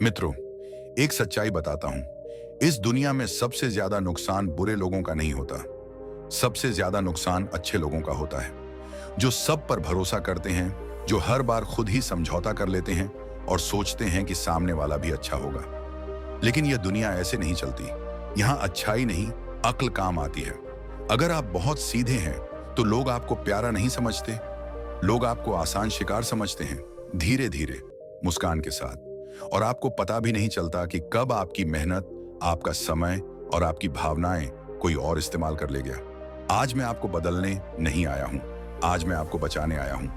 मित्रों, एक सच्चाई बताता हूं। इस दुनिया में सबसे ज्यादा नुकसान बुरे लोगों का नहीं होता। सबसे ज्यादा नुकसान अच्छे लोगों का होता है, जो सब पर भरोसा करते हैं, जो हर बार खुद ही समझौता कर लेते हैं और सोचते हैं कि सामने वाला भी अच्छा होगा। लेकिन यह दुनिया ऐसे नहीं चलती। यहाँ अच्छाई नहीं, अक्ल काम आती है। अगर आप बहुत सीधे हैं तो लोग आपको प्यारा नहीं समझते। लोग आपको आसान शिकार समझते हैं, धीरे धीरे, मुस्कान के साथ। और आपको पता भी नहीं चलता कि कब आपकी मेहनत, आपका समय और आपकी भावनाएं कोई और इस्तेमाल कर ले गया। आज मैं आपको बदलने नहीं आया हूं, आज मैं आपको बचाने आया हूं।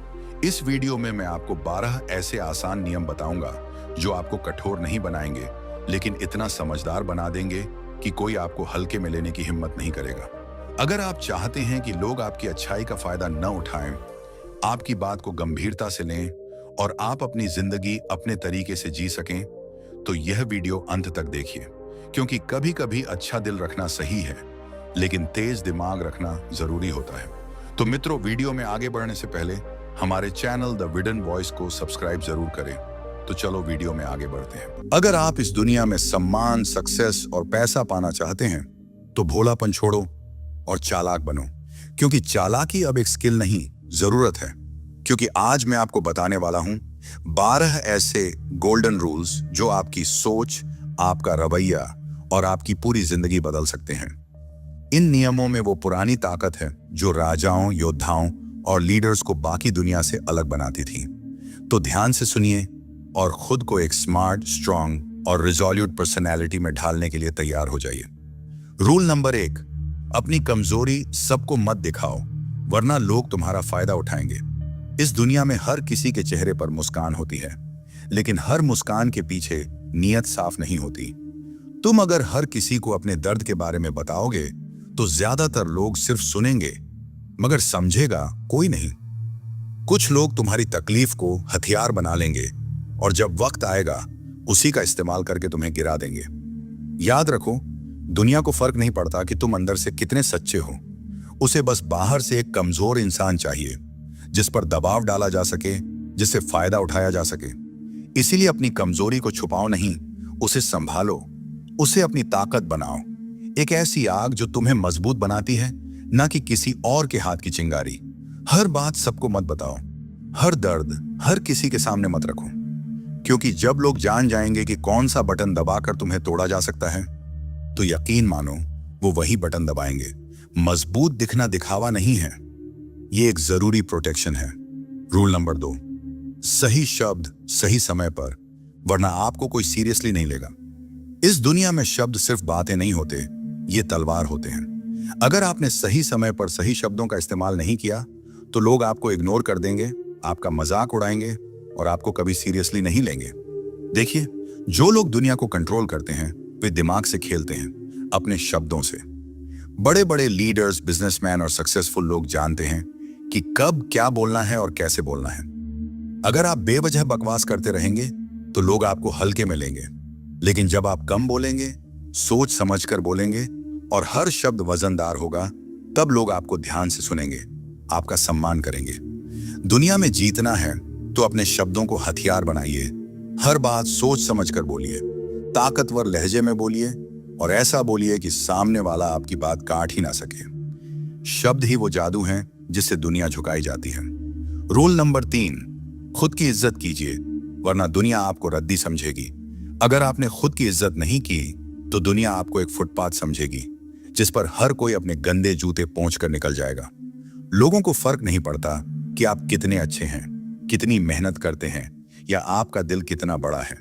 इस वीडियो में मैं आपको 12 ऐसे आसान नियम बताऊंगा जो आपको कठोर नहीं बनाएंगे, लेकिन इतना समझदार बना देंगे कि कोई आपको हल्के में लेने की हिम्मत नहीं करेगा। अगर आप चाहते हैं कि लोग आपकी अच्छाई का फायदा न उठाएं, आपकी बात को गंभीरता से लें और आप अपनी जिंदगी अपने तरीके से जी सकें, तो यह वीडियो अंत तक देखिए। क्योंकि कभी कभी अच्छा दिल रखना सही है, लेकिन तेज दिमाग रखना जरूरी होता है। तो मित्रों, वीडियो में आगे बढ़ने से पहले हमारे चैनल द विडन वॉइस को सब्सक्राइब जरूर करें। तो चलो वीडियो में आगे बढ़ते हैं। अगर आप इस दुनिया में सम्मान, सक्सेस और पैसा पाना चाहते हैं, तो भोलापन छोड़ो और चालाक बनो। क्योंकि चालाकी अब एक स्किल नहीं, जरूरत है। क्योंकि आज मैं आपको बताने वाला हूं 12 ऐसे गोल्डन रूल्स जो आपकी सोच, आपका रवैया और आपकी पूरी जिंदगी बदल सकते हैं। इन नियमों में वो पुरानी ताकत है जो राजाओं, योद्धाओं और लीडर्स को बाकी दुनिया से अलग बनाती थी। तो ध्यान से सुनिए और खुद को एक स्मार्ट, स्ट्रांग और रिजोल्यूट पर्सनैलिटी में ढालने के लिए तैयार हो जाइए। रूल नंबर 1, अपनी कमजोरी सबको मत दिखाओ, वरना लोग तुम्हारा फायदा उठाएंगे। इस दुनिया में हर किसी के चेहरे पर मुस्कान होती है, लेकिन हर मुस्कान के पीछे नीयत साफ नहीं होती। तुम अगर हर किसी को अपने दर्द के बारे में बताओगे, तो ज्यादातर लोग सिर्फ सुनेंगे, मगर समझेगा कोई नहीं। कुछ लोग तुम्हारी तकलीफ को हथियार बना लेंगे और जब वक्त आएगा, उसी का इस्तेमाल करके तुम्हें गिरा देंगे। याद रखो, दुनिया को फर्क नहीं पड़ता कि तुम अंदर से कितने सच्चे हो। उसे बस बाहर से एक कमजोर इंसान चाहिए, जिस पर दबाव डाला जा सके, जिससे फायदा उठाया जा सके। इसीलिए अपनी कमजोरी को छुपाओ नहीं, उसे संभालो, उसे अपनी ताकत बनाओ। एक ऐसी आग जो तुम्हें मजबूत बनाती है, ना कि किसी और के हाथ की चिंगारी। हर बात सबको मत बताओ, हर दर्द हर किसी के सामने मत रखो। क्योंकि जब लोग जान जाएंगे कि कौन सा बटन दबाकर तुम्हें तोड़ा जा सकता है, तो यकीन मानो वो वही बटन दबाएंगे। मजबूत दिखना दिखावा नहीं है, ये एक जरूरी प्रोटेक्शन है। रूल नंबर 2, सही शब्द सही समय पर, वरना आपको कोई सीरियसली नहीं लेगा। इस दुनिया में शब्द सिर्फ बातें नहीं होते, ये तलवार होते हैं। अगर आपने सही समय पर सही शब्दों का इस्तेमाल नहीं किया, तो लोग आपको इग्नोर कर देंगे, आपका मजाक उड़ाएंगे और आपको कभी सीरियसली नहीं लेंगे। देखिए, जो लोग दुनिया को कंट्रोल करते हैं, वे दिमाग से खेलते हैं, अपने शब्दों से। बड़े बड़े लीडर्स, बिजनेसमैन और सक्सेसफुल लोग जानते हैं कि कब क्या बोलना है और कैसे बोलना है। अगर आप बेवजह बकवास करते रहेंगे, तो लोग आपको हल्के में लेंगे। लेकिन जब आप कम बोलेंगे, सोच समझकर बोलेंगे और हर शब्द वजनदार होगा, तब लोग आपको ध्यान से सुनेंगे, आपका सम्मान करेंगे। दुनिया में जीतना है तो अपने शब्दों को हथियार बनाइए। हर बात सोच समझकर बोलिए, ताकतवर लहजे में बोलिए और ऐसा बोलिए कि सामने वाला आपकी बात काट ही ना सके। शब्द ही वो जादू है जिससे दुनिया झुकाई जाती है। रूल नंबर 3, खुद की इज्जत कीजिए, वरना दुनिया आपको रद्दी समझेगी। अगर आपने खुद की इज्जत नहीं की, तो दुनिया आपको एक फुटपाथ समझेगी, जिस पर हर कोई अपने गंदे जूते पोंछ कर निकल जाएगा। लोगों को फर्क नहीं पड़ता कि आप कितने अच्छे हैं, कितनी मेहनत करते हैं या आपका दिल कितना बड़ा है।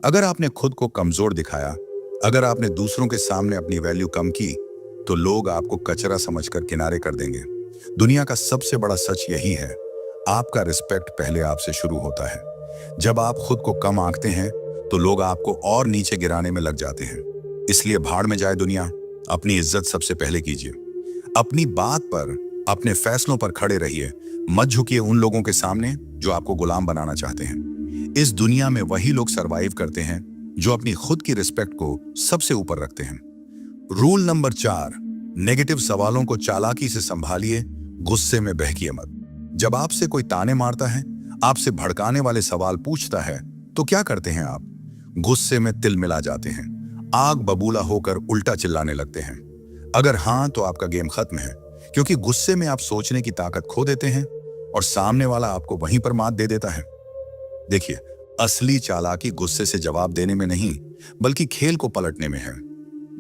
अगर आपने खुद को कमजोर दिखाया, अगर आपने दूसरों के सामने अपनी वैल्यू कम की, तो लोग आपको कचरा समझकर किनारे कर देंगे। दुनिया का सबसे बड़ा सच यही है, आपका रिस्पेक्ट पहले आपसे शुरू होता है। जब आप खुद को कम आंकते हैं, तो लोग आपको और नीचे गिराने में लग जाते हैं। इसलिए भाड़ में जाए दुनिया, अपनी इज्जत सबसे पहले कीजिए। अपनी बात पर, अपने फैसलों पर खड़े रहिए। मत झुकिए उन लोगों के सामने जो आपको गुलाम बनाना चाहते हैं। इस दुनिया में वही लोग सरवाइव करते हैं जो अपनी खुद की रिस्पेक्ट को सबसे ऊपर रखते हैं। रूल नंबर 4, नेगेटिव सवालों को चालाकी से संभालिए, गुस्से में बहकिए मत। जब आपसे कोई ताने मारता है, आपसे भड़काने वाले सवाल पूछता है, तो क्या करते हैं आप? गुस्से में तिल मिला जाते हैं, आग बबूला होकर उल्टा चिल्लाने लगते हैं? अगर हाँ, तो आपका गेम खत्म है, क्योंकि गुस्से में आप सोचने की ताकत खो देते हैं और सामने वाला आपको वहीं पर मात दे देता है। देखिए, असली चालाकी गुस्से से जवाब देने में नहीं, बल्कि खेल को पलटने में है।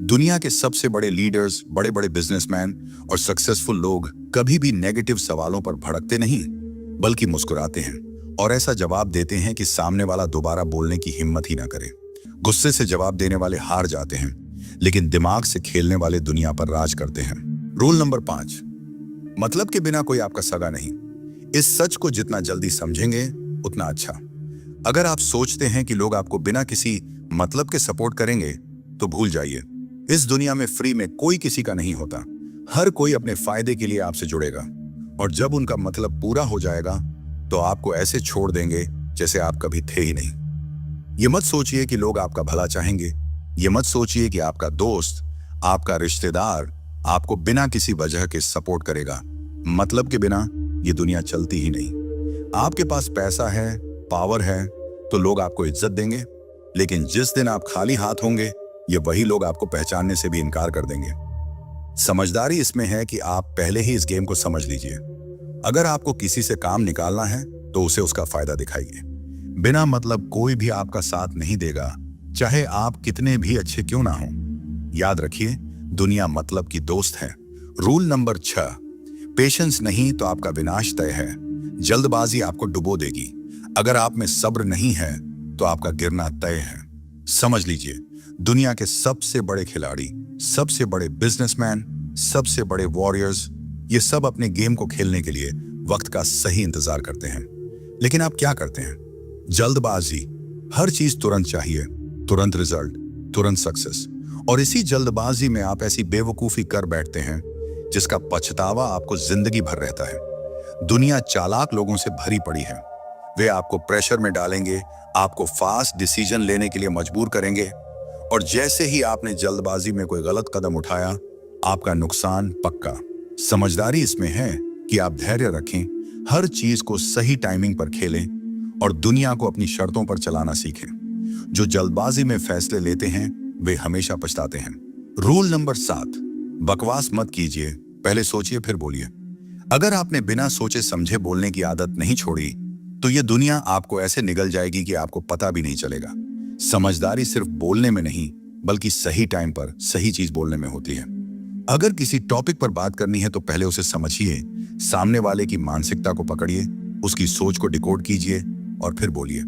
दुनिया के सबसे बड़े लीडर्स, बड़े बड़े बिजनेसमैन और सक्सेसफुल लोग कभी भी नेगेटिव सवालों पर भड़कते नहीं, बल्कि मुस्कुराते हैं और ऐसा जवाब देते हैं कि सामने वाला दोबारा बोलने की हिम्मत ही ना करे। गुस्से से जवाब देने वाले हार जाते हैं, लेकिन दिमाग से खेलने वाले दुनिया पर राज करते हैं। रूल नंबर 5, मतलब के बिना कोई आपका सगा नहीं। इस सच को जितना जल्दी समझेंगे उतना अच्छा। अगर आप सोचते हैं कि लोग आपको बिना किसी मतलब के सपोर्ट करेंगे, तो भूल जाइए। इस दुनिया में फ्री में कोई किसी का नहीं होता। हर कोई अपने फायदे के लिए आपसे जुड़ेगा, और जब उनका मतलब पूरा हो जाएगा तो आपको ऐसे छोड़ देंगे जैसे आप कभी थे ही नहीं। ये मत सोचिए कि लोग आपका भला चाहेंगे। ये मत सोचिए कि आपका दोस्त, आपका रिश्तेदार आपको बिना किसी वजह के सपोर्ट करेगा। मतलब के बिना ये दुनिया चलती ही नहीं। आपके पास पैसा है, पावर है, तो लोग आपको इज्जत देंगे, लेकिन जिस दिन आप खाली हाथ होंगे, ये वही लोग आपको पहचानने से भी इनकार कर देंगे। समझदारी इसमें है कि आप पहले ही इस गेम को समझ लीजिए। अगर आपको किसी से काम निकालना है, तो उसे उसका फायदा दिखाइए। बिना मतलब कोई भी आपका साथ नहीं देगा, चाहे आप कितने भी अच्छे क्यों ना हो। याद रखिए, दुनिया मतलब की दोस्त है। रूल नंबर 6, पेशेंस नहीं तो आपका विनाश तय है। जल्दबाजी आपको डुबो देगी। अगर आप में सब्र नहीं है, तो आपका गिरना तय है। समझ लीजिए, दुनिया के सबसे बड़े खिलाड़ी, सबसे बड़े बिजनेसमैन, सबसे बड़े वॉरियर्स, ये सब अपने गेम को खेलने के लिए वक्त का सही इंतजार करते हैं। लेकिन आप क्या करते हैं? जल्दबाजी। हर चीज तुरंत चाहिए, तुरंत रिजल्ट, तुरंत सक्सेस। और इसी जल्दबाजी में आप ऐसी बेवकूफी कर बैठते हैं जिसका पछतावा आपको जिंदगी भर रहता है। दुनिया चालाक लोगों से भरी पड़ी है। वे आपको प्रेशर में डालेंगे, आपको फास्ट डिसीजन लेने के लिए मजबूर करेंगे, और जैसे ही आपने जल्दबाजी में कोई गलत कदम उठाया, आपका नुकसान पक्का। समझदारी इसमें है कि आप धैर्य रखें, हर चीज को सही टाइमिंग पर खेलें और दुनिया को अपनी शर्तों पर चलाना सीखें। जो जल्दबाजी में फैसले लेते हैं, वे हमेशा पछताते हैं। रूल नंबर 7, बकवास मत कीजिए, पहले सोचिए फिर बोलिए। अगर आपने बिना सोचे समझे बोलने की आदत नहीं छोड़ी, तो ये दुनिया आपको ऐसे निगल जाएगी कि आपको पता भी नहीं चलेगा। समझदारी सिर्फ बोलने में नहीं, बल्कि सही टाइम पर सही चीज बोलने में होती है। अगर किसी टॉपिक पर बात करनी है, तो पहले उसे समझिए, सामने वाले की मानसिकता को पकड़िए, उसकी सोच को डिकोड कीजिए और फिर बोलिए।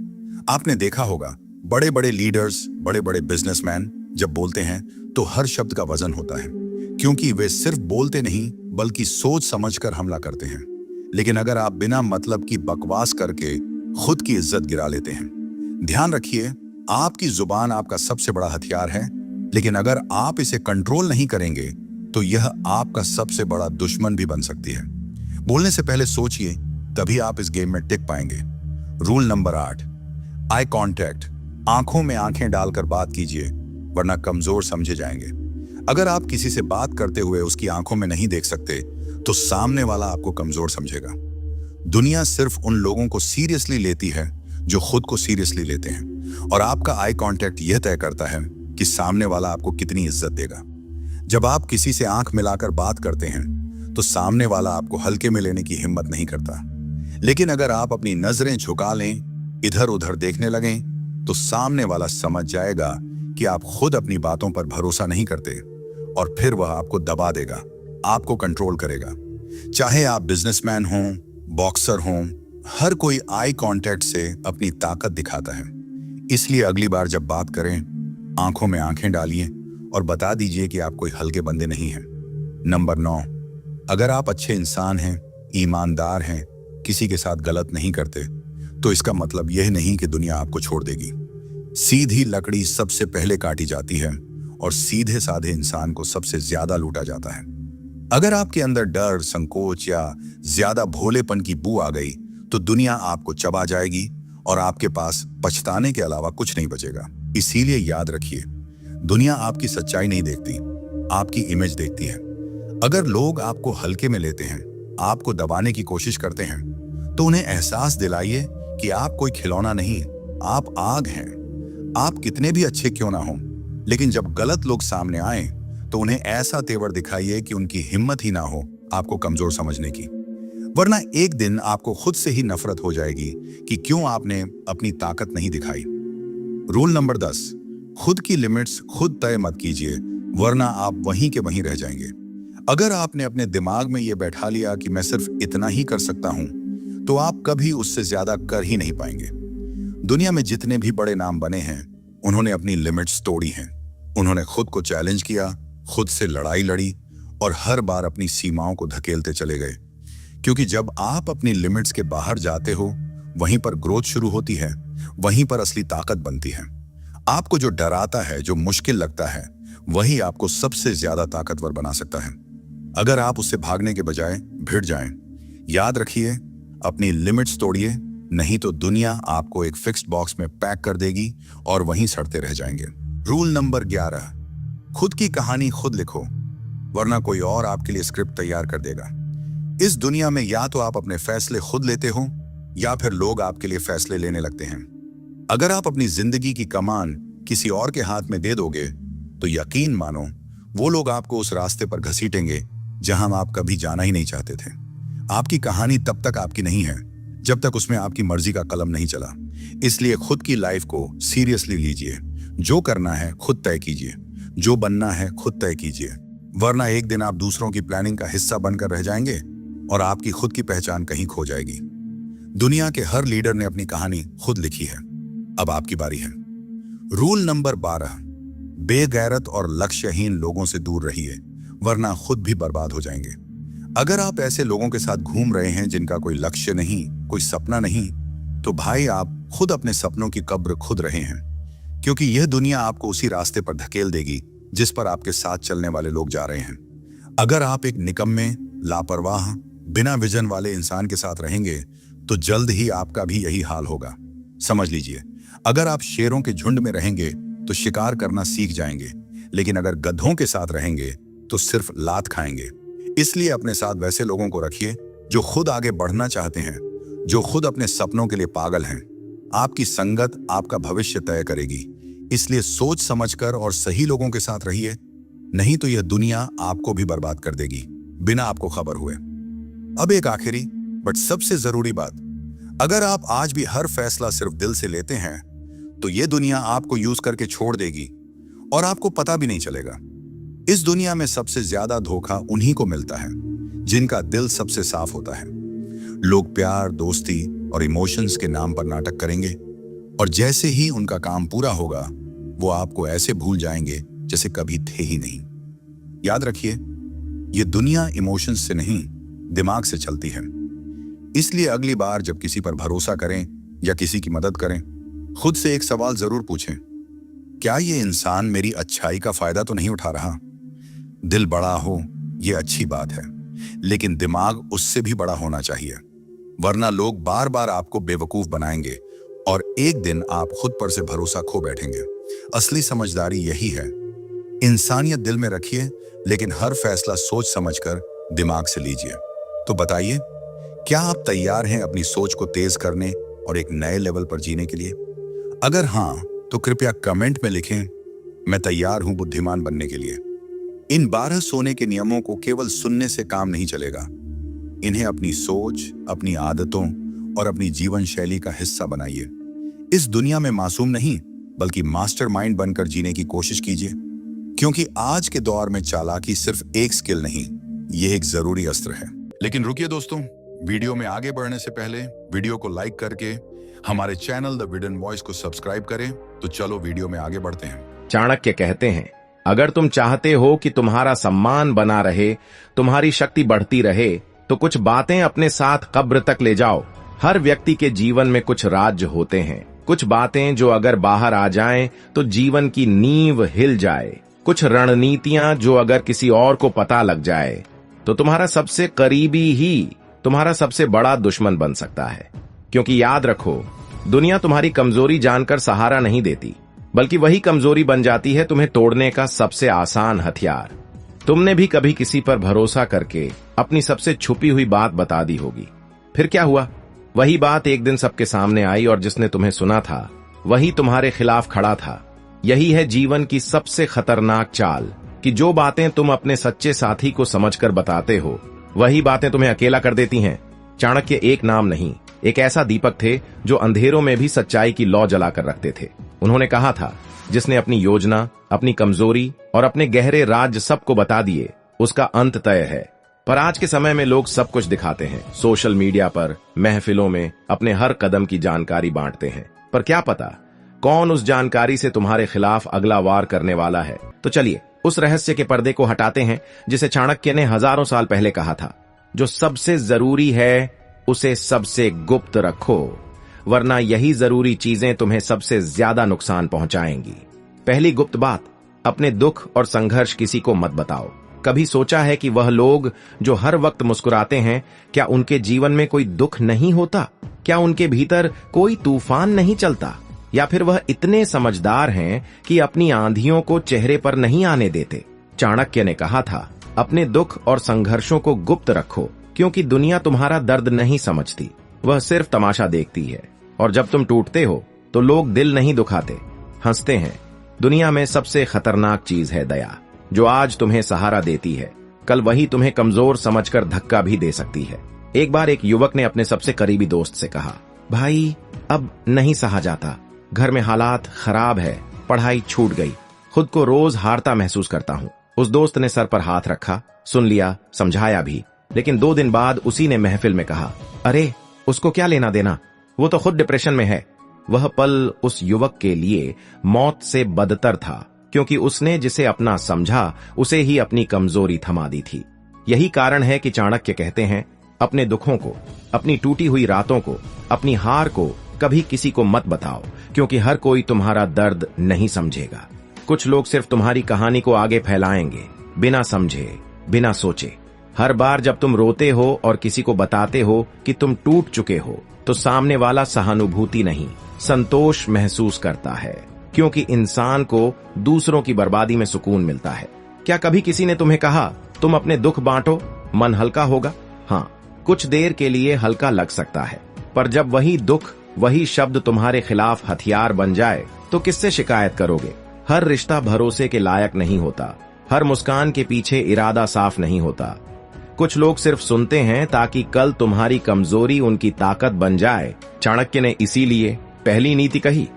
आपने देखा होगा, बड़े बड़े लीडर्स, बड़े बड़े बिजनेसमैन जब बोलते हैं तो हर शब्द का वजन होता है, क्योंकि वे सिर्फ बोलते नहीं, बल्कि सोच समझकर हमला करते हैं। लेकिन अगर आप बिना मतलब की बकवास करके खुद की इज्जत गिरा लेते हैं। ध्यान रखिए, आपकी जुबान आपका सबसे बड़ा हथियार है, लेकिन अगर आप इसे कंट्रोल नहीं करेंगे, तो यह आपका सबसे बड़ा दुश्मन भी बन सकती है। बोलने से पहले सोचिए, तभी आप इस गेम में टिक पाएंगे। Rule number 8, eye contact. आंखों में आंखें डालकर बात कीजिए, वरना कमजोर समझे जाएंगे। अगर आप किसी से बात करते हुए उसकी आंखों में नहीं देख सकते, तो सामने वाला आपको कमजोर समझेगा। दुनिया सिर्फ उन लोगों को सीरियसली लेती है जो खुद को सीरियसली लेते हैं, और आपका आई कांटेक्ट यह तय करता है कि सामने वाला आपको कितनी इज्जत देगा। जब आप किसी से आंख मिलाकर बात करते हैं, तो सामने वाला आपको हल्के में लेने की हिम्मत नहीं करता। लेकिन अगर आप अपनी नजरें झुका लें, इधर उधर देखने लगें, तो सामने वाला समझ जाएगा कि आप खुद अपनी बातों पर भरोसा नहीं करते, और फिर वह आपको दबा देगा, आपको कंट्रोल करेगा। चाहे आप बिजनेसमैन हों, बॉक्सर हों, हर कोई आई कांटेक्ट से अपनी ताकत दिखाता है। इसलिए अगली बार जब बात करें, आंखों में आंखें डालिए और बता दीजिए कि आप कोई हल्के बंदे नहीं हैं। नंबर 9, अगर आप अच्छे इंसान हैं, ईमानदार हैं, किसी के साथ गलत नहीं करते, तो इसका मतलब यह नहीं कि दुनिया आपको छोड़ देगी। सीधी लकड़ी सबसे पहले काटी जाती है और सीधे साधे इंसान को सबसे ज्यादा लूटा जाता है। अगर आपके अंदर डर, संकोच या ज्यादा भोलेपन की बू आ गई, तो दुनिया आपको चबा जाएगी और आपके पास पछताने के अलावा कुछ नहीं बचेगा। इसीलिए याद रखिए, दुनिया आपकी सच्चाई नहीं देखती, आपकी इमेज देखती है। अगर लोग आपको हल्के में लेते हैं, आपको दबाने की कोशिश करते हैं, तो उन्हें एहसास दिलाइए कि आप कोई खिलौना नहीं, आप आग हैं। आप कितने भी अच्छे क्यों ना हो, लेकिन जब गलत लोग सामने आए तो उन्हें ऐसा तेवर दिखाइए कि उनकी हिम्मत ही ना हो आपको कमजोर समझने की, वरना एक दिन आपको खुद से ही नफरत हो जाएगी कि क्यों आपने अपनी ताकत नहीं दिखाई। रूल नंबर 10, खुद की लिमिट्स खुद तय मत कीजिए, वरना आप वहीं के वहीं रह जाएंगे। अगर आपने अपने दिमाग में यह बैठा लिया कि मैं सिर्फ इतना ही कर सकता हूं, तो आप कभी उससे ज्यादा कर ही नहीं पाएंगे। दुनिया में जितने भी बड़े नाम बने हैं, उन्होंने अपनी लिमिट्स तोड़ी हैं। उन्होंने खुद को चैलेंज किया, खुद से लड़ाई लड़ी और हर बार अपनी सीमाओं को धकेलते चले गए। क्योंकि जब आप अपनी लिमिट्स के बाहर जाते हो, वहीं पर ग्रोथ शुरू होती है, वहीं पर असली ताकत बनती है। आपको जो डराता है, जो मुश्किल लगता है, वही आपको सबसे ज्यादा ताकतवर बना सकता है। अगर आप उससे भागने के बजाय भिड़ जाएं, याद रखिए, अपनी लिमिट्स तोड़िए, नहीं तो दुनिया आपको एक फिक्स्ड बॉक्स में पैक कर देगी और वहीं सड़ते रह जाएंगे। रूल नंबर 11, खुद की कहानी खुद लिखो, वरना कोई और आपके लिए स्क्रिप्ट तैयार कर देगा। इस दुनिया में या तो आप अपने फैसले खुद लेते हो या फिर लोग आपके लिए फैसले लेने लगते हैं। अगर आप अपनी जिंदगी की कमान किसी और के हाथ में दे दोगे, तो यकीन मानो वो लोग आपको उस रास्ते पर घसीटेंगे जहां आप कभी जाना ही नहीं चाहते थे। आपकी कहानी तब तक आपकी नहीं है जब तक उसमें आपकी मर्जी का कलम नहीं चला। इसलिए खुद की लाइफ को सीरियसली लीजिए। जो करना है खुद तय कीजिए, जो बनना है खुद तय कीजिए, वरना एक दिन आप दूसरों की प्लानिंग का हिस्सा बनकर रह जाएंगे और आपकी खुद की पहचान कहीं खो जाएगी। दुनिया के हर लीडर ने अपनी कहानी खुद लिखी है, अब आपकी बारी है। रूल नंबर 12, बेगैरत और लक्ष्यहीन लोगों से दूर रहिए, वरना खुद भी बर्बाद हो जाएंगे। अगर आप ऐसे लोगों के साथ घूम रहे हैं जिनका कोई लक्ष्य नहीं, कोई सपना नहीं, तो भाई आप खुद अपने सपनों की कब्र खुद रहे हैं, क्योंकि यह दुनिया आपको उसी रास्ते पर धकेल देगी जिस पर आपके साथ चलने वाले लोग जा रहे हैं। अगर आप एक निकम्मे, लापरवाह, बिना विजन वाले इंसान के साथ रहेंगे तो जल्द ही आपका भी यही हाल होगा। समझ लीजिए, अगर आप शेरों के झुंड में रहेंगे तो शिकार करना सीख जाएंगे, लेकिन अगर गधों के साथ रहेंगे तो सिर्फ लात खाएंगे। इसलिए अपने साथ वैसे लोगों को रखिए जो खुद आगे बढ़ना चाहते हैं, जो खुद अपने सपनों के लिए पागल हैं। आपकी संगत आपका भविष्य तय करेगी, इसलिए सोच समझकर और सही लोगों के साथ रहिए, नहीं तो यह दुनिया आपको भी बर्बाद कर देगी बिना आपको खबर हुए। अब एक आखिरी बट सबसे जरूरी बात, अगर आप आज भी हर फैसला सिर्फ दिल से लेते हैं तो यह दुनिया आपको यूज करके छोड़ देगी और आपको पता भी नहीं चलेगा। इस दुनिया में सबसे ज्यादा धोखा उन्हीं को मिलता है जिनका दिल सबसे साफ होता है। लोग प्यार, दोस्ती और इमोशंस के नाम पर नाटक करेंगे और जैसे ही उनका काम पूरा होगा वो आपको ऐसे भूल जाएंगे जैसे कभी थे ही नहीं। याद रखिए, ये दुनिया इमोशंस से नहीं, दिमाग से चलती है। इसलिए अगली बार जब किसी पर भरोसा करें या किसी की मदद करें, खुद से एक सवाल जरूर पूछें, क्या ये इंसान मेरी अच्छाई का फायदा तो नहीं उठा रहा? दिल बड़ा हो ये अच्छी बात है, लेकिन दिमाग उससे भी बड़ा होना चाहिए, वरना लोग बार बार आपको बेवकूफ बनाएंगे और एक दिन आप खुद पर से भरोसा खो बैठेंगे। असली समझदारी यही है, इंसानियत दिल में रखिए, लेकिन हर फैसला सोच समझकर दिमाग से लीजिए। तो बताइए, क्या आप तैयार हैं अपनी सोच को तेज करने और एक नए लेवल पर जीने के लिए? अगर हाँ, तो कृपया कमेंट में लिखें, मैं तैयार हूं बुद्धिमान बनने के लिए। इन 12 सोने के नियमों को केवल सुनने से काम नहीं चलेगा, इन्हें अपनी सोच, अपनी आदतों और अपनी जीवन शैली का हिस्सा बनाइए। इस दुनिया में मासूम नहीं बल्कि मास्टरमाइंड बनकर जीने की कोशिश कीजिए, क्योंकि आज के दौर में चालाकी सिर्फ एक स्किल नहीं, यह एक जरूरी अस्त्र है। लेकिन रुकिए दोस्तों, वीडियो में आगे बढ़ने से पहले वीडियो को लाइक करके हमारे चैनल द विडन वॉइस को सब्सक्राइब करें। तो चलो वीडियो में आगे बढ़ते हैं। चाणक्य कहते हैं, अगर तुम चाहते हो कि तुम्हारा सम्मान बना रहे, तुम्हारी शक्ति बढ़ती रहे, तो कुछ बातें अपने साथ कब्र तक ले जाओ। हर व्यक्ति के जीवन में कुछ राज होते हैं, कुछ बातें जो अगर बाहर आ जाएं तो जीवन की नींव हिल जाए, कुछ रणनीतियां जो अगर किसी और को पता लग जाए तो तुम्हारा सबसे करीबी ही तुम्हारा सबसे बड़ा दुश्मन बन सकता है। क्योंकि याद रखो, दुनिया तुम्हारी कमजोरी जानकर सहारा नहीं देती, बल्कि वही कमजोरी बन जाती है तुम्हें तोड़ने का सबसे आसान हथियार। तुमने भी कभी किसी पर भरोसा करके अपनी सबसे छुपी हुई बात बता दी होगी, फिर क्या हुआ? वही बात एक दिन सबके सामने आई और जिसने तुम्हें सुना था वही तुम्हारे खिलाफ खड़ा था। यही है जीवन की सबसे खतरनाक चाल कि जो बातें तुम अपने सच्चे साथी को समझकर बताते हो, वही बातें तुम्हें अकेला कर देती हैं। चाणक्य एक नाम नहीं, एक ऐसा दीपक थे जो अंधेरों में भी सच्चाई की लौ जलाकर रखते थे। उन्होंने कहा था, जिसने अपनी योजना, अपनी कमजोरी और अपने गहरे राज सबको बता दिए, उसका अंत तय है। पर आज के समय में लोग सब कुछ दिखाते हैं, सोशल मीडिया पर, महफिलों में अपने हर कदम की जानकारी बांटते हैं। पर क्या पता कौन उस जानकारी से तुम्हारे खिलाफ अगला वार करने वाला है। तो चलिए उस रहस्य के पर्दे को हटाते हैं जिसे चाणक्य ने हजारों साल पहले कहा था, जो सबसे जरूरी है उसे सबसे गुप्त रखो, वरना यही जरूरी चीजें तुम्हें सबसे ज्यादा नुकसान पहुंचाएंगी। पहली गुप्त बात, अपने दुख और संघर्ष किसी को मत बताओ। कभी सोचा है कि वह लोग जो हर वक्त मुस्कुराते हैं, क्या उनके जीवन में कोई दुख नहीं होता? क्या उनके भीतर कोई तूफान नहीं चलता? या फिर वह इतने समझदार हैं कि अपनी आंधियों को चेहरे पर नहीं आने देते? चाणक्य ने कहा था, अपने दुख और संघर्षों को गुप्त रखो, क्योंकि दुनिया तुम्हारा दर्द नहीं समझती, वह सिर्फ तमाशा देखती है। और जब तुम टूटते हो तो लोग दिल नहीं दुखाते, हंसते हैं। दुनिया में सबसे खतरनाक चीज है दया, जो आज तुम्हें सहारा देती है, कल वही तुम्हें कमजोर समझकर धक्का भी दे सकती है। एक बार एक युवक ने अपने सबसे करीबी दोस्त से कहा, भाई अब नहीं सहा जाता, घर में हालात खराब है, पढ़ाई छूट गई, खुद को रोज हारता महसूस करता हूँ। उस दोस्त ने सर पर हाथ रखा, सुन लिया, समझाया भी, लेकिन 2 दिन बाद उसी ने महफिल में कहा, अरे उसको क्या लेना देना, वो तो खुद डिप्रेशन में है। वह पल उस युवक के लिए मौत से बदतर था, क्योंकि उसने जिसे अपना समझा उसे ही अपनी कमजोरी थमा दी थी। यही कारण है कि चाणक्य कहते हैं, अपने दुखों को, अपनी टूटी हुई रातों को, अपनी हार को कभी किसी को मत बताओ, क्योंकि हर कोई तुम्हारा दर्द नहीं समझेगा। कुछ लोग सिर्फ तुम्हारी कहानी को आगे फैलाएंगे, बिना समझे, बिना सोचे। हर बार जब तुम रोते हो और किसी को बताते हो कि तुम टूट चुके हो, तो सामने वाला सहानुभूति नहीं, संतोष महसूस करता है, क्योंकि इंसान को दूसरों की बर्बादी में सुकून मिलता है। क्या कभी किसी ने तुम्हें कहा, तुम अपने दुख बांटो, मन हल्का होगा? हाँ, कुछ देर के लिए हल्का लग सकता है, पर जब वही दुख, वही शब्द तुम्हारे खिलाफ हथियार बन जाए, तो किससे शिकायत करोगे? हर रिश्ता भरोसे के लायक नहीं होता, हर मुस्कान के पीछे इरादा साफ नहीं होता। कुछ लोग सिर्फ सुनते हैं ताकि कल तुम्हारी कमजोरी उनकी ताकत बन जाए। चाणक्य ने इसीलिए पहली नीति कही,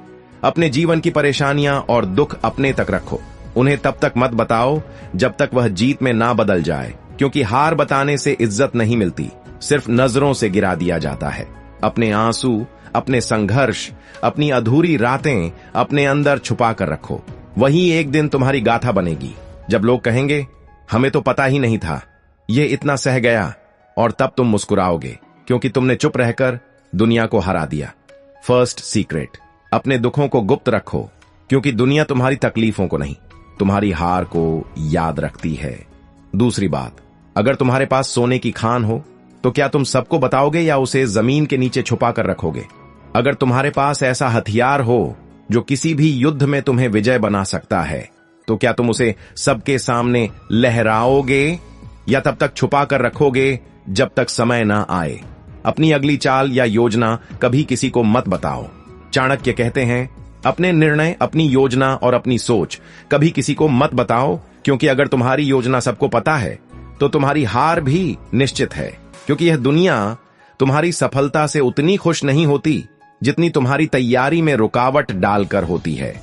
अपने जीवन की परेशानियां और दुख अपने तक रखो, उन्हें तब तक मत बताओ जब तक वह जीत में ना बदल जाए, क्योंकि हार बताने से इज्जत नहीं मिलती, सिर्फ नजरों से गिरा दिया जाता है। अपने आंसू, अपने संघर्ष, अपनी अधूरी रातें अपने अंदर छुपा कर रखो, वही एक दिन तुम्हारी गाथा बनेगी, जब लोग कहेंगे, हमें तो पता ही नहीं था, ये इतना सह गया, और तब तुम मुस्कुराओगे, क्योंकि तुमने चुप रहकर दुनिया को हरा दिया। फर्स्ट सीक्रेट, अपने दुखों को गुप्त रखो, क्योंकि दुनिया तुम्हारी तकलीफों को नहीं, तुम्हारी हार को याद रखती है। दूसरी बात, अगर तुम्हारे पास सोने की खान हो, तो क्या तुम सबको बताओगे या उसे जमीन के नीचे छुपा कर रखोगे? अगर तुम्हारे पास ऐसा हथियार हो जो किसी भी युद्ध में तुम्हें विजय बना सकता है, तो क्या तुम उसे सबके सामने लहराओगे या तब तक छुपा कर रखोगे जब तक समय ना आए? अपनी अगली चाल या योजना कभी किसी को मत बताओ। चाणक्य कहते हैं, अपने निर्णय, अपनी योजना और अपनी सोच कभी किसी को मत बताओ, क्योंकि अगर तुम्हारी योजना सबको पता है तो तुम्हारी हार भी निश्चित है, क्योंकि यह दुनिया तुम्हारी सफलता से उतनी खुश नहीं होती जितनी तुम्हारी तैयारी में रुकावट डालकर होती है।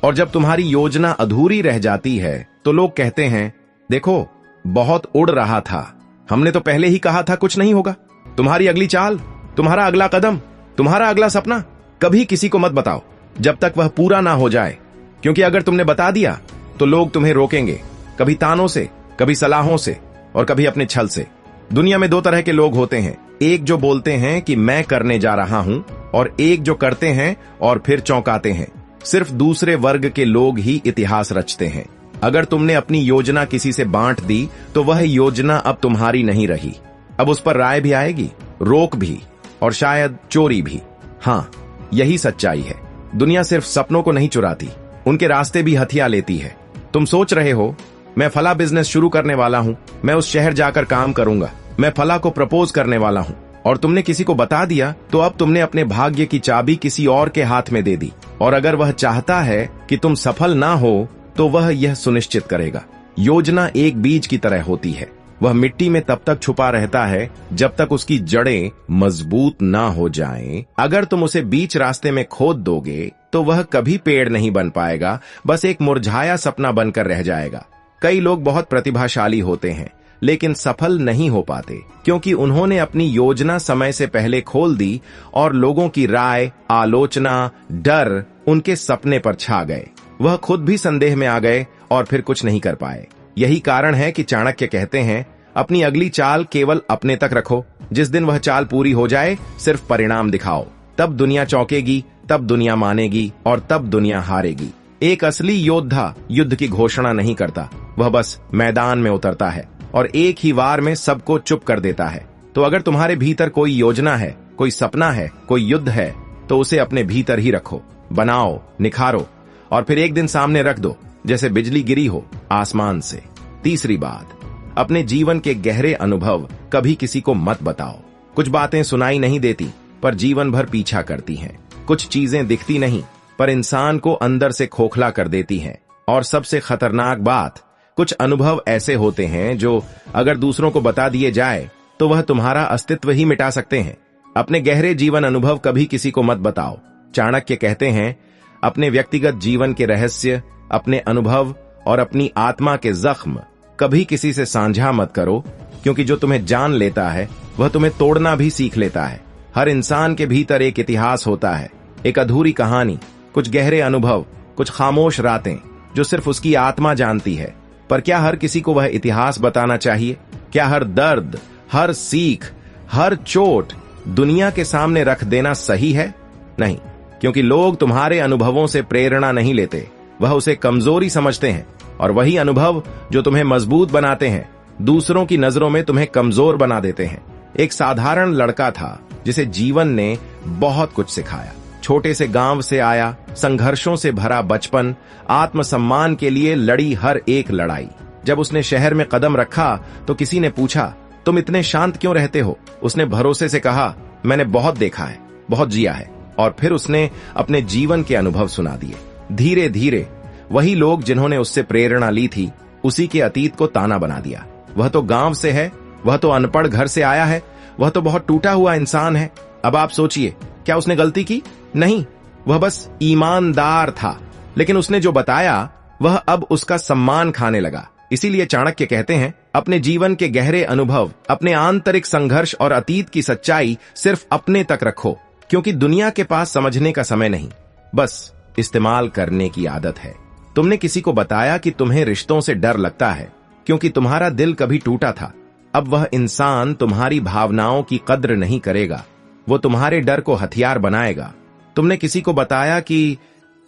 और जब तुम्हारी योजना अधूरी रह जाती है तो लोग कहते हैं, देखो बहुत उड़ रहा था, हमने तो पहले ही कहा था कुछ नहीं होगा। तुम्हारी अगली चाल, तुम्हारा अगला कदम, तुम्हारा अगला सपना कभी किसी को मत बताओ जब तक वह पूरा ना हो जाए, क्योंकि अगर तुमने बता दिया तो लोग तुम्हें रोकेंगे, कभी तानों से, कभी सलाहों से और कभी अपने छल से। दुनिया में 2 तरह के लोग होते हैं, एक जो बोलते हैं कि मैं करने जा रहा हूं, और एक जो करते हैं और फिर चौंकाते हैं। सिर्फ दूसरे वर्ग के लोग ही इतिहास रचते हैं। अगर तुमने अपनी योजना किसी से बांट दी तो वह योजना अब तुम्हारी नहीं रही, अब उस पर राय भी आएगी, रोक भी, और शायद चोरी भी। हाँ, यही सच्चाई है। दुनिया सिर्फ सपनों को नहीं चुराती, उनके रास्ते भी हथिया लेती है। तुम सोच रहे हो, मैं फला बिजनेस शुरू करने वाला हूं, मैं उस शहर जाकर काम करूंगा, मैं फला को प्रपोज करने वाला हूं, और तुमने किसी को बता दिया तो अब तुमने अपने भाग्य की चाबी किसी और के हाथ में दे दी। और अगर वह चाहता है कि तुम सफल ना हो तो वह यह सुनिश्चित करेगा। योजना एक बीज की तरह होती है, वह मिट्टी में तब तक छुपा रहता है जब तक उसकी जड़ें मजबूत ना हो जाएं। अगर तुम उसे बीच रास्ते में खोद दोगे तो वह कभी पेड़ नहीं बन पाएगा, बस एक मुरझाया सपना बनकर रह जाएगा। कई लोग बहुत प्रतिभाशाली होते हैं लेकिन सफल नहीं हो पाते क्योंकि उन्होंने अपनी योजना समय से पहले खोल दी और लोगों की राय, आलोचना, डर उनके सपने पर छा गए। वह खुद भी संदेह में आ गए और फिर कुछ नहीं कर पाए। यही कारण है कि चाणक्य कहते हैं, अपनी अगली चाल केवल अपने तक रखो। जिस दिन वह चाल पूरी हो जाए सिर्फ परिणाम दिखाओ, तब दुनिया चौंकेगी, तब दुनिया मानेगी और तब दुनिया हारेगी। एक असली योद्धा युद्ध की घोषणा नहीं करता, वह बस मैदान में उतरता है और एक ही वार में सबको चुप कर देता है। तो अगर तुम्हारे भीतर कोई योजना है, कोई सपना है, कोई युद्ध है, तो उसे अपने भीतर ही रखो, बनाओ, निखारो और फिर एक दिन सामने रख दो जैसे बिजली गिरी हो आसमान से। तीसरी बात, अपने जीवन के गहरे अनुभव कभी किसी को मत बताओ। कुछ बातें सुनाई नहीं देती पर जीवन भर पीछा करती हैं। कुछ चीजें दिखती नहीं पर इंसान को अंदर से खोखला कर देती हैं। और सबसे खतरनाक बात, कुछ अनुभव ऐसे होते हैं जो अगर दूसरों को बता दिए जाए तो वह तुम्हारा अस्तित्व ही मिटा सकते हैं। अपने गहरे जीवन अनुभव कभी किसी को मत बताओ। चाणक्य कहते हैं, अपने व्यक्तिगत जीवन के रहस्य, अपने अनुभव और अपनी आत्मा के जख्म कभी किसी से साझा मत करो, क्योंकि जो तुम्हें जान लेता है वह तुम्हें तोड़ना भी सीख लेता है। हर इंसान के भीतर एक इतिहास होता है, एक अधूरी कहानी, कुछ गहरे अनुभव, कुछ खामोश रातें जो सिर्फ उसकी आत्मा जानती है। पर क्या हर किसी को वह इतिहास बताना चाहिए? क्या हर दर्द, हर सीख, हर चोट दुनिया के सामने रख देना सही है? नहीं, क्योंकि लोग तुम्हारे अनुभवों से प्रेरणा नहीं लेते, वह उसे कमजोरी समझते हैं। और वही अनुभव जो तुम्हें मजबूत बनाते हैं दूसरों की नजरों में तुम्हें कमजोर बना देते हैं। एक साधारण लड़का था जिसे जीवन ने बहुत कुछ सिखाया। छोटे से गांव से आया, संघर्षों से भरा बचपन, आत्मसम्मान के लिए लड़ी हर एक लड़ाई। जब उसने शहर में कदम रखा तो किसी ने पूछा, तुम इतने शांत क्यों रहते हो? उसने भरोसे से कहा, मैंने बहुत देखा है, बहुत जिया है। और फिर उसने अपने जीवन के अनुभव सुना दिए। धीरे धीरे वही लोग जिन्होंने उससे प्रेरणा ली थी उसी के अतीत को ताना बना दिया। वह तो गांव से है, वह तो अनपढ़ घर से आया है, वह तो बहुत टूटा हुआ इंसान है। अब आप सोचिए, क्या उसने गलती की? नहीं, वह बस ईमानदार था। लेकिन उसने जो बताया वह अब उसका सम्मान खाने लगा। इसीलिए चाणक्य कहते हैं, अपने जीवन के गहरे अनुभव, अपने आंतरिक संघर्ष और अतीत की सच्चाई सिर्फ अपने तक रखो, क्योंकि दुनिया के पास समझने का समय नहीं, बस इस्तेमाल करने की आदत है। तुमने किसी को बताया कि तुम्हें रिश्तों से डर लगता है क्योंकि तुम्हारा दिल कभी टूटा था। अब वह इंसान तुम्हारी भावनाओं की कद्र नहीं करेगा, वो तुम्हारे डर को हथियार बनाएगा। तुमने किसी को बताया कि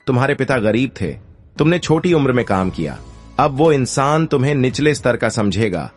तुम्हारे पिता गरीब थे, तुमने छोटी उम्र में काम किया, अब वो इंसान तुम्हें निचले स्तर का समझेगा,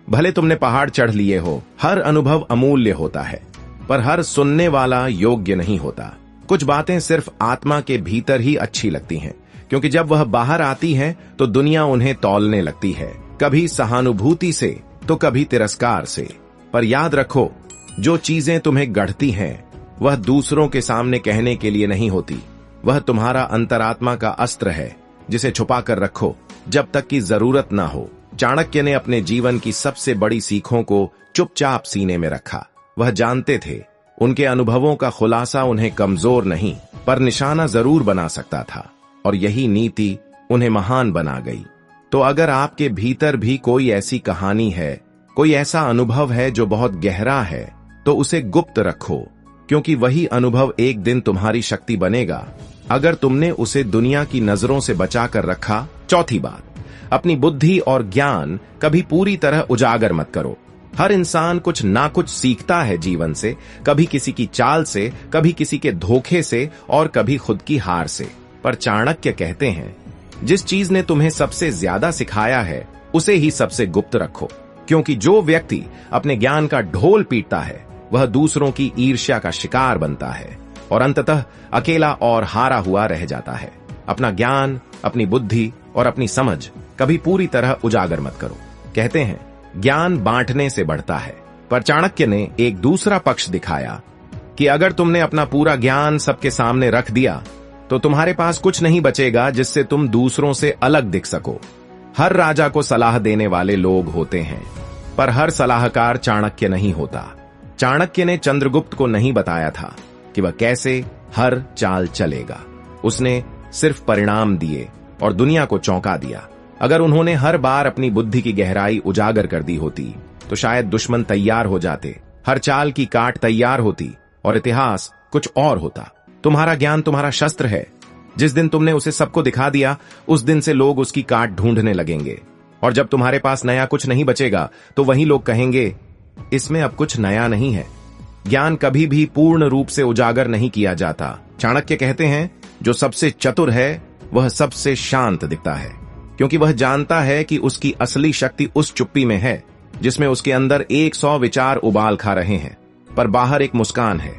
भले तुमने पहाड़ चढ़ लिए हो। हर अनुभव अमूल्य होता है पर हर सुनने वाला योग्य नहीं होता। कुछ बातें सिर्फ आत्मा के भीतर ही अच्छी लगती हैं, क्योंकि जब वह बाहर आती हैं तो दुनिया उन्हें तौलने लगती है, कभी सहानुभूति से तो कभी तिरस्कार से। पर याद रखो, जो चीजें तुम्हें गढ़ती हैं वह दूसरों के सामने कहने के लिए नहीं होती, वह तुम्हारा अंतरात्मा का अस्त्र है जिसे छुपा कर रखो जब तक की जरूरत ना हो। चाणक्य ने अपने जीवन की सबसे बड़ी सीखों को चुपचाप सीने में रखा। वह जानते थे उनके अनुभवों का खुलासा उन्हें कमजोर नहीं पर निशाना जरूर बना सकता था, और यही नीति उन्हें महान बना गई। तो अगर आपके भीतर भी कोई ऐसी कहानी है, कोई ऐसा अनुभव है जो बहुत गहरा है, तो उसे गुप्त रखो, क्योंकि वही अनुभव एक दिन तुम्हारी शक्ति बनेगा अगर तुमने उसे दुनिया की नजरों से बचा कर रखा। चौथी बात, अपनी बुद्धि और ज्ञान कभी पूरी तरह उजागर मत करो। हर इंसान कुछ ना कुछ सीखता है जीवन से, कभी किसी की चाल से, कभी किसी के धोखे से और कभी खुद की हार से। पर चाणक्य कहते हैं, जिस चीज ने तुम्हें सबसे ज्यादा सिखाया है उसे ही सबसे गुप्त रखो, क्योंकि जो व्यक्ति अपने ज्ञान का ढोल पीटता है वह दूसरों की ईर्ष्या का शिकार बनता है और अंततः अकेला और हारा हुआ रह जाता है। अपना ज्ञान, अपनी बुद्धि और अपनी समझ कभी पूरी तरह उजागर मत करो। कहते हैं, ज्ञान बांटने से बढ़ता है पर चाणक्य ने एक दूसरा पक्ष दिखाया कि अगर तुमने अपना पूरा ज्ञान सबके सामने रख दिया तो तुम्हारे पास कुछ नहीं बचेगा जिससे तुम दूसरों से अलग दिख सको। हर राजा को सलाह देने वाले लोग होते हैं, पर हर सलाहकार चाणक्य नहीं होता। चाणक्य ने चंद्रगुप्त को नहीं बताया था कि वह कैसे हर चाल चलेगा। उसने सिर्फ परिणाम दिए और दुनिया को चौंका दिया। अगर उन्होंने हर बार अपनी बुद्धि की गहराई उजागर कर दी होती तो शायद दुश्मन तैयार हो जाते, हर चाल की काट तैयार होती और इतिहास कुछ और होता। तुम्हारा ज्ञान तुम्हारा शस्त्र है। जिस दिन तुमने उसे सबको दिखा दिया, उस दिन से लोग उसकी काट ढूंढने लगेंगे, और जब तुम्हारे पास नया कुछ नहीं बचेगा तो वही लोग कहेंगे इसमें अब कुछ नया नहीं है। ज्ञान कभी भी पूर्ण रूप से उजागर नहीं किया जाता। चाणक्य कहते हैं जो सबसे चतुर है वह सबसे शांत दिखता है, क्योंकि वह जानता है कि उसकी असली शक्ति उस चुप्पी में है जिसमें उसके अंदर 100 विचार उबाल खा रहे हैं, पर बाहर एक मुस्कान है।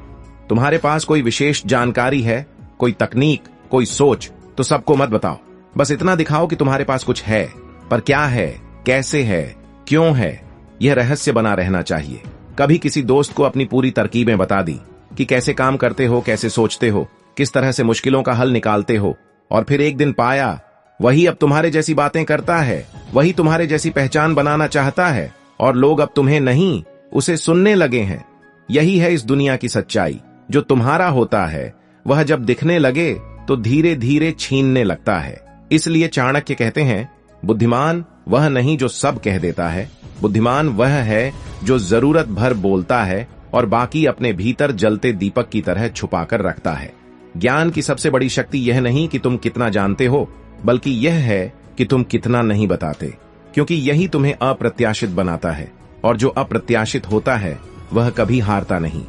तुम्हारे पास कोई विशेष जानकारी है, कोई तकनीक, कोई सोच, तो सबको मत बताओ। बस इतना दिखाओ कि तुम्हारे पास कुछ है, पर क्या है, कैसे है, क्यों है, यह रहस्य बना रहना चाहिए। कभी किसी दोस्त को अपनी पूरी तरकीबें बता दी कि कैसे काम करते हो, कैसे सोचते हो, किस तरह से मुश्किलों का हल निकालते हो, और फिर एक दिन पाया वही अब तुम्हारे जैसी बातें करता है, वही तुम्हारे जैसी पहचान बनाना चाहता है, और लोग अब तुम्हें नहीं उसे सुनने लगे हैं। यही है इस दुनिया की सच्चाई। जो तुम्हारा होता है वह जब दिखने लगे तो धीरे धीरे छीनने लगता है। इसलिए चाणक्य कहते हैं बुद्धिमान वह नहीं जो सब कह देता है, बुद्धिमान वह है जो जरूरत भर बोलता है और बाकी अपने भीतर जलते दीपक की तरह छुपाकर रखता है। ज्ञान की सबसे बड़ी शक्ति यह नहीं कि तुम कितना जानते हो, बल्कि यह है कि तुम कितना नहीं बताते, क्योंकि यही तुम्हें अप्रत्याशित बनाता है, और जो अप्रत्याशित होता है वह कभी हारता नहीं।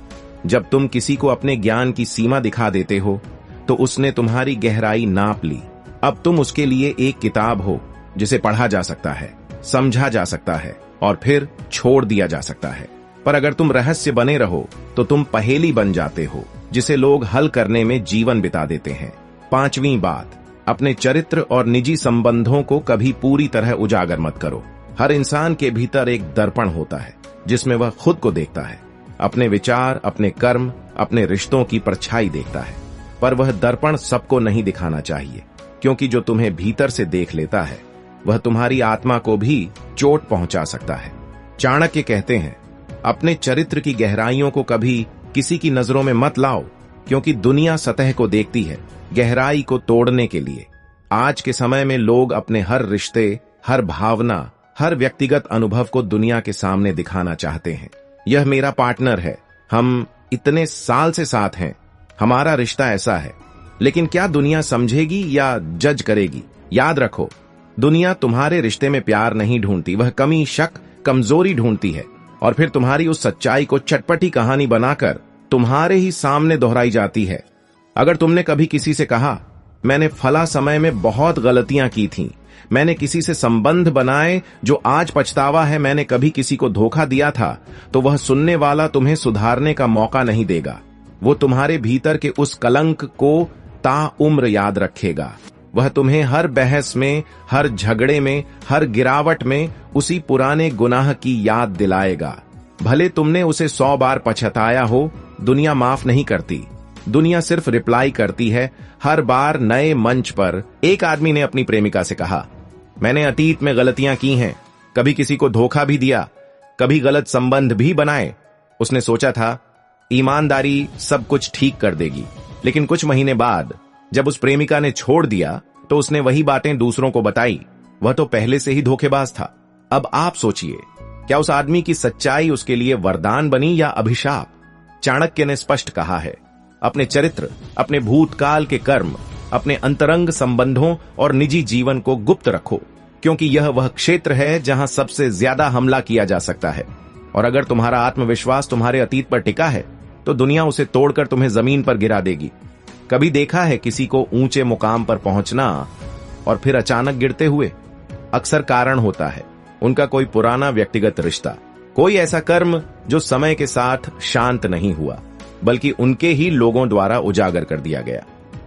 जब तुम किसी को अपने ज्ञान की सीमा दिखा देते हो तो उसने तुम्हारी गहराई नाप ली। अब तुम उसके लिए एक किताब हो जिसे पढ़ा जा सकता है, समझा जा सकता है और फिर छोड़ दिया जा सकता है। पर अगर तुम रहस्य बने रहो तो तुम पहेली बन जाते हो जिसे लोग हल करने में जीवन बिता देते हैं। 5वीं बात, अपने चरित्र और निजी संबंधों को कभी पूरी तरह उजागर मत करो। हर इंसान के भीतर एक दर्पण होता है जिसमें वह खुद को देखता है, अपने विचार, अपने कर्म, अपने रिश्तों की परछाई देखता है। पर वह दर्पण सबको नहीं दिखाना चाहिए, क्योंकि जो तुम्हें भीतर से देख लेता है वह तुम्हारी आत्मा को भी चोट पहुंचा सकता है। चाणक्य कहते हैं अपने चरित्र की गहराइयों को कभी किसी की नजरों में मत लाओ, क्योंकि दुनिया सतह को देखती है, गहराई को तोड़ने के लिए। आज के समय में लोग अपने हर रिश्ते, हर भावना, हर व्यक्तिगत अनुभव को दुनिया के सामने दिखाना चाहते हैं। यह मेरा पार्टनर है, हम इतने साल से साथ हैं, हमारा रिश्ता ऐसा है। लेकिन क्या दुनिया समझेगी या जज करेगी? याद रखो, दुनिया तुम्हारे रिश्ते में प्यार नहीं ढूंढती, वह कमी, शक, कमजोरी ढूंढती है, और फिर तुम्हारी उस सच्चाई को चटपटी कहानी बनाकर तुम्हारे ही सामने दोहराई जाती है। अगर तुमने कभी किसी से कहा मैंने फला समय में बहुत गलतियां की थीं, मैंने किसी से संबंध बनाए जो आज पछतावा है, मैंने कभी किसी को धोखा दिया था, तो वह सुनने वाला तुम्हें सुधारने का मौका नहीं देगा। वो तुम्हारे भीतर के उस कलंक को ताउम्र याद रखेगा। वह तुम्हें हर बहस में, हर झगड़े में, हर गिरावट में उसी पुराने गुनाह की याद दिलाएगा। भले तुमने उसे 100 बार पछताया हो, दुनिया माफ नहीं करती। दुनिया सिर्फ रिप्लाई करती है हर बार नए मंच पर। एक आदमी ने अपनी प्रेमिका से कहा, मैंने अतीत में गलतियां की हैं, कभी किसी को धोखा भी दिया, कभी गलत संबंध भी बनाए। उसने सोचा था ईमानदारी सब कुछ ठीक कर देगी, लेकिन कुछ महीने बाद जब उस प्रेमिका ने छोड़ दिया तो उसने वही बातें दूसरों को बताई। वह तो पहले से ही धोखेबाज था। अब आप सोचिए, क्या उस आदमी की सच्चाई उसके लिए वरदान बनी या अभिशाप? चाणक्य ने स्पष्ट कहा है, अपने चरित्र, अपने भूतकाल के कर्म, अपने अंतरंग संबंधों और निजी जीवन को गुप्त रखो, क्योंकि यह वह क्षेत्र है जहां सबसे ज्यादा हमला किया जा सकता है। और अगर तुम्हारा आत्मविश्वास तुम्हारे अतीत पर टिका है तो दुनिया उसे तोड़कर तुम्हें जमीन पर गिरा देगी। कभी देखा है किसी को ऊंचे मुकाम पर पहुंचना और फिर अचानक गिरते हुए? अक्सर कारण होता है उनका कोई पुराना व्यक्तिगत रिश्ता, कोई ऐसा कर्म जो समय के साथ शांत नहीं हुआ, बल्कि उनके ही लोगों द्वारा उजागर कर दिया गया।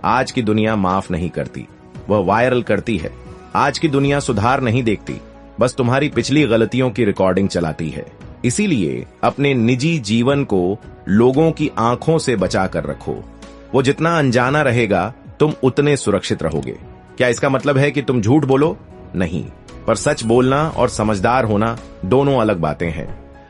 आज की दुनिया माफ नहीं करती, वह वायरल करती है। आज की दुनिया सुधार नहीं देखती, बस तुम्हारी पिछली गलतियों की रिकॉर्डिंग चलाती है। इसीलिए अपने निजी जीवन को लोगों की आंखों से बचा कर रखो। वो जितना अनजाना रहेगा तुम उतने सुरक्षित रहोगे। क्या इसका मतलब है कि तुम झूठ बोलो? नहीं, पर सच बोलना और समझदार होना दोनों अलग बातें हैं।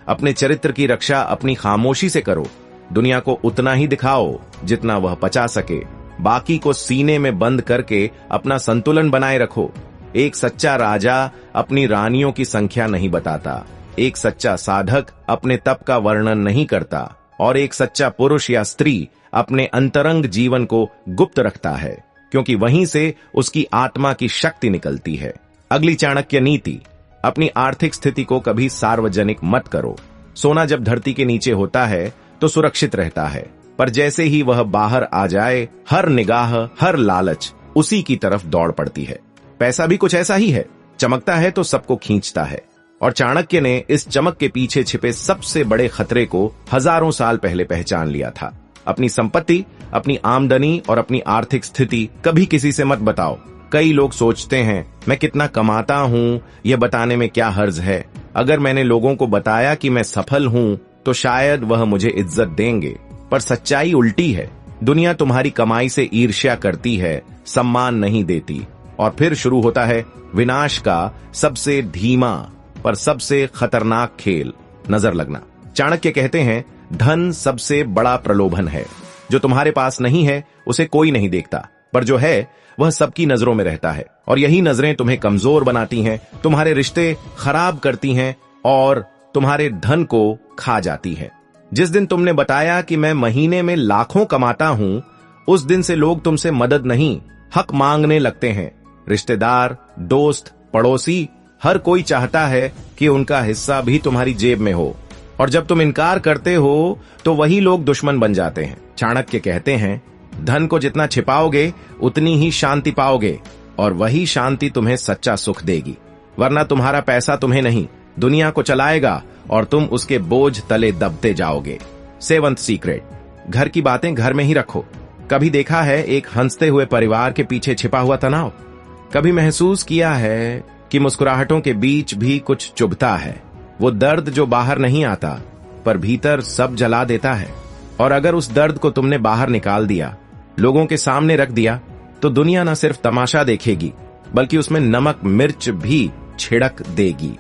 अपने चरित्र की रक्षा अपनी खामोशी से करो। दुनिया को उतना ही दिखाओ जितना वह पचा सके। बाकी को सीने में बंद करके अपना संतुलन बनाए रखो। एक सच्चा राजा अपनी रानियों की संख्या नहीं बताता, एक सच्चा साधक अपने तप का वर्णन नहीं करता, और एक सच्चा पुरुष या स्त्री अपने अंतरंग जीवन को गुप्त रखता है, क्योंकि वहीं से उसकी आत्मा की शक्ति निकलती है। अगली चाणक्य नीति, अपनी आर्थिक स्थिति को कभी सार्वजनिक मत करो। सोना जब धरती के नीचे होता है तो सुरक्षित रहता है, पर जैसे ही वह बाहर आ जाए हर निगाह, हर लालच उसी की तरफ दौड़ पड़ती है। पैसा भी कुछ ऐसा ही है, चमकता है तो सबको खींचता है। और चाणक्य ने इस चमक के पीछे छिपे सबसे बड़े खतरे को हजारों साल पहले पहचान लिया था। अपनी संपत्ति, अपनी आमदनी और अपनी आर्थिक स्थिति कभी किसी से मत बताओ। कई लोग सोचते हैं मैं कितना कमाता हूं, यह बताने में क्या हर्ज है। अगर मैंने लोगों को बताया कि मैं सफल हूं तो शायद वह मुझे इज्जत देंगे, पर सच्चाई उल्टी है। दुनिया तुम्हारी कमाई से ईर्ष्या करती है, सम्मान नहीं देती, और फिर शुरू होता है विनाश का सबसे धीमा पर सबसे खतरनाक खेल, नजर लगना। चाणक्य कहते हैं धन सबसे बड़ा प्रलोभन है। जो तुम्हारे पास नहीं है उसे कोई नहीं देखता, पर जो है वह सबकी नजरों में रहता है, और यही नजरें तुम्हें कमजोर बनाती हैं, तुम्हारे रिश्ते खराब करती हैं और तुम्हारे धन को खा जाती हैं। जिस दिन तुमने बताया कि मैं महीने में लाखों कमाता हूं, उस दिन से लोग तुमसे मदद नहीं, हक मांगने लगते हैं। रिश्तेदार, दोस्त, पड़ोसी, हर कोई चाहता है कि उनका हिस्सा भी तुम्हारी जेब में हो, और जब तुम इनकार करते हो तो वही लोग दुश्मन बन जाते हैं। चाणक्य कहते हैं धन को जितना छिपाओगे उतनी ही शांति पाओगे, और वही शांति तुम्हें सच्चा सुख देगी। वरना तुम्हारा पैसा तुम्हें नहीं, दुनिया को चलाएगा और तुम उसके बोझ तले दबते जाओगे। 7th सीक्रेट, घर की बातें घर में ही रखो। कभी देखा है एक हंसते हुए परिवार के पीछे छिपा हुआ तनाव? कभी महसूस किया है कि मुस्कुराहटों के बीच भी कुछ चुभता है? वो दर्द जो बाहर नहीं आता पर भीतर सब जला देता है। और अगर उस दर्द को तुमने बाहर निकाल दिया, लोगों के सामने रख दिया, तो दुनिया न सिर्फ तमाशा देखेगी बल्कि उसमें नमक मिर्च भी छिड़क देगी।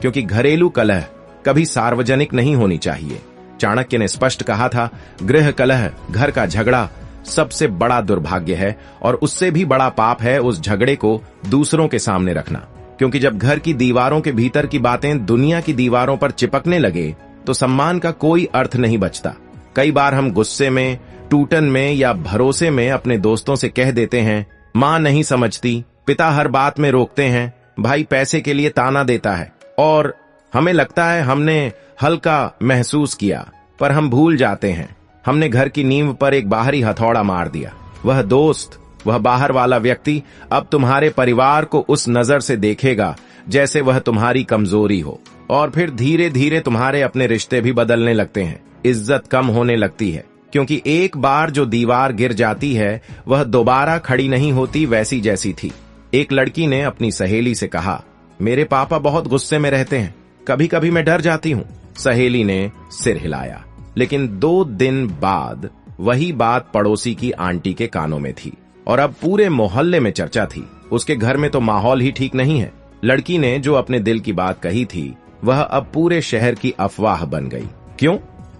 क्योंकि घरेलू कलह कभी सार्वजनिक नहीं होनी चाहिए। चाणक्य ने स्पष्ट कहा था, गृह कलह, घर का झगड़ा सबसे बड़ा दुर्भाग्य है, और उससे भी बड़ा पाप है उस झगड़े को दूसरों के सामने रखना। क्योंकि जब घर की दीवारों के भीतर की बातें दुनिया की दीवारों पर चिपकने लगे तो सम्मान का कोई अर्थ नहीं बचता। कई बार हम गुस्से में, टूटन में या भरोसे में अपने दोस्तों से कह देते हैं, माँ नहीं समझती, पिता हर बात में रोकते हैं, भाई पैसे के लिए ताना देता है, और हमें लगता है हमने हल्का महसूस किया, पर हम भूल जाते हैं हमने घर की नींव पर एक बाहरी हथौड़ा मार दिया। वह दोस्त, वह बाहर वाला व्यक्ति अब तुम्हारे परिवार को उस नजर से देखेगा जैसे वह तुम्हारी कमजोरी हो, और फिर धीरे धीरे तुम्हारे अपने रिश्ते भी बदलने लगते हैं। इज्जत कम होने लगती है, क्योंकि एक बार जो दीवार गिर जाती है वह दोबारा खड़ी नहीं होती वैसी जैसी थी। एक लड़की ने अपनी सहेली से कहा, मेरे पापा बहुत गुस्से में रहते हैं, कभी कभी मैं डर जाती हूँ। सहेली ने सिर हिलाया, लेकिन 2 दिन बाद वही बात पड़ोसी की आंटी के कानों में थी, और अब पूरे मोहल्ले में चर्चा थी। उसके घर में तो माहौल ही ठीक नहीं है। लड़की ने जो अपने दिल की बात कही थी वह अब पूरे शहर की अफवाह बन गई। क्यों?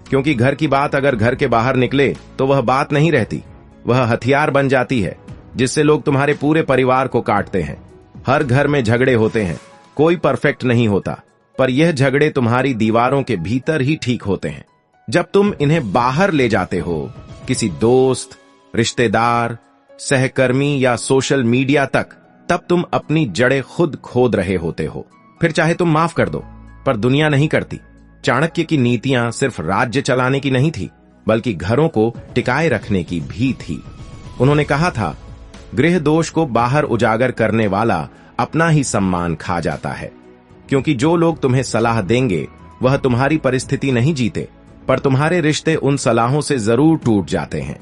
क्योंकि घर की बात अगर घर के बाहर निकले तो वह बात नहीं रहती, वह हथियार बन जाती है जिससे लोग तुम्हारे पूरे परिवार को काटते हैं। हर घर में झगड़े होते हैं, कोई परफेक्ट नहीं होता, पर यह झगड़े तुम्हारी दीवारों के भीतर ही ठीक होते हैं। जब तुम इन्हें बाहर ले जाते हो, किसी दोस्त, रिश्तेदार, सहकर्मी या सोशल मीडिया तक, तब तुम अपनी जड़ें खुद खोद रहे होते हो। फिर चाहे तुम माफ कर दो, पर दुनिया नहीं करती। चाणक्य की नीतियां सिर्फ राज्य चलाने की नहीं थी, बल्कि घरों को टिकाए रखने की भी थी। उन्होंने कहा था, गृह दोष को बाहर उजागर करने वाला अपना ही सम्मान खा जाता है। क्योंकि जो लोग तुम्हें सलाह देंगे वह तुम्हारी परिस्थिति नहीं जीते, पर तुम्हारे रिश्ते उन सलाहों से जरूर टूट जाते हैं।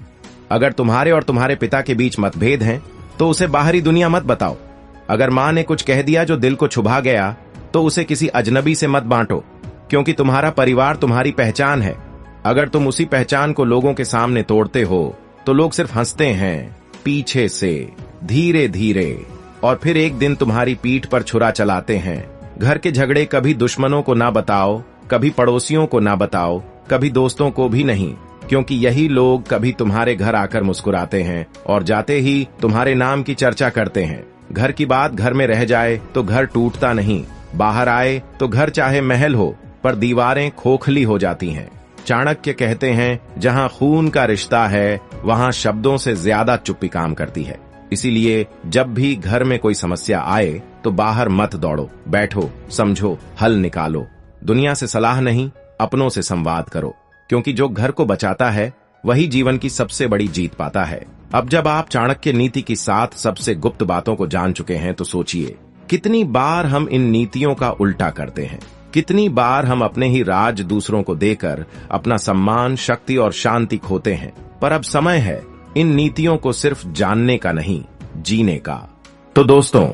अगर तुम्हारे और तुम्हारे पिता के बीच मतभेद हैं तो उसे बाहरी दुनिया मत बताओ। अगर मां ने कुछ कह दिया जो दिल को छुभा गया तो उसे किसी अजनबी से मत बांटो। क्योंकि तुम्हारा परिवार तुम्हारी पहचान है। अगर तुम उसी पहचान को लोगों के सामने तोड़ते हो तो लोग सिर्फ हंसते हैं, पीछे से, धीरे धीरे, और फिर एक दिन तुम्हारी पीठ पर छुरा चलाते हैं। घर के झगड़े कभी दुश्मनों को ना बताओ, कभी पड़ोसियों को ना बताओ, कभी दोस्तों को भी नहीं, क्योंकि यही लोग कभी तुम्हारे घर आकर मुस्कुराते हैं और जाते ही तुम्हारे नाम की चर्चा करते हैं। घर की बात घर में रह जाए तो घर टूटता नहीं, बाहर आए तो घर चाहे महल हो पर दीवारें खोखली हो जाती हैं। चाणक्य कहते हैं, जहां खून का रिश्ता है वहां शब्दों से ज्यादा चुप्पी काम करती है। इसीलिए जब भी घर में कोई समस्या आए तो बाहर मत दौड़ो, बैठो, समझो, हल निकालो। दुनिया से सलाह नहीं, अपनों से संवाद करो, क्योंकि जो घर को बचाता है वही जीवन की सबसे बड़ी जीत पाता है। अब जब आप चाणक्य नीति की 7 सबसे गुप्त बातों को जान चुके हैं तो सोचिए, कितनी बार हम इन नीतियों का उल्टा करते हैं। कितनी बार हम अपने ही राज दूसरों को देकर अपना सम्मान, शक्ति और शांति खोते हैं। पर अब समय है इन नीतियों को सिर्फ जानने का नहीं, जीने का। तो दोस्तों,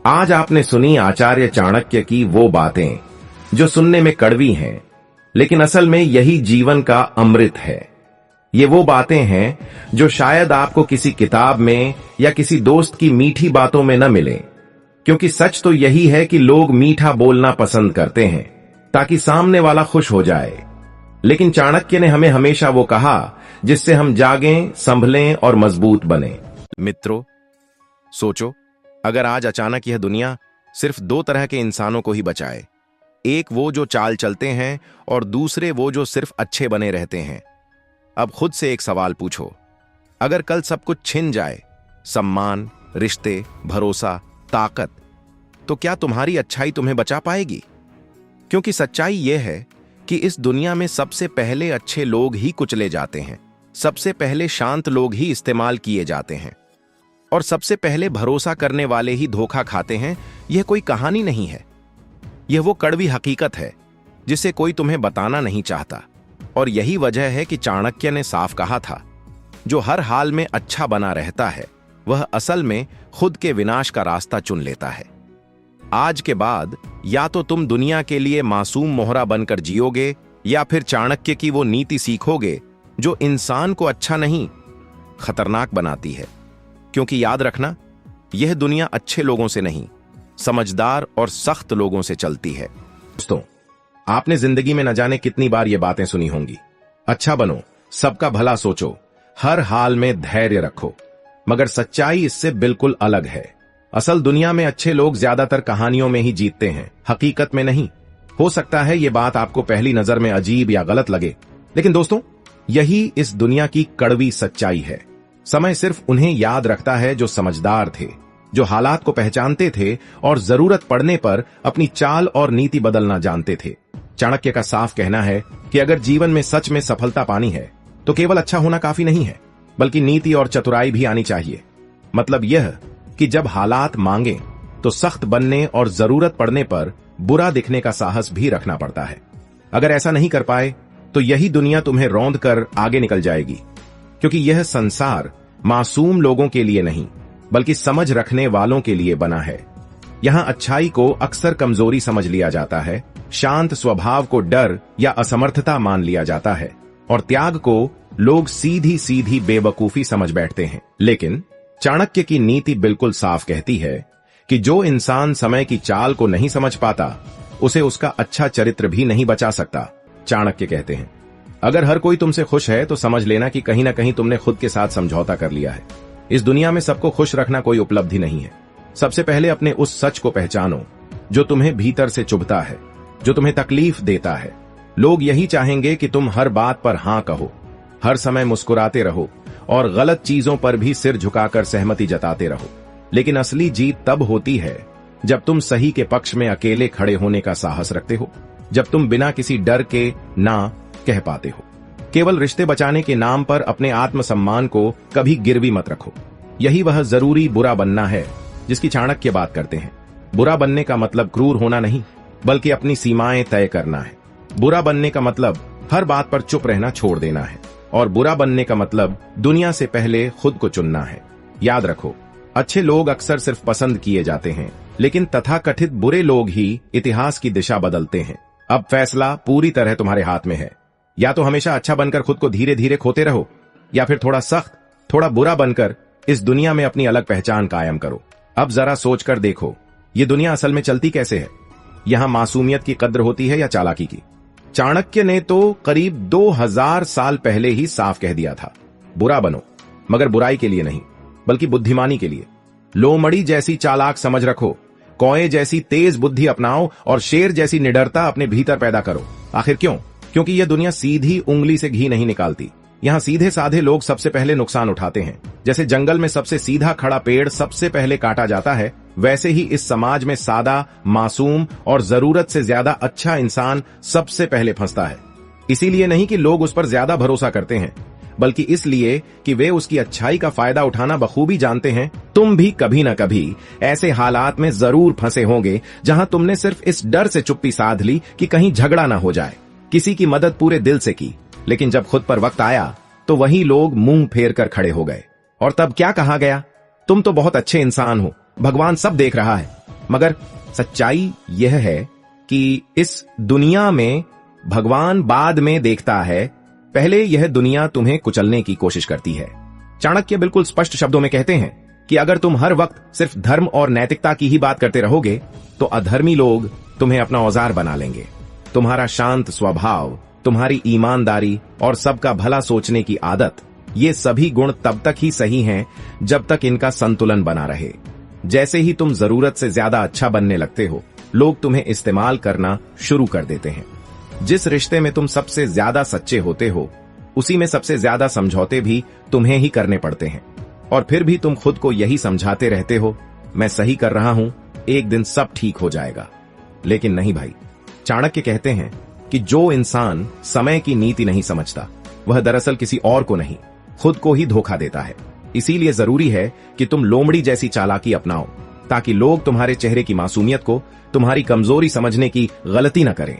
आज आपने सुनी आचार्य चाणक्य की वो बातें जो सुनने में कड़वी हैं, लेकिन असल में यही जीवन का अमृत है। ये वो बातें हैं जो शायद आपको किसी किताब में या किसी दोस्त की मीठी बातों में न मिले, क्योंकि सच तो यही है कि लोग मीठा बोलना पसंद करते हैं ताकि सामने वाला खुश हो जाए। लेकिन चाणक्य ने हमें हमेशा वो कहा जिससे हम जागें, संभलें और मजबूत बने। मित्रों, सोचो, अगर आज अचानक यह दुनिया सिर्फ 2 तरह के इंसानों को ही बचाए, एक वो जो चाल चलते हैं और दूसरे वो जो सिर्फ अच्छे बने रहते हैं। अब खुद से एक सवाल पूछो, अगर कल सब कुछ छिन जाए, सम्मान, रिश्ते, भरोसा, ताकत, तो क्या तुम्हारी अच्छाई तुम्हें बचा पाएगी? क्योंकि सच्चाई यह है कि इस दुनिया में सबसे पहले अच्छे लोग ही कुचले जाते हैं, सबसे पहले शांत लोग ही इस्तेमाल किए जाते हैं और सबसे पहले भरोसा करने वाले ही धोखा खाते हैं। यह कोई कहानी नहीं है, यह वो कड़वी हकीकत है जिसे कोई तुम्हें बताना नहीं चाहता। और यही वजह है कि चाणक्य ने साफ कहा था, जो हर हाल में अच्छा बना रहता है वह असल में खुद के विनाश का रास्ता चुन लेता है। आज के बाद या तो तुम दुनिया के लिए मासूम मोहरा बनकर जियोगे या फिर चाणक्य की वो नीति सीखोगे जो इंसान को अच्छा नहीं, खतरनाक बनाती है। क्योंकि याद रखना, यह दुनिया अच्छे लोगों से नहीं, समझदार और सख्त लोगों से चलती है। दोस्तों, आपने जिंदगी में न जाने कितनी बार ये बातें सुनी होंगी, अच्छा बनो, सबका भला सोचो, हर हाल में धैर्य रखो। मगर सच्चाई इससे बिल्कुल अलग है। असल दुनिया में अच्छे लोग ज्यादातर कहानियों में ही जीतते हैं, हकीकत में नहीं। हो सकता है ये बात आपको पहली नजर में अजीब या गलत लगे, लेकिन दोस्तों, यही इस दुनिया की कड़वी सच्चाई है। समय सिर्फ उन्हें याद रखता है जो समझदार थे, जो हालात को पहचानते थे और जरूरत पड़ने पर अपनी चाल और नीति बदलना जानते थे। चाणक्य का साफ कहना है कि अगर जीवन में सच में सफलता पानी है तो केवल अच्छा होना काफी नहीं है, बल्कि नीति और चतुराई भी आनी चाहिए। मतलब यह कि जब हालात मांगे तो सख्त बनने और जरूरत पड़ने पर बुरा दिखने का साहस भी रखना पड़ता है। अगर ऐसा नहीं कर पाए तो यही दुनिया तुम्हें रौंद कर आगे निकल जाएगी, क्योंकि यह संसार मासूम लोगों के लिए नहीं बल्कि समझ रखने वालों के लिए बना है। यहां अच्छाई को अक्सर कमजोरी समझ लिया जाता है, शांत स्वभाव को डर या असमर्थता मान लिया जाता है और त्याग को लोग सीधी सीधी बेवकूफी समझ बैठते हैं। लेकिन चाणक्य की नीति बिल्कुल साफ कहती है कि जो इंसान समय की चाल को नहीं समझ पाता, उसे उसका अच्छा चरित्र भी नहीं बचा सकता। चाणक्य कहते हैं, अगर हर कोई तुमसे खुश है तो समझ लेना कि कहीं ना कहीं तुमने खुद के साथ समझौता कर लिया है। इस दुनिया में सबको खुश रखना कोई उपलब्धि नहीं है। सबसे पहले अपने उस सच को पहचानो जो तुम्हें भीतर से चुभता है, जो तुम्हें तकलीफ देता है। लोग यही चाहेंगे कि तुम हर बात पर हां कहो, हर समय मुस्कुराते रहो और गलत चीजों पर भी सिर झुकाकर सहमति जताते रहो। लेकिन असली जीत तब होती है जब तुम सही के पक्ष में अकेले खड़े होने का साहस रखते हो, जब तुम बिना किसी डर के ना कह पाते हो। केवल रिश्ते बचाने के नाम पर अपने आत्मसम्मान को कभी गिरवी मत रखो। यही वह जरूरी बुरा बनना है जिसकी चाणक्य बात करते हैं। बुरा बनने का मतलब क्रूर होना नहीं, बल्कि अपनी सीमाएं तय करना है। बुरा बनने का मतलब हर बात पर चुप रहना छोड़ देना है, और बुरा बनने का मतलब दुनिया से पहले खुद को चुनना है। याद रखो, अच्छे लोग अक्सर सिर्फ पसंद किए जाते हैं, लेकिन तथाकथित बुरे लोग ही इतिहास की दिशा बदलते हैं। अब फैसला पूरी तरह तुम्हारे हाथ में है। या तो हमेशा अच्छा बनकर खुद को धीरे धीरे खोते रहो, या फिर थोड़ा सख्त, थोड़ा बुरा बनकर इस दुनिया में अपनी अलग पहचान कायम करो। अब जरा सोचकर देखो, ये दुनिया असल में चलती कैसे है? यहां मासूमियत की कद्र होती है या चालाकी की? चाणक्य ने तो करीब 2000 साल पहले ही साफ कह दिया था, बुरा बनो, मगर बुराई के लिए नहीं, बल्कि बुद्धिमानी के लिए। लोमड़ी जैसी चालाक समझ रखो, कौए जैसी तेज बुद्धि अपनाओ और शेर जैसी निडरता अपने भीतर पैदा करो। आखिर क्यों? क्योंकि यह दुनिया सीधी उंगली से घी नहीं निकालती। यहाँ सीधे साधे लोग सबसे पहले नुकसान उठाते हैं। जैसे जंगल में सबसे सीधा खड़ा पेड़ सबसे पहले काटा जाता है, वैसे ही इस समाज में सादा, मासूम और जरूरत से ज्यादा अच्छा इंसान सबसे पहले फंसता है। इसीलिए नहीं कि लोग उस पर ज्यादा भरोसा करते हैं, बल्कि इसलिए कि वे उसकी अच्छाई का फायदा उठाना बखूबी जानते हैं। तुम भी कभी न कभी ऐसे हालात में जरूर फंसे होंगे जहां तुमने सिर्फ इस डर से चुप्पी साध ली कि कहीं झगड़ा ना हो जाए। किसी की मदद पूरे दिल से की, लेकिन जब खुद पर वक्त आया तो वही लोग मुंह फेर कर खड़े हो गए। और तब क्या कहा गया? तुम तो बहुत अच्छे इंसान हो, भगवान सब देख रहा है। मगर सच्चाई यह है कि इस दुनिया में भगवान बाद में देखता है, पहले यह दुनिया तुम्हें कुचलने की कोशिश करती है। चाणक्य बिल्कुल स्पष्ट शब्दों में कहते हैं कि अगर तुम हर वक्त सिर्फ धर्म और नैतिकता की ही बात करते रहोगे तो अधर्मी लोग तुम्हें अपना औजार बना लेंगे। तुम्हारा शांत स्वभाव, तुम्हारी ईमानदारी और सबका भला सोचने की आदत, ये सभी गुण तब तक ही सही हैं जब तक इनका संतुलन बना रहे। जैसे ही तुम जरूरत से ज्यादा अच्छा बनने लगते हो, लोग तुम्हें इस्तेमाल करना शुरू कर देते हैं। जिस रिश्ते में तुम सबसे ज्यादा सच्चे होते हो, उसी में सबसे ज्यादा समझौते भी तुम्हें ही करने पड़ते हैं। और फिर भी तुम खुद को यही समझाते रहते हो, मैं सही कर रहा हूं, एक दिन सब ठीक हो जाएगा। लेकिन नहीं भाई, चाणक्य कहते हैं कि जो इंसान समय की नीति नहीं समझता, वह दरअसल किसी और को नहीं, खुद को ही धोखा देता है। इसीलिए जरूरी है कि तुम लोमड़ी जैसी चालाकी अपनाओ, ताकि लोग तुम्हारे चेहरे की मासूमियत को तुम्हारी कमजोरी समझने की गलती न करें।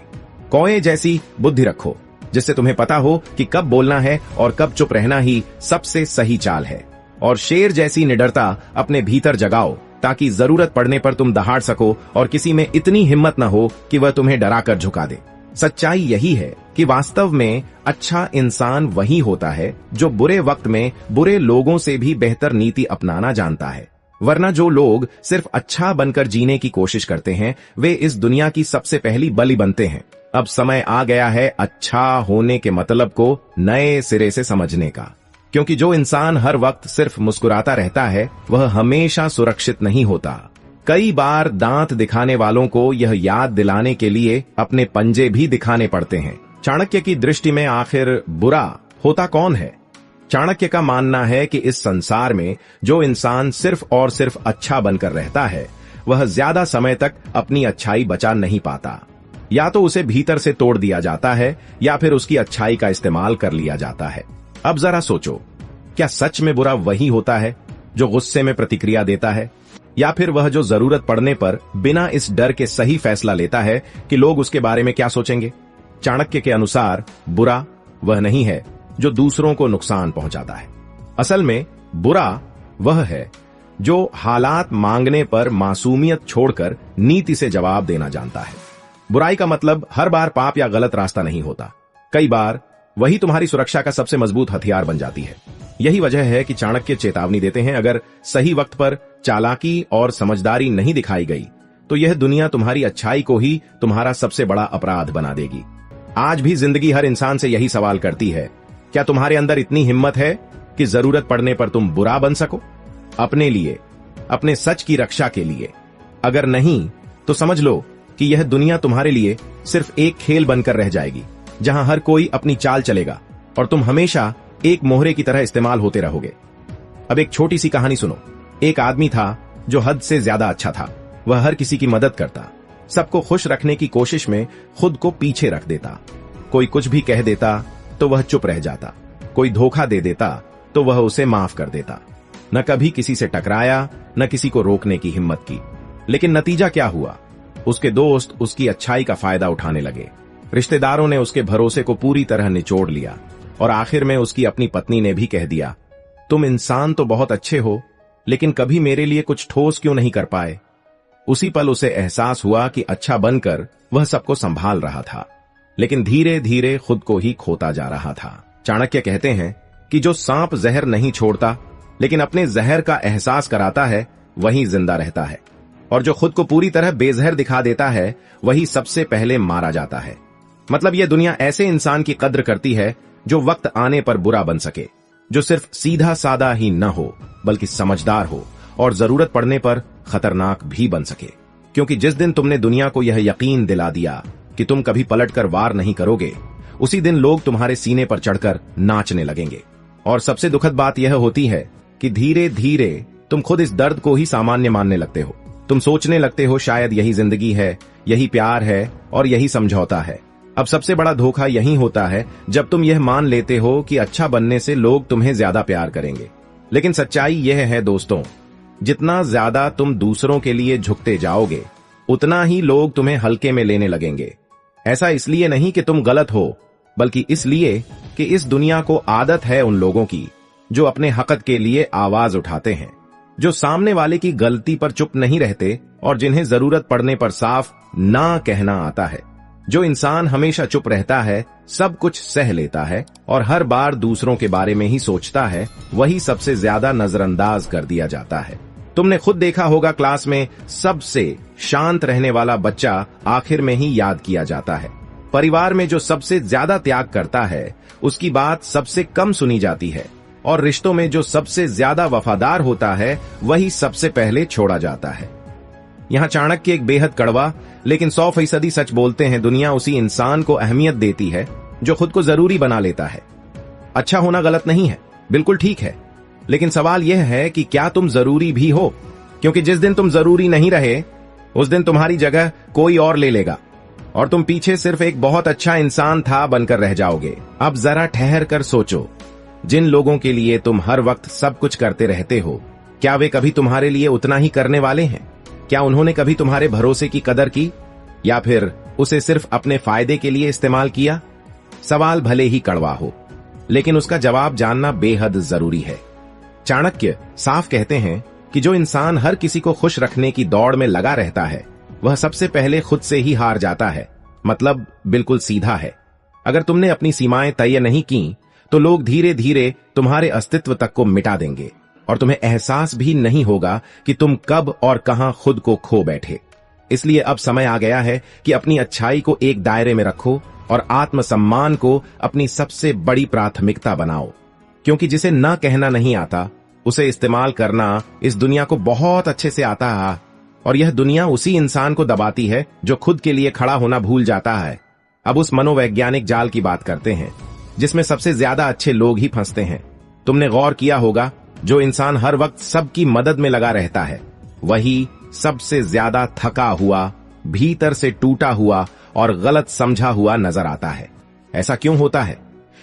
कौए जैसी बुद्धि रखो, जिससे तुम्हें पता हो कि कब बोलना है और कब चुप रहना ही सबसे सही चाल है। और शेर जैसी निडरता अपने भीतर जगाओ, ताकि जरूरत पड़ने पर तुम दहाड़ सको और किसी में इतनी हिम्मत न हो कि वह तुम्हें डराकर झुका दे। सच्चाई यही है कि वास्तव में अच्छा इंसान वही होता है जो बुरे वक्त में बुरे लोगों से भी बेहतर नीति अपनाना जानता है। वरना जो लोग सिर्फ अच्छा बनकर जीने की कोशिश करते हैं, वे इस दुनिया की सबसे पहली बलि बनते हैं। अब समय आ गया है अच्छा होने के मतलब को नए सिरे से समझने का, क्योंकि जो इंसान हर वक्त सिर्फ मुस्कुराता रहता है, वह हमेशा सुरक्षित नहीं होता। कई बार दांत दिखाने वालों को यह याद दिलाने के लिए अपने पंजे भी दिखाने पड़ते हैं। चाणक्य की दृष्टि में आखिर बुरा होता कौन है? चाणक्य का मानना है कि इस संसार में जो इंसान सिर्फ और सिर्फ अच्छा बनकर रहता है, वह ज्यादा समय तक अपनी अच्छाई बचा नहीं पाता। या तो उसे भीतर से तोड़ दिया जाता है, या फिर उसकी अच्छाई का इस्तेमाल कर लिया जाता है। अब जरा सोचो, क्या सच में बुरा वही होता है जो गुस्से में प्रतिक्रिया देता है, या फिर वह जो जरूरत पड़ने पर बिना इस डर के सही फैसला लेता है कि लोग उसके बारे में क्या सोचेंगे? चाणक्य के अनुसार बुरा वह नहीं है जो दूसरों को नुकसान पहुंचाता है। असल में बुरा वह है जो हालात मांगने पर मासूमियत छोड़कर नीति से जवाब देना जानता है। बुराई का मतलब हर बार पाप या गलत रास्ता नहीं होता। कई बार वही तुम्हारी सुरक्षा का सबसे मजबूत हथियार बन जाती है। यही वजह है कि चाणक्य चेतावनी देते हैं, अगर सही वक्त पर चालाकी और समझदारी नहीं दिखाई गई तो यह दुनिया तुम्हारी अच्छाई को ही तुम्हारा सबसे बड़ा अपराध बना देगी। आज भी जिंदगी हर इंसान से यही सवाल करती है, क्या तुम्हारे अंदर इतनी हिम्मत है कि जरूरत पड़ने पर तुम बुरा बन सको, अपने लिए, अपने सच की रक्षा के लिए? अगर नहीं तो समझ लो कि यह दुनिया तुम्हारे लिए सिर्फ एक खेल बनकर रह जाएगी, जहां हर कोई अपनी चाल चलेगा और तुम हमेशा एक मोहरे की तरह इस्तेमाल होते रहोगे। अब एक छोटी सी कहानी सुनो। एक आदमी था जो हद से ज्यादा अच्छा था। वह हर किसी की मदद करता, सबको खुश रखने की कोशिश में खुद को पीछे रख देता। कोई कुछ भी कह देता तो वह चुप रह जाता, कोई धोखा दे देता तो वह उसे माफ कर देता। न कभी किसी से टकराया, न किसी को रोकने की हिम्मत की। लेकिन नतीजा क्या हुआ? उसके दोस्त उसकी अच्छाई का फायदा उठाने लगे। रिश्तेदारों ने उसके भरोसे को पूरी तरह निचोड़ लिया और आखिर में उसकी अपनी पत्नी ने भी कह दिया, तुम इंसान तो बहुत अच्छे हो, लेकिन कभी मेरे लिए कुछ ठोस क्यों नहीं कर पाए? उसी पल उसे एहसास हुआ कि अच्छा बनकर वह सबको संभाल रहा था, लेकिन धीरे धीरे खुद को ही खोता जा रहा था। चाणक्य कहते हैं कि जो सांप जहर नहीं छोड़ता लेकिन अपने जहर का एहसास कराता है वही जिंदा रहता है, और जो खुद को पूरी तरह बेजहर दिखा देता है वही सबसे पहले मारा जाता है। मतलब यह दुनिया ऐसे इंसान की कद्र करती है जो वक्त आने पर बुरा बन सके, जो सिर्फ सीधा सादा ही न हो बल्कि समझदार हो और जरूरत पड़ने पर खतरनाक भी बन सके। क्योंकि जिस दिन तुमने दुनिया को यह यकीन दिला दिया कि तुम कभी पलटकर वार नहीं करोगे, उसी दिन लोग तुम्हारे सीने पर चढ़कर नाचने लगेंगे। और सबसे दुखद बात यह होती है कि धीरे धीरे तुम खुद इस दर्द को ही सामान्य मानने लगते हो। तुम सोचने लगते हो शायद यही जिंदगी है, यही प्यार है और यही समझौता है। अब सबसे बड़ा धोखा यही होता है जब तुम यह मान लेते हो कि अच्छा बनने से लोग तुम्हें ज्यादा प्यार करेंगे। लेकिन सच्चाई यह है दोस्तों, जितना ज्यादा तुम दूसरों के लिए झुकते जाओगे उतना ही लोग तुम्हें हल्के में लेने लगेंगे। ऐसा इसलिए नहीं कि तुम गलत हो, बल्कि इसलिए कि इस दुनिया को आदत है उन लोगों की जो अपने हक़ के लिए आवाज उठाते हैं, जो सामने वाले की गलती पर चुप नहीं रहते और जिन्हें जरूरत पड़ने पर साफ ना कहना आता है। जो इंसान हमेशा चुप रहता है, सब कुछ सह लेता है और हर बार दूसरों के बारे में ही सोचता है, वही सबसे ज्यादा नजरअंदाज कर दिया जाता है। तुमने खुद देखा होगा, क्लास में सबसे शांत रहने वाला बच्चा आखिर में ही याद किया जाता है। परिवार में जो सबसे ज्यादा त्याग करता है उसकी बात सबसे कम सुनी जाती है, और रिश्तों में जो सबसे ज्यादा वफादार होता है वही सबसे पहले छोड़ा जाता है। यहाँ चाणक्य एक बेहद कड़वा लेकिन 100% सच बोलते हैं। दुनिया उसी इंसान को अहमियत देती है जो खुद को जरूरी बना लेता है। अच्छा होना गलत नहीं है, बिल्कुल ठीक है, लेकिन सवाल यह है कि क्या तुम जरूरी भी हो? क्योंकि जिस दिन तुम जरूरी नहीं रहे उस दिन तुम्हारी जगह कोई और ले लेगा और तुम पीछे सिर्फ एक बहुत अच्छा इंसान था बनकर रह जाओगे। अब जरा ठहर कर सोचो, जिन लोगों के लिए तुम हर वक्त सब कुछ करते रहते हो, क्या वे कभी तुम्हारे लिए उतना ही करने वाले हैं? क्या उन्होंने कभी तुम्हारे भरोसे की कदर की या फिर उसे सिर्फ अपने फायदे के लिए इस्तेमाल किया? सवाल भले ही कड़वा हो, लेकिन उसका जवाब जानना बेहद जरूरी है। चाणक्य साफ कहते हैं कि जो इंसान हर किसी को खुश रखने की दौड़ में लगा रहता है वह सबसे पहले खुद से ही हार जाता है। मतलब बिल्कुल सीधा है। अगर तुमने अपनी सीमाएं तय नहीं की तो लोग धीरे धीरे तुम्हारे अस्तित्व तक को मिटा देंगे और तुम्हें एहसास भी नहीं होगा कि तुम कब और कहां खुद को खो बैठे। इसलिए अब समय आ गया है कि अपनी अच्छाई को एक दायरे में रखो और आत्मसम्मान को अपनी सबसे बड़ी प्राथमिकता बनाओ। क्योंकि जिसे ना कहना नहीं आता उसे इस्तेमाल करना इस दुनिया को बहुत अच्छे से आता है, और यह दुनिया उसी इंसान को दबाती है जो खुद के लिए खड़ा होना भूल जाता है। अब उस मनोवैज्ञानिक जाल की बात करते हैं जिसमें सबसे ज्यादा अच्छे लोग ही फंसते हैं। तुमने गौर किया होगा, जो इंसान हर वक्त सबकी मदद में लगा रहता है वही सबसे ज्यादा थका हुआ, भीतर से टूटा हुआ और गलत समझा हुआ नजर आता है। ऐसा क्यों होता है?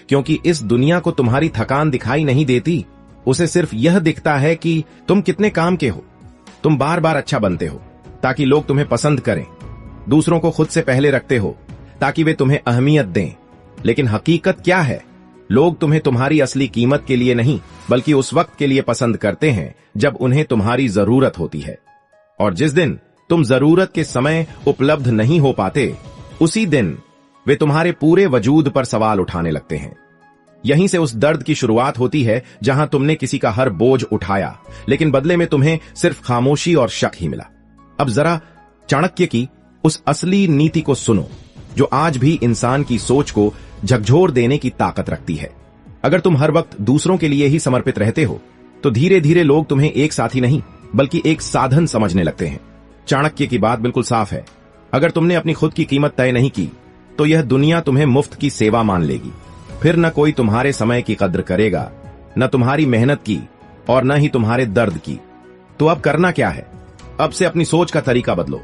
क्योंकि इस दुनिया को तुम्हारी थकान दिखाई नहीं देती, उसे सिर्फ यह दिखता है कि तुम कितने काम के हो। तुम बार बार अच्छा बनते हो ताकि लोग तुम्हें पसंद करें, दूसरों को खुद से पहले रखते हो ताकि वे तुम्हें अहमियत दें। लेकिन हकीकत क्या है? लोग तुम्हें तुम्हारी असली कीमत के लिए नहीं बल्कि उस वक्त के लिए पसंद करते हैं जब उन्हें तुम्हारी जरूरत होती है। और जिस दिन तुम जरूरत के समय उपलब्ध नहीं हो पाते, उसी दिन वे तुम्हारे पूरे वजूद पर सवाल उठाने लगते हैं। यहीं से उस दर्द की शुरुआत होती है जहां तुमने किसी का हर बोझ उठाया लेकिन बदले में तुम्हें सिर्फ खामोशी और शक ही मिला। अब जरा चाणक्य की उस असली नीति को सुनो जो आज भी इंसान की सोच को झकझोर देने की ताकत रखती है। अगर तुम हर वक्त दूसरों के लिए ही समर्पित रहते हो तो धीरे धीरे लोग तुम्हें एक साथी नहीं बल्कि एक साधन समझने लगते हैं। चाणक्य की बात बिल्कुल साफ है, अगर तुमने अपनी खुद की कीमत तय नहीं की तो यह दुनिया तुम्हें मुफ्त की सेवा मान लेगी। फिर न कोई तुम्हारे समय की कद्र करेगा, न तुम्हारी मेहनत की और न ही तुम्हारे दर्द की। तो अब करना क्या है? अब से अपनी सोच का तरीका बदलो,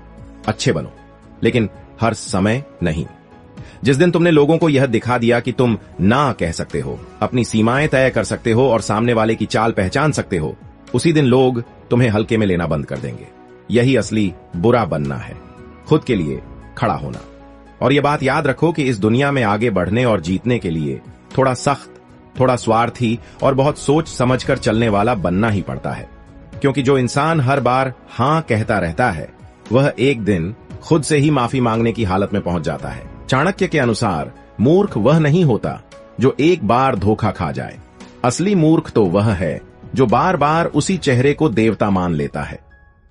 अच्छे बनो, लेकिन हर समय नहीं। जिस दिन तुमने लोगों को यह दिखा दिया कि तुम ना कह सकते हो, अपनी सीमाएं तय कर सकते हो और सामने वाले की चाल पहचान सकते हो, उसी दिन लोग तुम्हें हल्के में लेना बंद कर देंगे। यही असली बुरा बनना है, खुद के लिए खड़ा होना। और यह बात याद रखो कि इस दुनिया में आगे बढ़ने और जीतने के लिए थोड़ा सख्त, थोड़ा स्वार्थी और बहुत सोच समझकर चलने वाला बनना ही पड़ता है। क्योंकि जो इंसान हर बार हां कहता रहता है वह एक दिन खुद से ही माफी मांगने की हालत में पहुंच जाता है। चाणक्य के अनुसार मूर्ख वह नहीं होता जो एक बार धोखा खा जाए, असली मूर्ख तो वह है जो बार बार उसी चेहरे को देवता मान लेता है।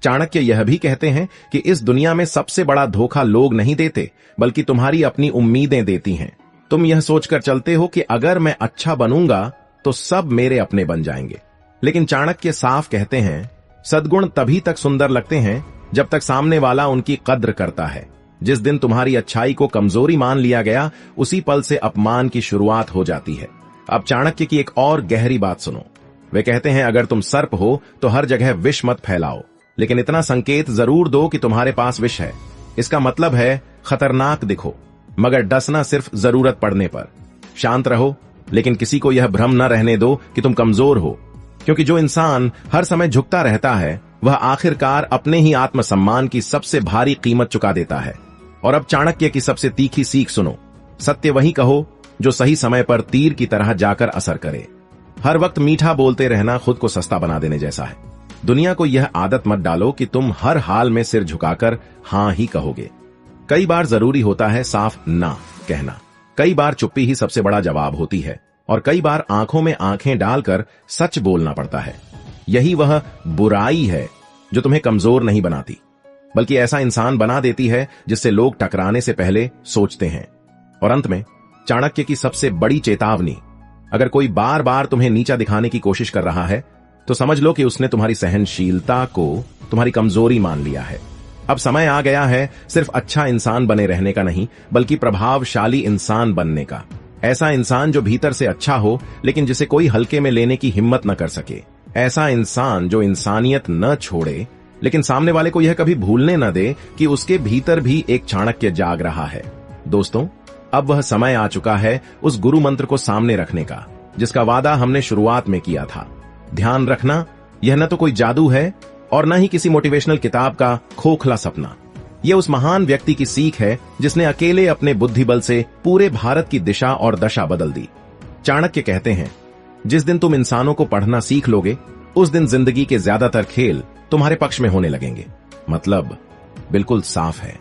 चाणक्य यह भी कहते हैं कि इस दुनिया में सबसे बड़ा धोखा लोग नहीं देते, बल्कि तुम्हारी अपनी उम्मीदें देती हैं। तुम यह सोचकर चलते हो कि अगर मैं अच्छा बनूंगा तो सब मेरे अपने बन जाएंगे। लेकिन चाणक्य साफ कहते हैं, सद्गुण तभी तक सुंदर लगते हैं जब तक सामने वाला उनकी कद्र करता है। जिस दिन तुम्हारी अच्छाई को कमजोरी मान लिया गया, उसी पल से अपमान की शुरुआत हो जाती है। अब चाणक्य की एक और गहरी बात सुनो। वे कहते हैं, अगर तुम सर्प हो तो हर जगह विष मत फैलाओ, लेकिन इतना संकेत जरूर दो कि तुम्हारे पास विष है। इसका मतलब है खतरनाक दिखो, मगर डसना सिर्फ जरूरत पड़ने पर। शांत रहो, लेकिन किसी को यह भ्रम न रहने दो कि तुम कमजोर हो, क्योंकि जो इंसान हर समय झुकता रहता है वह आखिरकार अपने ही आत्मसम्मान की सबसे भारी कीमत चुका देता है। और अब चाणक्य की सबसे तीखी सीख सुनो। सत्य वही कहो जो सही समय पर तीर की तरह जाकर असर करे। हर वक्त मीठा बोलते रहना खुद को सस्ता बना देने जैसा है। दुनिया को यह आदत मत डालो कि तुम हर हाल में सिर झुकाकर हां ही कहोगे। कई बार जरूरी होता है साफ ना कहना। कई बार चुप्पी ही सबसे बड़ा जवाब होती है, और कई बार आंखों में आंखें डालकर सच बोलना पड़ता है। यही वह बुराई है जो तुम्हें कमजोर नहीं बनाती, बल्कि ऐसा इंसान बना देती है जिससे लोग टकराने से पहले सोचते हैं। और अंत में चाणक्य की सबसे बड़ी चेतावनी, अगर कोई बार बार तुम्हें नीचा दिखाने की कोशिश कर रहा है तो समझ लो कि उसने तुम्हारी सहनशीलता को तुम्हारी कमजोरी मान लिया है। अब समय आ गया है सिर्फ अच्छा इंसान बने रहने का नहीं, बल्कि प्रभावशाली इंसान बनने का। ऐसा इंसान जो भीतर से अच्छा हो, लेकिन जिसे कोई हल्के में लेने की हिम्मत न कर सके। ऐसा इंसान जो इंसानियत न छोड़े, लेकिन सामने वाले को यह कभी भूलने न दे कि उसके भीतर भी एक चाणक्य जाग रहा है। दोस्तों, अब वह समय आ चुका है उस गुरु मंत्र को सामने रखने का, जिसका वादा हमने शुरुआत में किया था। ध्यान रखना, यह न तो कोई जादू है और न ही किसी मोटिवेशनल किताब का खोखला सपना। यह उस महान व्यक्ति की सीख है जिसने अकेले अपने बुद्धिबल से पूरे भारत की दिशा और दशा बदल दी। चाणक्य कहते हैं, जिस दिन तुम इंसानों को पढ़ना सीख लोगे, उस दिन जिंदगी के ज्यादातर खेल तुम्हारे पक्ष में होने लगेंगे। मतलब बिल्कुल साफ है।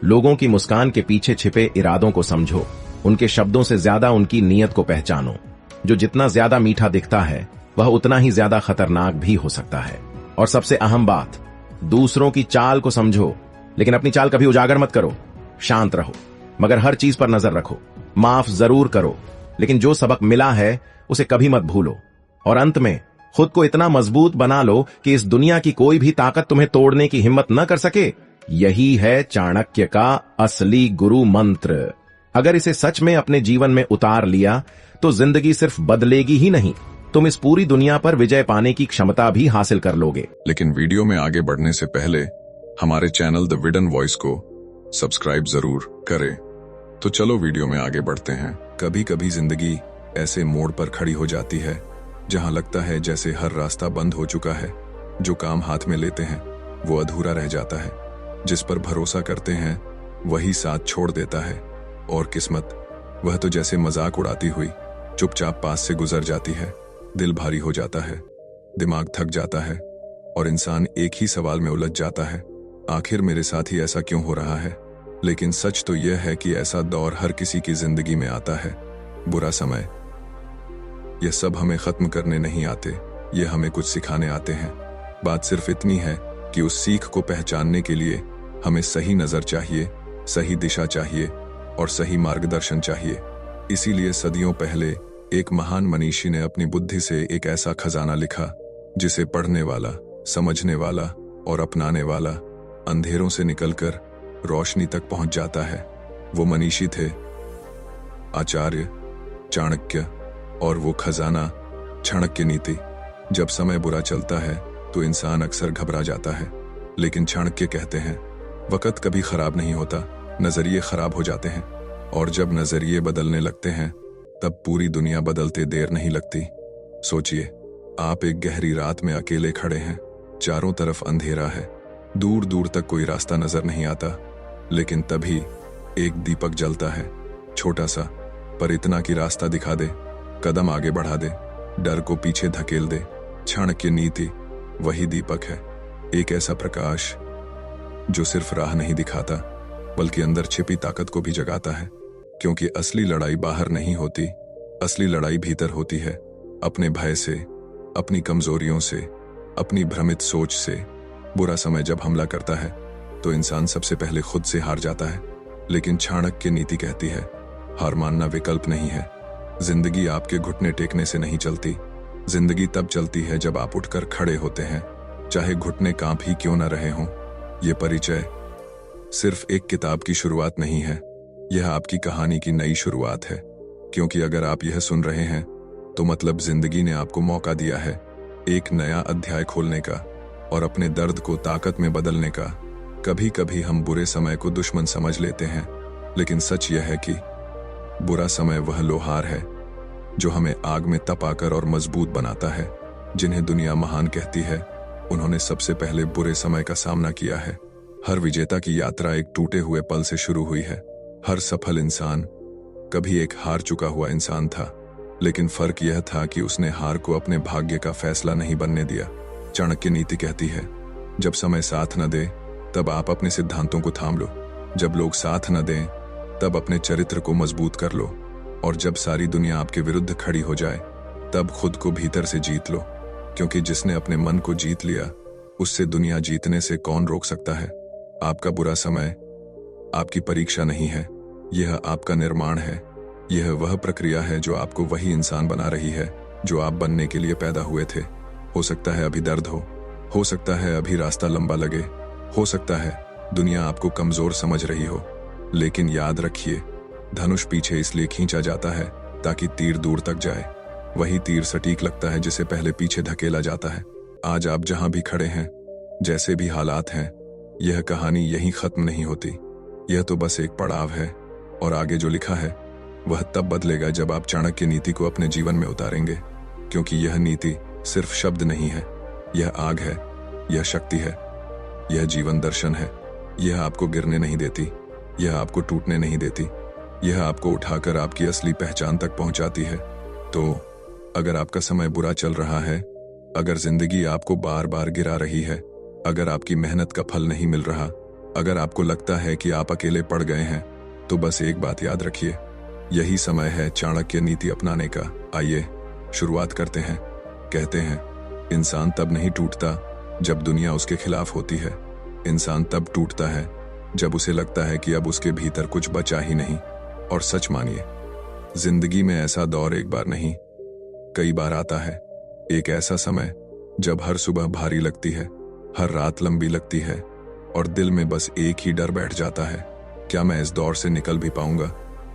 लोगों की मुस्कान के पीछे छिपे इरादों को समझो, उनके शब्दों से ज्यादा उनकी नीयत को पहचानो। जो जितना ज्यादा मीठा दिखता है वह उतना ही ज्यादा खतरनाक भी हो सकता है। और सबसे अहम बात, दूसरों की चाल को समझो, लेकिन अपनी चाल कभी उजागर मत करो। शांत रहो, मगर हर चीज पर नजर रखो। माफ जरूर करो, लेकिन जो सबक मिला है उसे कभी मत भूलो। और अंत में खुद को इतना मजबूत बना लो कि इस दुनिया की कोई भी ताकत तुम्हें तोड़ने की हिम्मत न कर सके। यही है चाणक्य का असली गुरु मंत्र। अगर इसे सच में अपने जीवन में उतार लिया तो जिंदगी सिर्फ बदलेगी ही नहीं, तुम इस पूरी दुनिया पर विजय पाने की क्षमता भी हासिल कर लोगे। लेकिन वीडियो में आगे बढ़ने से पहले हमारे चैनल द विडन वॉइस को सब्सक्राइब जरूर करें। तो चलो वीडियो में आगे बढ़ते हैं। कभी कभी जिंदगी ऐसे मोड़ पर खड़ी हो जाती है जहां लगता है जैसे हर रास्ता बंद हो चुका है। जो काम हाथ में लेते हैं वो अधूरा रह जाता है, जिस पर भरोसा करते हैं वही साथ छोड़ देता है, और किस्मत वह तो जैसे मजाक उड़ाती हुई चुपचाप पास से गुजर जाती है। दिल भारी हो जाता है, दिमाग थक जाता है, और इंसान एक ही सवाल में उलझ जाता है, आखिर मेरे साथ ही ऐसा क्यों हो रहा है। लेकिन सच तो यह है कि ऐसा दौर हर किसी की जिंदगी में आता है। बुरा समय, यह सब हमें खत्म करने नहीं आते, ये हमें कुछ सिखाने आते हैं। बात सिर्फ इतनी है कि उस सीख को पहचानने के लिए हमें सही नजर चाहिए, सही दिशा चाहिए और सही मार्गदर्शन चाहिए। इसीलिए सदियों पहले एक महान मनीषी ने अपनी बुद्धि से एक ऐसा खजाना लिखा जिसे पढ़ने वाला, समझने वाला और अपनाने वाला अंधेरों से निकलकर रोशनी तक पहुंच जाता है। वो मनीषी थे आचार्य चाणक्य, और वो खजाना चाणक्य नीति। जब समय बुरा चलता है तो इंसान अक्सर घबरा जाता है, लेकिन चाणक्य कहते हैं वक्त कभी खराब नहीं होता, नजरिए खराब हो जाते हैं। और जब नजरिए बदलने लगते हैं तब पूरी दुनिया बदलते देर नहीं लगती। सोचिए, आप एक गहरी रात में अकेले खड़े हैं, चारों तरफ अंधेरा है, दूर दूर तक कोई रास्ता नजर नहीं आता, लेकिन तभी एक दीपक जलता है, छोटा सा, पर इतना कि रास्ता दिखा दे, कदम आगे बढ़ा दे, डर को पीछे धकेल दे। चाणक्य नीति वही दीपक है, एक ऐसा प्रकाश जो सिर्फ राह नहीं दिखाता बल्कि अंदर छिपी ताकत को भी जगाता है। क्योंकि असली लड़ाई बाहर नहीं होती, असली लड़ाई भीतर होती है। अपने भय से, अपनी कमजोरियों से, अपनी भ्रमित सोच से। बुरा समय जब हमला करता है तो इंसान सबसे पहले खुद से हार जाता है। लेकिन चाणक्य नीति कहती है, हार मानना विकल्प नहीं है। जिंदगी आपके घुटने टेकने से नहीं चलती। जिंदगी तब चलती है जब आप उठकर खड़े होते हैं, चाहे घुटने कांप ही क्यों न रहे हों। यह परिचय सिर्फ एक किताब की शुरुआत नहीं है, यह आपकी कहानी की नई शुरुआत है। क्योंकि अगर आप यह सुन रहे हैं तो मतलब जिंदगी ने आपको मौका दिया है एक नया अध्याय खोलने का और अपने दर्द को ताकत में बदलने का। कभी कभी हम बुरे समय को दुश्मन समझ लेते हैं, लेकिन सच यह है कि बुरा समय वह लोहार है जो हमें आग में तपाकर और मजबूत बनाता है। जिन्हें दुनिया महान कहती है, उन्होंने सबसे पहले बुरे समय का सामना किया है। हर विजेता की यात्रा एक टूटे हुए पल से शुरू हुई है। हर सफल इंसान कभी एक हार चुका हुआ इंसान था, लेकिन फर्क यह था कि उसने हार को अपने भाग्य का फैसला नहीं बनने दिया। चाणक्य नीति कहती है, जब समय साथ न दे तब आप अपने सिद्धांतों को थाम लो। जब लोग साथ न दें तब अपने चरित्र को मजबूत कर लो। और जब सारी दुनिया आपके विरुद्ध खड़ी हो जाए तब खुद को भीतर से जीत लो। क्योंकि जिसने अपने मन को जीत लिया उससे दुनिया जीतने से कौन रोक सकता है। आपका बुरा समय आपकी परीक्षा नहीं है, यह आपका निर्माण है। यह वह प्रक्रिया है जो आपको वही इंसान बना रही है जो आप बनने के लिए पैदा हुए थे। हो सकता है अभी दर्द हो सकता है अभी रास्ता लंबा लगे, हो सकता है दुनिया आपको कमजोर समझ रही हो, लेकिन याद रखिए, धनुष पीछे इसलिए खींचा जाता है ताकि तीर दूर तक जाए। वही तीर सटीक लगता है जिसे पहले पीछे धकेला जाता है। आज आप जहां भी खड़े हैं, जैसे भी हालात हैं, यह कहानी यहीं खत्म नहीं होती। यह तो बस एक पड़ाव है और आगे जो लिखा है वह तब बदलेगा जब आप चाणक्य नीति को अपने जीवन में उतारेंगे। क्योंकि यह नीति सिर्फ शब्द नहीं है, यह आग है, यह शक्ति है, यह जीवन दर्शन है। यह आपको गिरने नहीं देती, यह आपको टूटने नहीं देती, यह आपको उठाकर आपकी असली पहचान तक पहुंचाती है। तो अगर आपका समय बुरा चल रहा है, अगर जिंदगी आपको बार बार गिरा रही है, अगर आपकी मेहनत का फल नहीं मिल रहा, अगर आपको लगता है कि आप अकेले पड़ गए हैं, तो बस एक बात याद रखिए, यही समय है चाणक्य नीति अपनाने का। आइए शुरुआत करते हैं। कहते हैं, इंसान तब नहीं टूटता जब दुनिया उसके खिलाफ होती है। इंसान तब टूटता है जब उसे लगता है कि अब उसके भीतर कुछ बचा ही नहीं। और सच मानिए, जिंदगी में ऐसा दौर एक बार नहीं, कई बार आता है। एक ऐसा समय जब हर सुबह भारी लगती है, हर रात लंबी लगती है और दिल में बस एक ही डर बैठ जाता है, क्या मैं इस दौर से निकल भी पाऊंगा।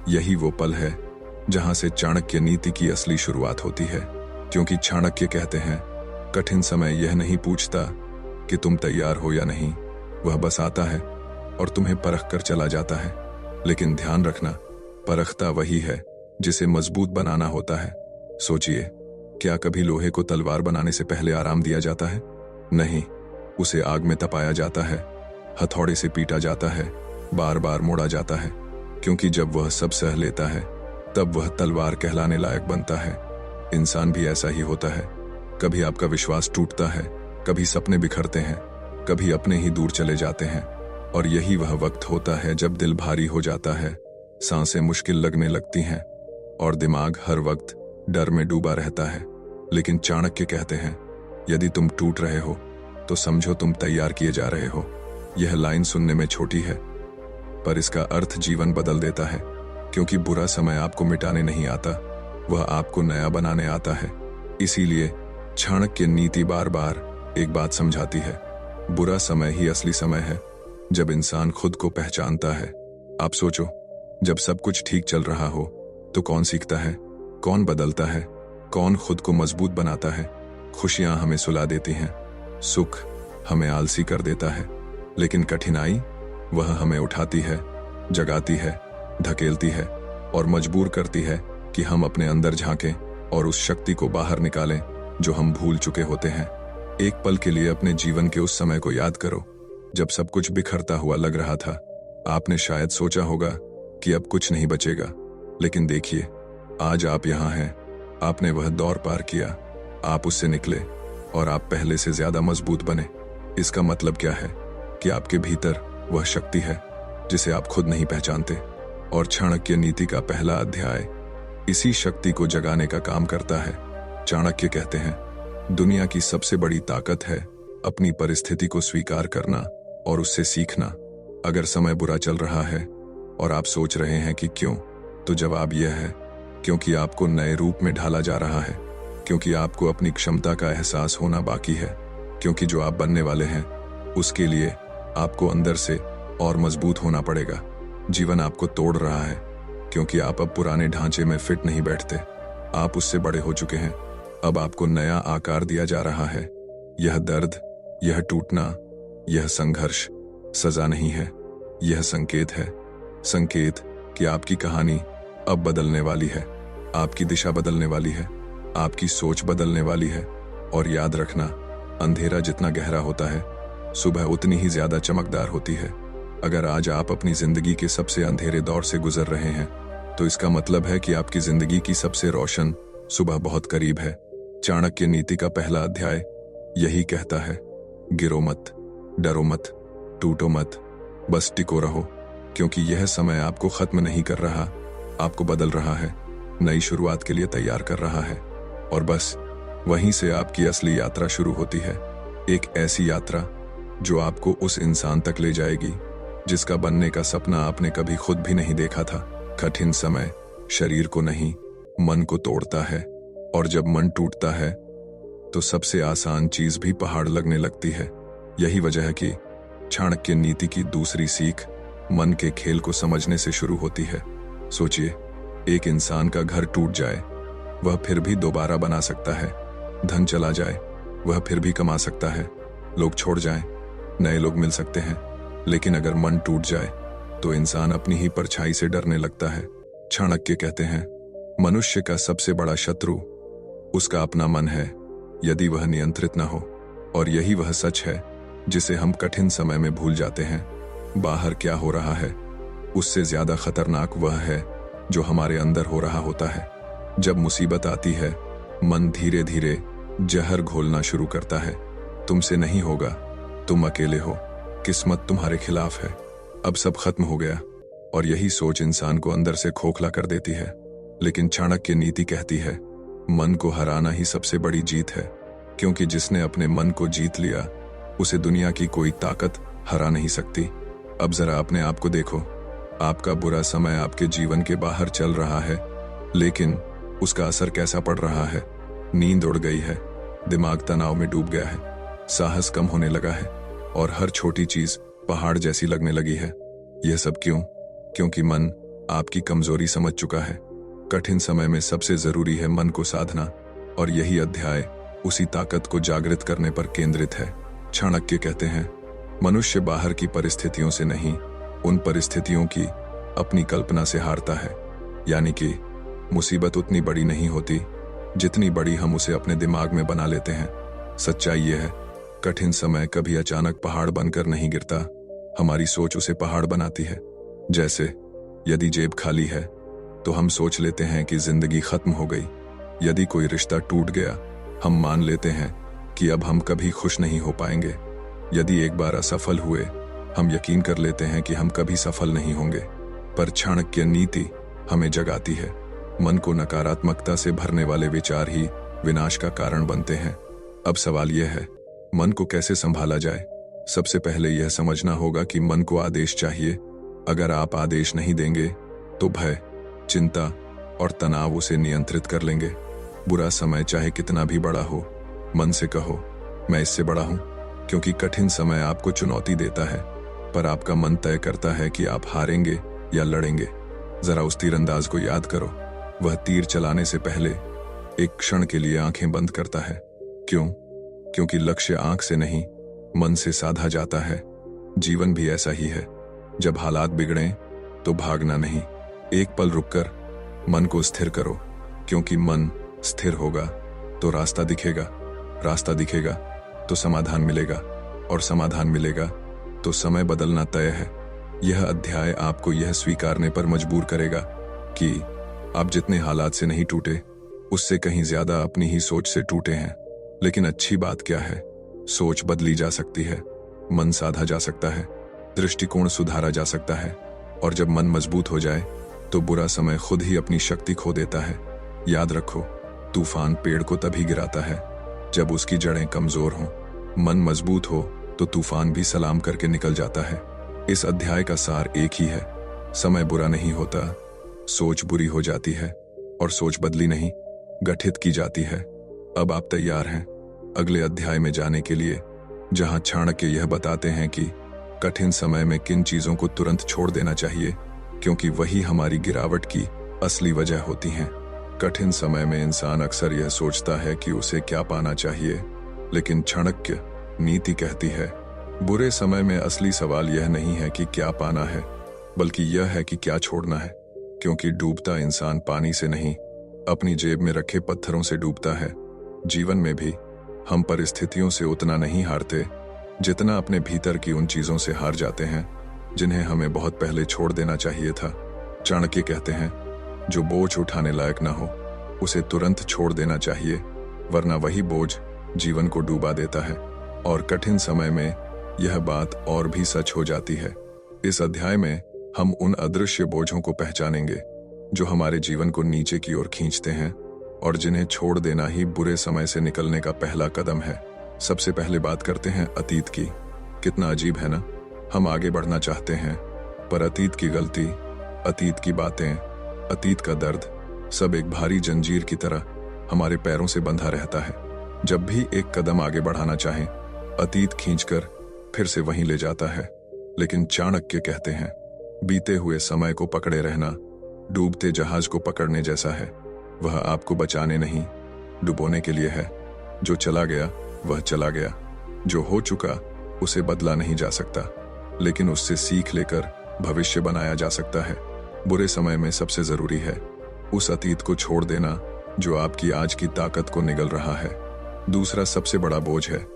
यही वो पल है जहां से चाणक्य नीति की असली शुरुआत होती है। क्योंकि चाणक्य कहते हैं, कठिन समय यह नहीं पूछता कि तुम तैयार हो या नहीं, वह बस आता है और तुम्हें परख कर चला जाता है। लेकिन ध्यान रखना, परखता वही है जिसे मजबूत बनाना होता है। सोचिए, क्या कभी लोहे को तलवार बनाने से पहले आराम दिया जाता है? नहीं, उसे आग में तपाया जाता है, हथौड़े से पीटा जाता है, बार बार मोड़ा जाता है। क्योंकि जब वह सब सह लेता है तब वह तलवार कहलाने लायक बनता है। इंसान भी ऐसा ही होता है। कभी आपका विश्वास टूटता है, कभी सपने बिखरते हैं, कभी अपने ही दूर चले जाते हैं। और यही वह वक्त होता है जब दिल भारी हो जाता है, सांसें मुश्किल लगने लगती हैं और दिमाग हर वक्त डर में डूबा रहता है। लेकिन चाणक्य कहते हैं, यदि तुम टूट रहे हो तो समझो तुम तैयार किए जा रहे हो। यह लाइन सुनने में छोटी है, पर इसका अर्थ जीवन बदल देता है। क्योंकि बुरा समय आपको मिटाने नहीं आता, वह आपको नया बनाने आता है। इसीलिए चाणक्य नीति बार बार एक बात समझाती है, बुरा समय ही असली समय है, जब इंसान खुद को पहचानता है। आप सोचो, जब सब कुछ ठीक चल रहा हो तो कौन सीखता है, कौन बदलता है, कौन खुद को मजबूत बनाता है। खुशियां हमें सुला देती हैं, सुख हमें आलसी कर देता है, लेकिन कठिनाई वह हमें उठाती है, जगाती है, धकेलती है और मजबूर करती है कि हम अपने अंदर झांकें और उस शक्ति को बाहर निकालें जो हम भूल चुके होते हैं। एक पल के लिए अपने जीवन के उस समय को याद करो जब सब कुछ बिखरता हुआ लग रहा था। आपने शायद सोचा होगा कि अब कुछ नहीं बचेगा, लेकिन देखिए, आज आप यहाँ हैं। आपने वह दौर पार किया, आप उससे निकले और आप पहले से ज्यादा मजबूत बने। इसका मतलब क्या है? कि आपके भीतर वह शक्ति है जिसे आप खुद नहीं पहचानते। और चाणक्य नीति का पहला अध्याय इसी शक्ति को जगाने का काम करता है। चाणक्य कहते हैं, दुनिया की सबसे बड़ी ताकत है अपनी परिस्थिति को स्वीकार करना और उससे सीखना। अगर समय बुरा चल रहा है और आप सोच रहे हैं कि क्यों, तो जवाब यह है क्योंकि आपको नए रूप में ढाला जा रहा है, क्योंकि आपको अपनी क्षमता का एहसास होना बाकी है, क्योंकि जो आप बनने वाले हैं उसके लिए आपको अंदर से और मजबूत होना पड़ेगा। जीवन आपको तोड़ रहा है क्योंकि आप अब पुराने ढांचे में फिट नहीं बैठते। आप उससे बड़े हो चुके हैं। अब आपको नया आकार दिया जा रहा है। यह दर्द, यह टूटना, यह संघर्ष सजा नहीं है, यह संकेत है। संकेत कि आपकी कहानी अब बदलने वाली है, आपकी दिशा बदलने वाली है, आपकी सोच बदलने वाली है। और याद रखना, अंधेरा जितना गहरा होता है, सुबह उतनी ही ज्यादा चमकदार होती है। अगर आज आप अपनी जिंदगी के सबसे अंधेरे दौर से गुजर रहे हैं, तो इसका मतलब है कि आपकी जिंदगी की सबसे रोशन सुबह बहुत करीब है। चाणक्य नीति का पहला अध्याय यही कहता है, गिरो मत, डरो मत, टूटो मत, बस टिको रहो, क्योंकि यह समय आपको खत्म नहीं कर रहा, आपको बदल रहा है, नई शुरुआत के लिए तैयार कर रहा है। और बस वहीं से आपकी असली यात्रा शुरू होती है। एक ऐसी यात्रा जो आपको उस इंसान तक ले जाएगी जिसका बनने का सपना आपने कभी खुद भी नहीं देखा था। कठिन समय शरीर को नहीं, मन को तोड़ता है, और जब मन टूटता है तो सबसे आसान चीज भी पहाड़ लगने लगती है। यही वजह है कि चाणक्य नीति की दूसरी सीख मन के खेल को समझने से शुरू होती है। सोचिए, एक इंसान का घर टूट जाए, वह फिर भी दोबारा बना सकता है। धन चला जाए, वह फिर भी कमा सकता है। लोग छोड़ जाएं, नए लोग मिल सकते हैं। लेकिन अगर मन टूट जाए तो इंसान अपनी ही परछाई से डरने लगता है। चाणक्य कहते हैं, मनुष्य का सबसे बड़ा शत्रु उसका अपना मन है, यदि वह नियंत्रित न हो। और यही वह सच है जिसे हम कठिन समय में भूल जाते हैं। बाहर क्या हो रहा है, उससे ज्यादा खतरनाक वह है जो हमारे अंदर हो रहा होता है। जब मुसीबत आती है, मन धीरे धीरे जहर घोलना शुरू करता है। तुमसे नहीं होगा, तुम अकेले हो, किस्मत तुम्हारे खिलाफ है, अब सब खत्म हो गया। और यही सोच इंसान को अंदर से खोखला कर देती है। लेकिन चाणक्य नीति कहती है, मन को हराना ही सबसे बड़ी जीत है, क्योंकि जिसने अपने मन को जीत लिया उसे दुनिया की कोई ताकत हरा नहीं सकती। अब जरा अपने आप को देखो, आपका बुरा समय आपके जीवन के बाहर चल रहा है, लेकिन उसका असर कैसा पड़ रहा है? नींद उड़ गई है, दिमाग तनाव में डूब गया है, साहस कम होने लगा है, और हर छोटी चीज पहाड़ जैसी लगने लगी है। यह सब क्यों? क्योंकि मन आपकी कमजोरी समझ चुका है। कठिन समय में सबसे जरूरी है मन को साधना, और यही अध्याय उसी ताकत को जागृत करने पर केंद्रित है। चाणक्य कहते हैं, मनुष्य बाहर की परिस्थितियों से नहीं, उन परिस्थितियों की अपनी कल्पना से हारता है। यानी कि मुसीबत उतनी बड़ी नहीं होती जितनी बड़ी हम उसे अपने दिमाग में बना लेते हैं। सच्चाई यह है, कठिन समय कभी अचानक पहाड़ बनकर नहीं गिरता, हमारी सोच उसे पहाड़ बनाती है। जैसे यदि जेब खाली है तो हम सोच लेते हैं कि जिंदगी खत्म हो गई। यदि कोई रिश्ता टूट गया, हम मान लेते हैं कि अब हम कभी खुश नहीं हो पाएंगे। यदि एक बार असफल हुए, हम यकीन कर लेते हैं कि हम कभी सफल नहीं होंगे। पर चाणक्य नीति हमें जगाती है, मन को नकारात्मकता से भरने वाले विचार ही विनाश का कारण बनते हैं। अब सवाल यह है, मन को कैसे संभाला जाए? सबसे पहले यह समझना होगा कि मन को आदेश चाहिए। अगर आप आदेश नहीं देंगे तो भय, चिंता और तनाव उसे नियंत्रित कर लेंगे। बुरा समय चाहे कितना भी बड़ा हो, मन से कहो, मैं इससे बड़ा हूं, क्योंकि कठिन समय आपको चुनौती देता है, पर आपका मन तय करता है कि आप हारेंगे या लड़ेंगे। जरा उस तीरंदाज को याद करो, वह तीर चलाने से पहले एक क्षण के लिए आंखें बंद करता है। क्यों? क्योंकि लक्ष्य आंख से नहीं, मन से साधा जाता है। जीवन भी ऐसा ही है। जब हालात बिगड़ें तो भागना नहीं, एक पल रुककर मन को स्थिर करो, क्योंकि मन स्थिर होगा तो रास्ता दिखेगा, रास्ता दिखेगा तो समाधान मिलेगा, और समाधान मिलेगा तो समय बदलना तय है। यह अध्याय आपको यह स्वीकारने पर मजबूर करेगा कि आप जितने हालात से नहीं टूटे, उससे कहीं ज्यादा अपनी ही सोच से टूटे हैं। लेकिन अच्छी बात क्या है, सोच बदली जा सकती है, मन साधा जा सकता है, दृष्टिकोण सुधारा जा सकता है, और जब मन मजबूत हो जाए तो बुरा समय खुद ही अपनी शक्ति खो देता है। याद रखो, तूफान पेड़ को तभी गिराता है जब उसकी जड़ें कमजोर हों। मन मजबूत हो तो तूफान भी सलाम करके निकल जाता है। इस अध्याय का सार एक ही है, समय बुरा नहीं होता, सोच बुरी हो जाती है, और सोच बदली नहीं, गठित की जाती है। अब आप तैयार हैं अगले अध्याय में जाने के लिए, जहां चाणक्य यह बताते हैं कि कठिन समय में किन चीजों को तुरंत छोड़ देना चाहिए, क्योंकि वही हमारी गिरावट की असली वजह होती हैं। कठिन समय में इंसान अक्सर यह सोचता है कि उसे क्या पाना चाहिए, लेकिन चाणक्य नीति कहती है, बुरे समय में असली सवाल यह नहीं है कि क्या पाना है, बल्कि यह है कि क्या छोड़ना है। क्योंकि डूबता इंसान पानी से नहीं, अपनी जेब में रखे पत्थरों से डूबता है। जीवन में भी हम परिस्थितियों से उतना नहीं हारते जितना अपने भीतर की उन चीजों से हार जाते हैं जिन्हें हमें बहुत पहले छोड़ देना चाहिए था। चाणक्य कहते हैं, जो बोझ उठाने लायक ना हो उसे तुरंत छोड़ देना चाहिए, वरना वही बोझ जीवन को डूबा देता है। और कठिन समय में यह बात और भी सच हो जाती है। इस अध्याय में हम उन अदृश्य बोझों को पहचानेंगे जो हमारे जीवन को नीचे की ओर खींचते हैं, और जिन्हें छोड़ देना ही बुरे समय से निकलने का पहला कदम है। सबसे पहले बात करते हैं अतीत की। कितना अजीब है ना, हम आगे बढ़ना चाहते हैं पर अतीत की गलती, अतीत की बातें, अतीत का दर्द सब एक भारी जंजीर की तरह हमारे पैरों से बंधा रहता है। जब भी एक कदम आगे बढ़ाना चाहें, अतीत खींचकर फिर से वहीं ले जाता है। लेकिन चाणक्य कहते हैं, बीते हुए समय को पकड़े रहना डूबते जहाज को पकड़ने जैसा है। वह आपको बचाने नहीं, डुबोने के लिए है। जो चला गया वह चला गया, जो हो चुका उसे बदला नहीं जा सकता, लेकिन उससे सीख लेकर भविष्य बनाया जा सकता है। बुरे समय में सबसे जरूरी है उस अतीत को छोड़ देना जो आपकी आज की ताकत को निगल रहा है। दूसरा सबसे बड़ा बोझ है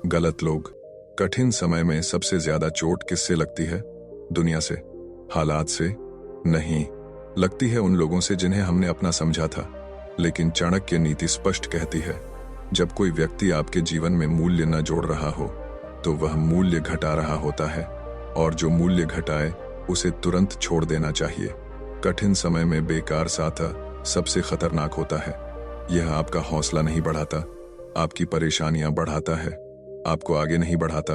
गलत लोग। कठिन समय में सबसे ज्यादा चोट किससे लगती है? दुनिया से, हालात से नहीं, लगती है उन लोगों से जिन्हें हमने अपना समझा था। लेकिन चाणक्य नीति स्पष्ट कहती है, जब कोई व्यक्ति आपके जीवन में मूल्य न जोड़ रहा हो तो वह मूल्य घटा रहा होता है, और जो मूल्य घटाए उसे तुरंत छोड़ देना चाहिए। कठिन समय में बेकार साथ सबसे खतरनाक होता है। यह आपका हौसला नहीं बढ़ाता, आपकी परेशानियां बढ़ाता है, आपको आगे नहीं बढ़ाता,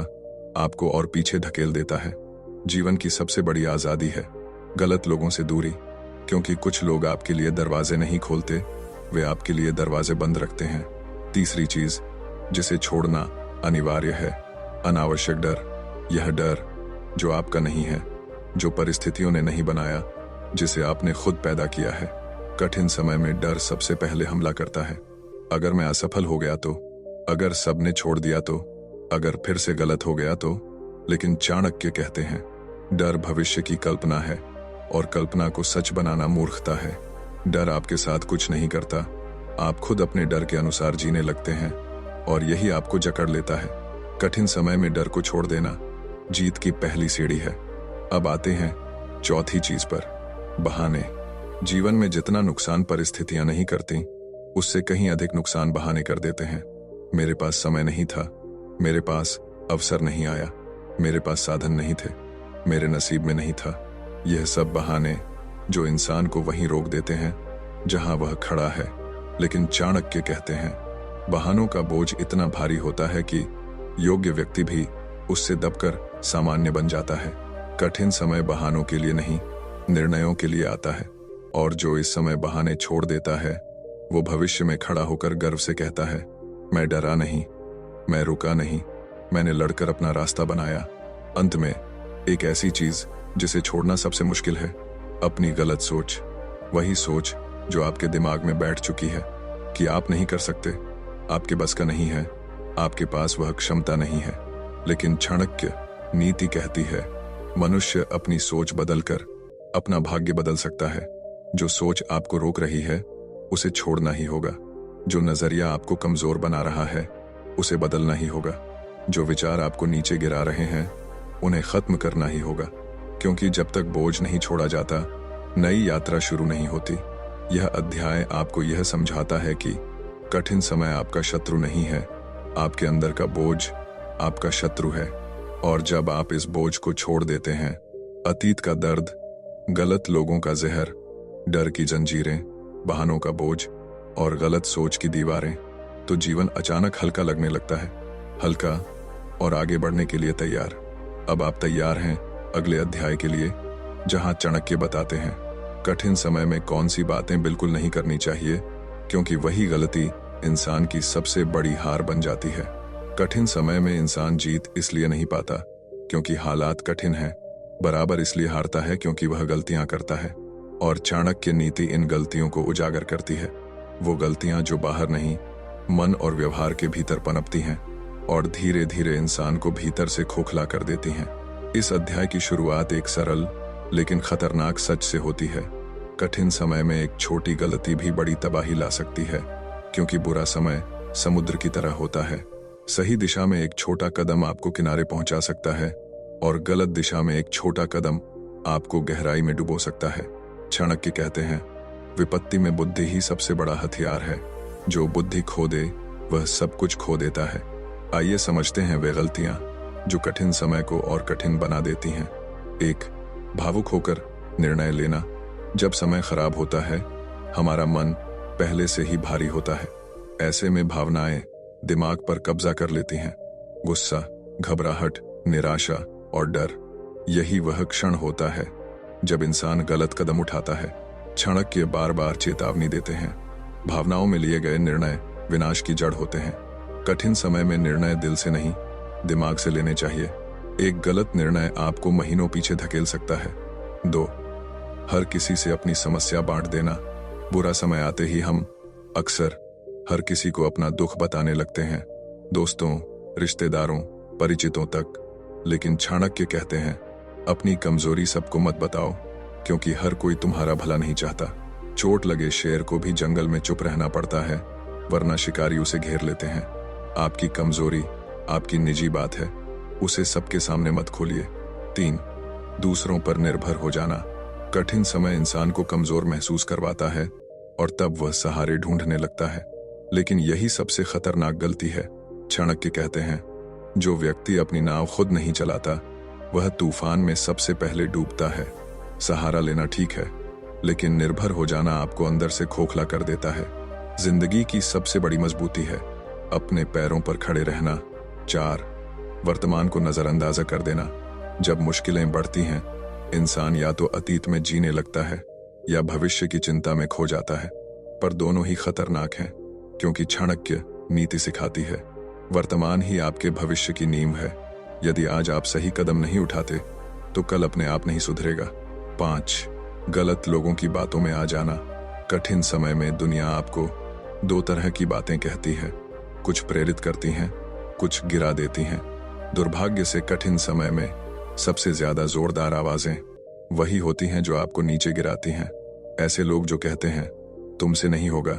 आपको और पीछे धकेल देता है। जीवन की सबसे बड़ी आजादी है गलत लोगों से दूरी, क्योंकि कुछ लोग आपके लिए दरवाजे नहीं खोलते, वे आपके लिए दरवाजे बंद रखते हैं। तीसरी चीज जिसे छोड़ना अनिवार्य है, अनावश्यक डर। यह डर जो आपका नहीं है, जो परिस्थितियों ने नहीं बनाया, जिसे आपने खुद पैदा किया है। कठिन समय में डर सबसे पहले हमला करता है। अगर मैं असफल हो गया तो, अगर सबने छोड़ दिया तो, अगर फिर से गलत हो गया तो। लेकिन चाणक्य कहते हैं, डर भविष्य की कल्पना है, और कल्पना को सच बनाना मूर्खता है। डर आपके साथ कुछ नहीं करता, आप खुद अपने डर के अनुसार जीने लगते हैं, और यही आपको जकड़ लेता है। कठिन समय में डर को छोड़ देना जीत की पहली सीढ़ी है। अब आते हैं चौथी चीज पर, बहाने। जीवन में जितना नुकसान परिस्थितियां नहीं करती, उससे कहीं अधिक नुकसान बहाने कर देते हैं। मेरे पास समय नहीं था, मेरे पास अवसर नहीं आया, मेरे पास साधन नहीं थे, मेरे नसीब में नहीं था। यह सब बहाने जो इंसान को वहीं रोक देते हैं जहां वह खड़ा है। लेकिन चाणक्य कहते हैं, बहानों का बोझ इतना भारी होता है कि योग्य व्यक्ति भी उससे दबकर सामान्य बन जाता है। कठिन समय बहानों के लिए नहीं, निर्णयों के लिए आता है, और जो इस समय बहाने छोड़ देता है वो भविष्य में खड़ा होकर गर्व से कहता है, मैं डरा नहीं, मैं रुका नहीं, मैंने लड़कर अपना रास्ता बनाया। अंत में एक ऐसी चीज जिसे छोड़ना सबसे मुश्किल है, अपनी गलत सोच। वही सोच जो आपके दिमाग में बैठ चुकी है कि आप नहीं कर सकते, आपके बस का नहीं है, आपके पास वह क्षमता नहीं है। लेकिन चाणक्य नीति कहती है, मनुष्य अपनी सोच बदलकर अपना भाग्य बदल सकता है। जो सोच आपको रोक रही है उसे छोड़ना ही होगा। जो नजरिया आपको कमजोर बना रहा है उसे बदलना ही होगा। जो विचार आपको नीचे गिरा रहे हैं उन्हें खत्म करना ही होगा, क्योंकि जब तक बोझ नहीं छोड़ा जाता नई यात्रा शुरू नहीं होती। यह अध्याय आपको यह समझाता है कि कठिन समय आपका शत्रु नहीं है, आपके अंदर का बोझ आपका शत्रु है, और जब आप इस बोझ को छोड़ देते हैं, अतीत का दर्द, गलत लोगों का जहर, डर की जंजीरें, बहानों का बोझ और गलत सोच की दीवारें, तो जीवन अचानक हल्का लगने लगता है। हल्का और आगे बढ़ने के लिए तैयार। अब आप तैयार हैं अगले अध्याय के लिए, जहां चाणक्य बताते हैं कठिन समय में कौन सी बातें बिल्कुल नहीं करनी चाहिए, क्योंकि वही गलती इंसान की सबसे बड़ी हार बन जाती है। कठिन समय में इंसान जीत इसलिए नहीं पाता क्योंकि हालात कठिन हैं, बराबर इसलिए हारता है क्योंकि वह गलतियां करता है। और चाणक्य नीति इन गलतियों को उजागर करती है। वो गलतियां जो बाहर नहीं, मन और व्यवहार के भीतर पनपती हैं और धीरे धीरे इंसान को भीतर से खोखला कर देती हैं। इस अध्याय की शुरुआत एक सरल लेकिन खतरनाक सच से होती है। कठिन समय में एक छोटी गलती भी बड़ी तबाही ला सकती है, क्योंकि बुरा समय समुद्र की तरह होता है। सही दिशा में एक छोटा कदम आपको किनारे पहुंचा सकता है और गलत दिशा में एक छोटा कदम आपको गहराई में डुबो सकता है। चाणक्य कहते हैं, विपत्ति में बुद्धि ही सबसे बड़ा हथियार है। जो बुद्धि खो दे वह सब कुछ खो देता है। आइए समझते हैं वे गलतियां जो कठिन समय को और कठिन बना देती हैं। 1. भावुक होकर निर्णय लेना। जब समय खराब होता है, हमारा मन पहले से ही भारी होता है। ऐसे में भावनाएं दिमाग पर कब्जा कर लेती हैं। गुस्सा, घबराहट, निराशा और डर, यही वह क्षण होता है जब इंसान गलत कदम उठाता है। चाणक्य बार बार चेतावनी देते हैं, भावनाओं में लिए गए निर्णय विनाश की जड़ होते हैं। कठिन समय में निर्णय दिल से नहीं, दिमाग से लेने चाहिए। एक गलत निर्णय आपको महीनों पीछे धकेल सकता है। 2. हर किसी से अपनी समस्या बांट देना। बुरा समय आते ही हम अक्सर हर किसी को अपना दुख बताने लगते हैं, दोस्तों, रिश्तेदारों, परिचितों तक। लेकिन चाणक्य कहते हैं, अपनी कमजोरी सबको मत बताओ, क्योंकि हर कोई तुम्हारा भला नहीं चाहता। चोट लगे शेर को भी जंगल में चुप रहना पड़ता है, वरना शिकारी उसे घेर लेते हैं। आपकी कमजोरी आपकी निजी बात है, उसे सबके सामने मत खोलिए। 3. दूसरों पर निर्भर हो जाना। कठिन समय इंसान को कमजोर महसूस करवाता है और तब वह सहारे ढूंढने लगता है, लेकिन यही सबसे खतरनाक गलती है। चाणक्य कहते हैं, जो व्यक्ति अपनी नाव खुद नहीं चलाता वह तूफान में सबसे पहले डूबता है। सहारा लेना ठीक है, लेकिन निर्भर हो जाना आपको अंदर से खोखला कर देता है। जिंदगी की सबसे बड़ी मजबूती है अपने पैरों पर खड़े रहना। 4. वर्तमान को नजरअंदाज कर देना। जब मुश्किलें बढ़ती हैं, इंसान या तो अतीत में जीने लगता है या भविष्य की चिंता में खो जाता है, पर दोनों ही खतरनाक हैं, क्योंकि चाणक्य नीति सिखाती है, वर्तमान ही आपके भविष्य की नींव है। यदि आज आप सही कदम नहीं उठाते तो कल अपने आप नहीं सुधरेगा। 5. गलत लोगों की बातों में आ जाना। कठिन समय में दुनिया आपको 2 तरह की बातें कहती है, कुछ प्रेरित करती हैं, कुछ गिरा देती हैं। दुर्भाग्य से कठिन समय में सबसे ज्यादा जोरदार आवाजें वही होती हैं जो आपको नीचे गिराती हैं। ऐसे लोग जो कहते हैं, तुमसे नहीं होगा,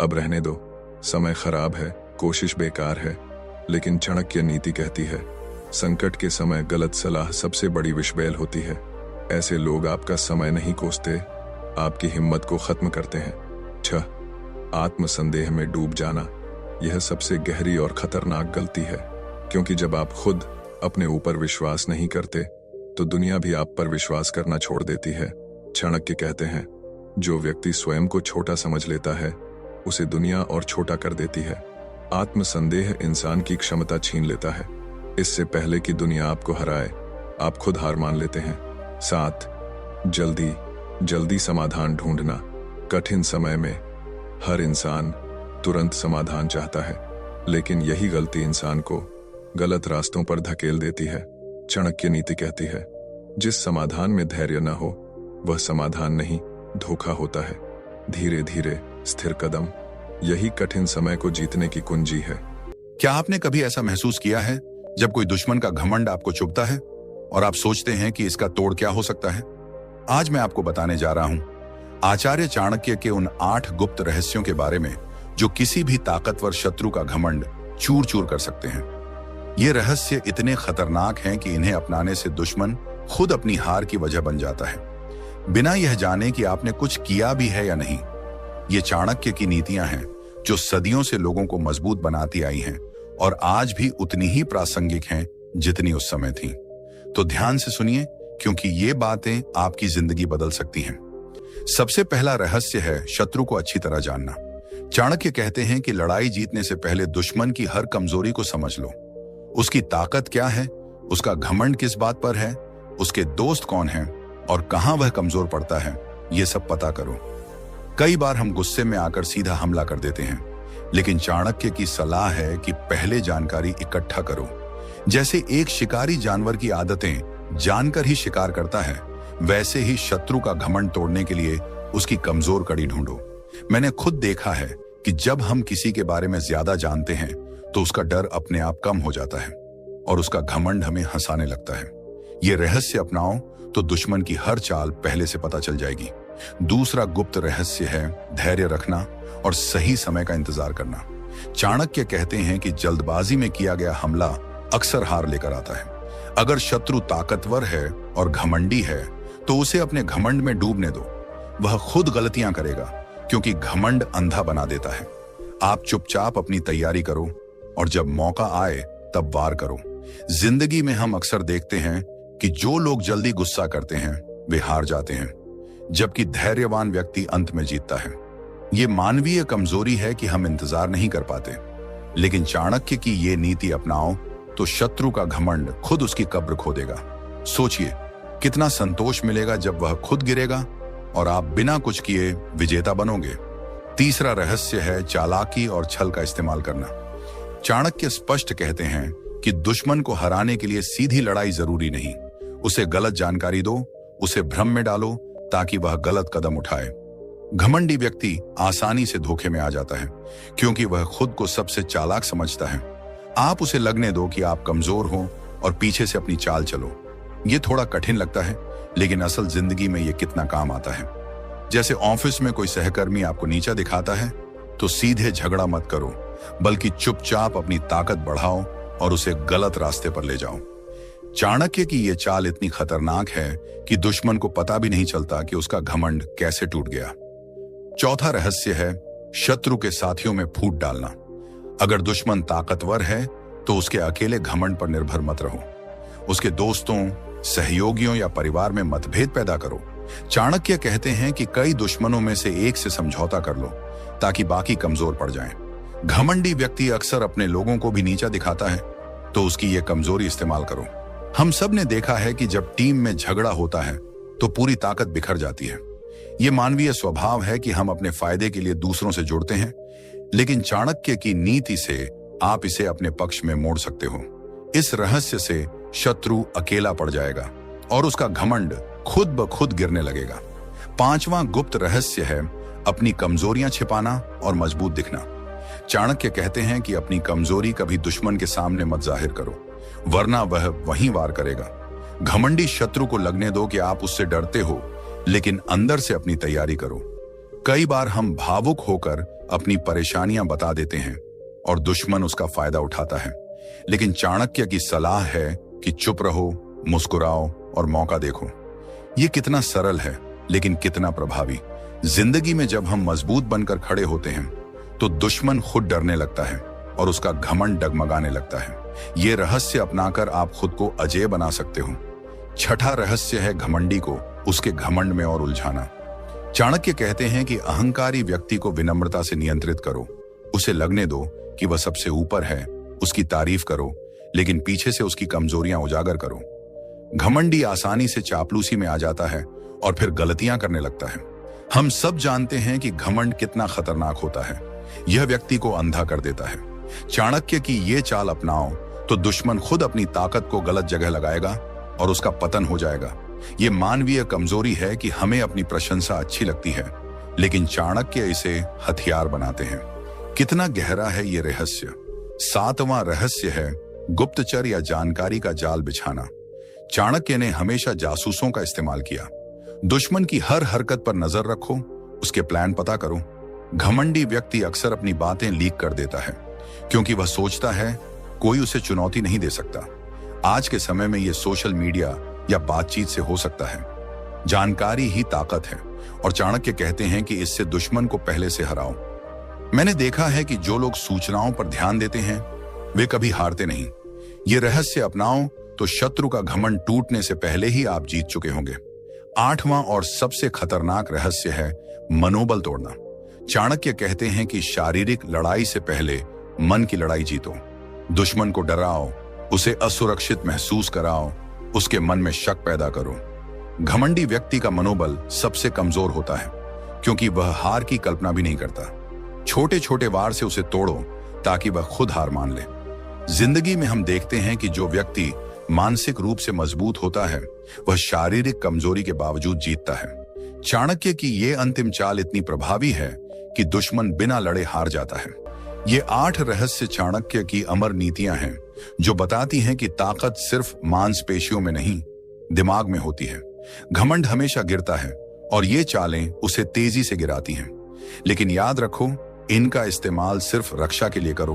अब रहने दो, समय खराब है, कोशिश बेकार है। लेकिन चाणक्य नीति कहती है, संकट के समय गलत सलाह सबसे बड़ी विषबैल होती है। ऐसे लोग आपका समय नहीं कोसते, आपकी हिम्मत को खत्म करते हैं। 6. आत्मसंदेह में डूब जाना। यह सबसे गहरी और खतरनाक गलती है, क्योंकि जब आप खुद अपने ऊपर विश्वास नहीं करते तो दुनिया भी आप पर विश्वास करना छोड़ देती है। चाणक्य कहते हैं, जो व्यक्ति स्वयं को छोटा समझ लेता है उसे दुनिया और छोटा कर देती है। आत्मसंदेह इंसान की क्षमता छीन लेता है। इससे पहले कि दुनिया आपको हराए, आप खुद हार मान लेते हैं। 7. जल्दी समाधान ढूंढना। कठिन समय में हर इंसान तुरंत समाधान चाहता है, लेकिन यही गलती इंसान को गलत रास्तों पर धकेल देती है। चाणक्य नीति कहती है, जिस समाधान में धैर्य न हो वह समाधान नहीं, धोखा होता है। धीरे धीरे स्थिर कदम, यही कठिन समय को जीतने की कुंजी है। क्या आपने कभी ऐसा महसूस किया है जब कोई दुश्मन का घमंड आपको चुभता है और आप सोचते हैं कि इसका तोड़ क्या हो सकता है? आज मैं आपको बताने जा रहा हूं आचार्य चाणक्य के उन 8 गुप्त रहस्यों के बारे में जो किसी भी ताकतवर शत्रु का घमंड चूर चूर कर सकते हैं। ये रहस्य इतने खतरनाक हैं कि इन्हें अपनाने से दुश्मन खुद अपनी हार की वजह बन जाता है, बिना यह जाने कि आपने कुछ किया भी है या नहीं। ये चाणक्य की नीतियां हैं जो सदियों से लोगों को मजबूत बनाती आई हैं और आज भी उतनी ही प्रासंगिक हैं जितनी उस समय थी। तो ध्यान से सुनिए, क्योंकि ये बातें आपकी जिंदगी बदल सकती हैं। सबसे पहला रहस्य है शत्रु को अच्छी तरह जानना। चाणक्य कहते हैं कि लड़ाई जीतने से पहले दुश्मन की हर कमजोरी को समझ लो। उसकी ताकत क्या है, उसका घमंड किस बात पर है, उसके दोस्त कौन हैं और कहां वह कमजोर पड़ता है, ये सब पता करो। कई बार हम गुस्से में आकर सीधा हमला कर देते हैं, लेकिन चाणक्य की सलाह है कि पहले जानकारी इकट्ठा करो। जैसे एक शिकारी जानवर की आदतें जानकर ही शिकार करता है, वैसे ही शत्रु का घमंड तोड़ने के लिए उसकी कमजोर कड़ी ढूंढो। मैंने खुद देखा है कि जब हम किसी के बारे में ज्यादा जानते हैं तो उसका डर अपने आप कम हो जाता है और उसका घमंड हमें हंसाने लगता है। ये रहस्य अपनाओ तो दुश्मन की हर चाल पहले से पता चल जाएगी। दूसरा गुप्त रहस्य है धैर्य रखना और सही समय का इंतजार करना। चाणक्य कहते हैं कि जल्दबाजी में किया गया हमला अक्सर हार लेकर आता है। अगर शत्रु ताकतवर है और घमंडी है तो उसे अपने घमंड में डूबने दो। वह खुद गलतियां करेगा, क्योंकि घमंड अंधा बना देता है। आप चुपचाप अपनी तैयारी करो और जब मौका आए तब वार करो। जिंदगी में हम अक्सर देखते हैं कि जो लोग जल्दी गुस्सा करते हैं वे हार जाते हैं, जबकि धैर्यवान व्यक्ति अंत में जीतता है। ये मानवीय कमजोरी है कि हम इंतजार नहीं कर पाते, लेकिन चाणक्य की ये नीति अपनाओ तो शत्रु का घमंड खुद उसकी कब्र खोदेगा। सोचिए कितना संतोष मिलेगा जब वह खुद गिरेगा और आप बिना कुछ किए विजेता बनोगे। तीसरा रहस्य है चालाकी और छल का इस्तेमाल करना। चाणक्य स्पष्ट कहते हैं कि दुश्मन को हराने के लिए सीधी लड़ाई जरूरी नहीं। उसे गलत जानकारी दो, उसे भ्रम में डालो ताकि वह गलत कदम उठाए। घमंडी व्यक्ति आसानी से धोखे में आ जाता है, क्योंकि वह खुद को सबसे चालाक समझता है। आप उसे लगने दो कि आप कमजोर हो और पीछे से अपनी चाल चलो। ये थोड़ा कठिन लगता है, लेकिन असल जिंदगी में ये कितना काम आता है। जैसे ऑफिस में कोई सहकर्मी आपको नीचा दिखाता है तो सीधे झगड़ा मत करो, बल्कि चुपचाप अपनी ताकत बढ़ाओ और उसे गलत रास्ते पर ले जाओ। चाणक्य की ये चाल इतनी खतरनाक है कि दुश्मन को पता भी नहीं चलता कि उसका घमंड कैसे टूट गया। चौथा रहस्य है शत्रु के साथियों में फूट डालना। अगर दुश्मन ताकतवर है तो उसके अकेले घमंड पर निर्भर मत रहो। उसके दोस्तों, सहयोगियों या परिवार में मतभेद पैदा करो। चाणक्य कहते हैं कि कई दुश्मनों में से एक से समझौता कर लो ताकि बाकी कमजोर पड़ जाएं। घमंडी व्यक्ति अक्सर अपने लोगों को भी नीचा दिखाता है, तो उसकी ये कमजोरी इस्तेमाल करो। हम सब ने देखा है कि जब टीम में झगड़ा होता है तो पूरी ताकत बिखर जाती है। ये मानवीय स्वभाव है कि हम अपने फायदे के लिए दूसरों से जुड़ते हैं, लेकिन चाणक्य की नीति से आप इसे अपने पक्ष में मोड़ सकते हो। इस रहस्य से शत्रु अकेला पड़ जाएगा और उसका घमंड खुद ब खुद गिरने लगेगा। पांचवां गुप्त रहस्य है अपनी कमजोरियां छिपाना और मजबूत दिखना। चाणक्य कहते हैं कि अपनी कमजोरी कभी दुश्मन के सामने मत जाहिर करो, वरना वह वहीं वार करेगा। घमंडी शत्रु को लगने दो कि आप उससे डरते हो, लेकिन अंदर से अपनी तैयारी करो। कई बार हम भावुक होकर अपनी परेशानियां बता देते हैं और दुश्मन उसका फायदा उठाता है, लेकिन चाणक्य की सलाह है कि चुप रहो, मुस्कुराओ और मौका देखो। ये कितना सरल है, लेकिन कितना प्रभावी। जिंदगी में जब हम मजबूत बनकर खड़े होते हैं तो दुश्मन खुद डरने लगता है और उसका घमंड डगमगाने लगता है। ये रहस्य अपनाकर आप खुद को अजेय बना सकते हो। छठा रहस्य है घमंडी को उसके घमंड में और उलझाना। चाणक्य कहते हैं कि अहंकारी व्यक्ति को विनम्रता से नियंत्रित करो। उसे लगने दो कि वह सबसे ऊपर है, उसकी तारीफ करो, लेकिन पीछे से उसकी कमजोरियां उजागर करो। घमंडी आसानी से चापलूसी में आ जाता है और फिर गलतियां करने लगता है। हम सब जानते हैं कि घमंड कितना खतरनाक होता है। यह व्यक्ति को अंधा कर देता है। चाणक्य की ये चाल अपनाओ तो दुश्मन खुद अपनी ताकत को गलत जगह लगाएगा और उसका पतन हो जाएगा। ये मानवीय कमजोरी है कि हमें अपनी प्रशंसा अच्छी लगती है, लेकिन चाणक्य इसे हथियार बनाते हैं। कितना गहरा है ये रहस्य। सातवां रहस्य है गुप्तचर या जानकारी का जाल बिछाना। चाणक्य ने हमेशा जासूसों का इस्तेमाल किया। दुश्मन की हर हरकत पर नजर रखो, उसके प्लान पता करो। घमंडी व्यक्ति अक्सर अपनी बातें लीक कर देता है, क्योंकि वह सोचता है कोई उसे चुनौती नहीं दे सकता। आज के समय में यह सोशल मीडिया या बातचीत से हो सकता है। जानकारी ही ताकत है और चाणक्य कहते हैं कि इससे दुश्मन को पहले से हराओ। मैंने देखा है कि जो लोग सूचनाओं पर ध्यान देते हैं वे कभी हारते नहीं, ये रहस्य अपनाओ तो शत्रु का घमंड टूटने से पहले ही आप जीत चुके होंगे। 8वां और सबसे खतरनाक रहस्य है मनोबल तोड़ना। चाणक्य कहते हैं कि शारीरिक लड़ाई से पहले मन की लड़ाई जीतो। दुश्मन को डराओ, उसे असुरक्षित महसूस कराओ, उसके मन में शक पैदा करो। घमंडी व्यक्ति का मनोबल सबसे कमजोर होता है क्योंकि वह हार की कल्पना भी नहीं करता। छोटे छोटे वार से उसे तोड़ो ताकि वह खुद हार मान ले। जिंदगी में हम देखते हैं कि जो व्यक्ति मानसिक रूप से मजबूत होता है वह शारीरिक कमजोरी के बावजूद जीतता है। चाणक्य की यह अंतिम चाल इतनी प्रभावी है कि दुश्मन बिना लड़े हार जाता है। ये 8 रहस्य चाणक्य की अमर नीतियां हैं जो बताती हैं कि ताकत सिर्फ मांसपेशियों में नहीं, दिमाग में होती है। घमंड हमेशा गिरता है और ये चालें उसे तेजी से गिराती हैं। लेकिन याद रखो, इनका इस्तेमाल सिर्फ रक्षा के लिए करो,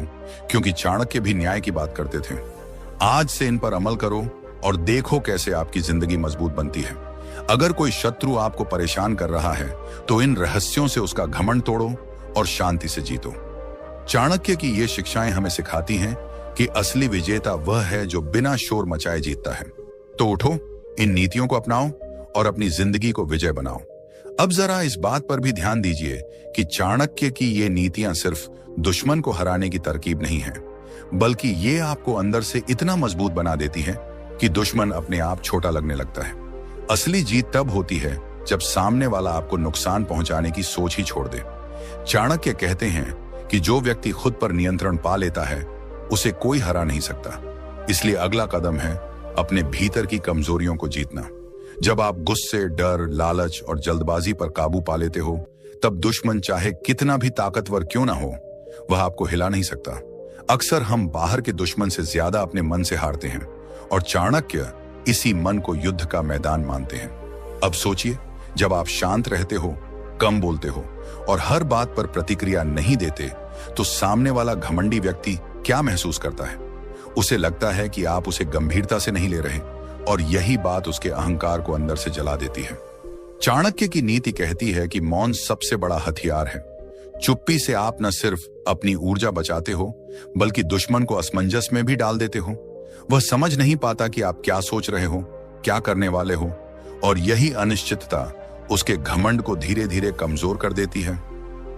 क्योंकि चाणक्य भी न्याय की बात करते थे। आज से इन पर अमल करो और देखो कैसे आपकी जिंदगी मजबूत बनती है। अगर कोई शत्रु आपको परेशान कर रहा है तो इन रहस्यों से उसका घमंड तोड़ो और शांति से जीतो। चाणक्य की ये शिक्षाएं हमें सिखाती हैं कि असली विजेता वह है जो बिना शोर मचाए जीतता है। तो उठो, इन नीतियों को अपनाओ और अपनी जिंदगी को विजय बनाओ। अब जरा इस बात पर भी ध्यान दीजिए कि चाणक्य की ये नीतियां सिर्फ दुश्मन को हराने की तरकीब नहीं है, बल्कि ये आपको अंदर से इतना मजबूत बना देती है कि दुश्मन अपने आप छोटा लगने लगता है। असली जीत तब होती है जब सामने वाला आपको नुकसान पहुंचाने की सोच ही छोड़ दे। चाणक्य कहते हैं कि जो व्यक्ति खुद पर नियंत्रण पा लेता है उसे कोई हरा नहीं सकता। इसलिए अगला कदम है अपने भीतर की कमजोरियों को जीतना। जब आप गुस्से, डर, लालच और जल्दबाजी पर काबू पा लेते हो, तब दुश्मन चाहे कितना भी ताकतवर क्यों ना हो, वह आपको हिला नहीं सकता। अक्सर हम बाहर के दुश्मन से ज्यादा अपने मन से हारते हैं और चाणक्य इसी मन को युद्ध का मैदान मानते हैं। अब सोचिए, जब आप शांत रहते हो, कम बोलते हो और हर बात पर प्रतिक्रिया नहीं देते, तो सामने वाला घमंडी व्यक्ति क्या महसूस करता है? उसे लगता है कि आप उसे गंभीरता से नहीं ले रहे और यही बात उसके अहंकार को अंदर से जला देती है। चाणक्य की नीति कहती है कि मौन सबसे बड़ा हथियार है। चुप्पी से आप न सिर्फ अपनी ऊर्जा बचाते हो, बल्कि दुश्मन को असमंजस में भी डाल देते हो। वह समझ नहीं पाता कि आप क्या सोच रहे हो, क्या करने वाले हो, और यही अनिश्चितता उसके घमंड को धीरे धीरे कमजोर कर देती है।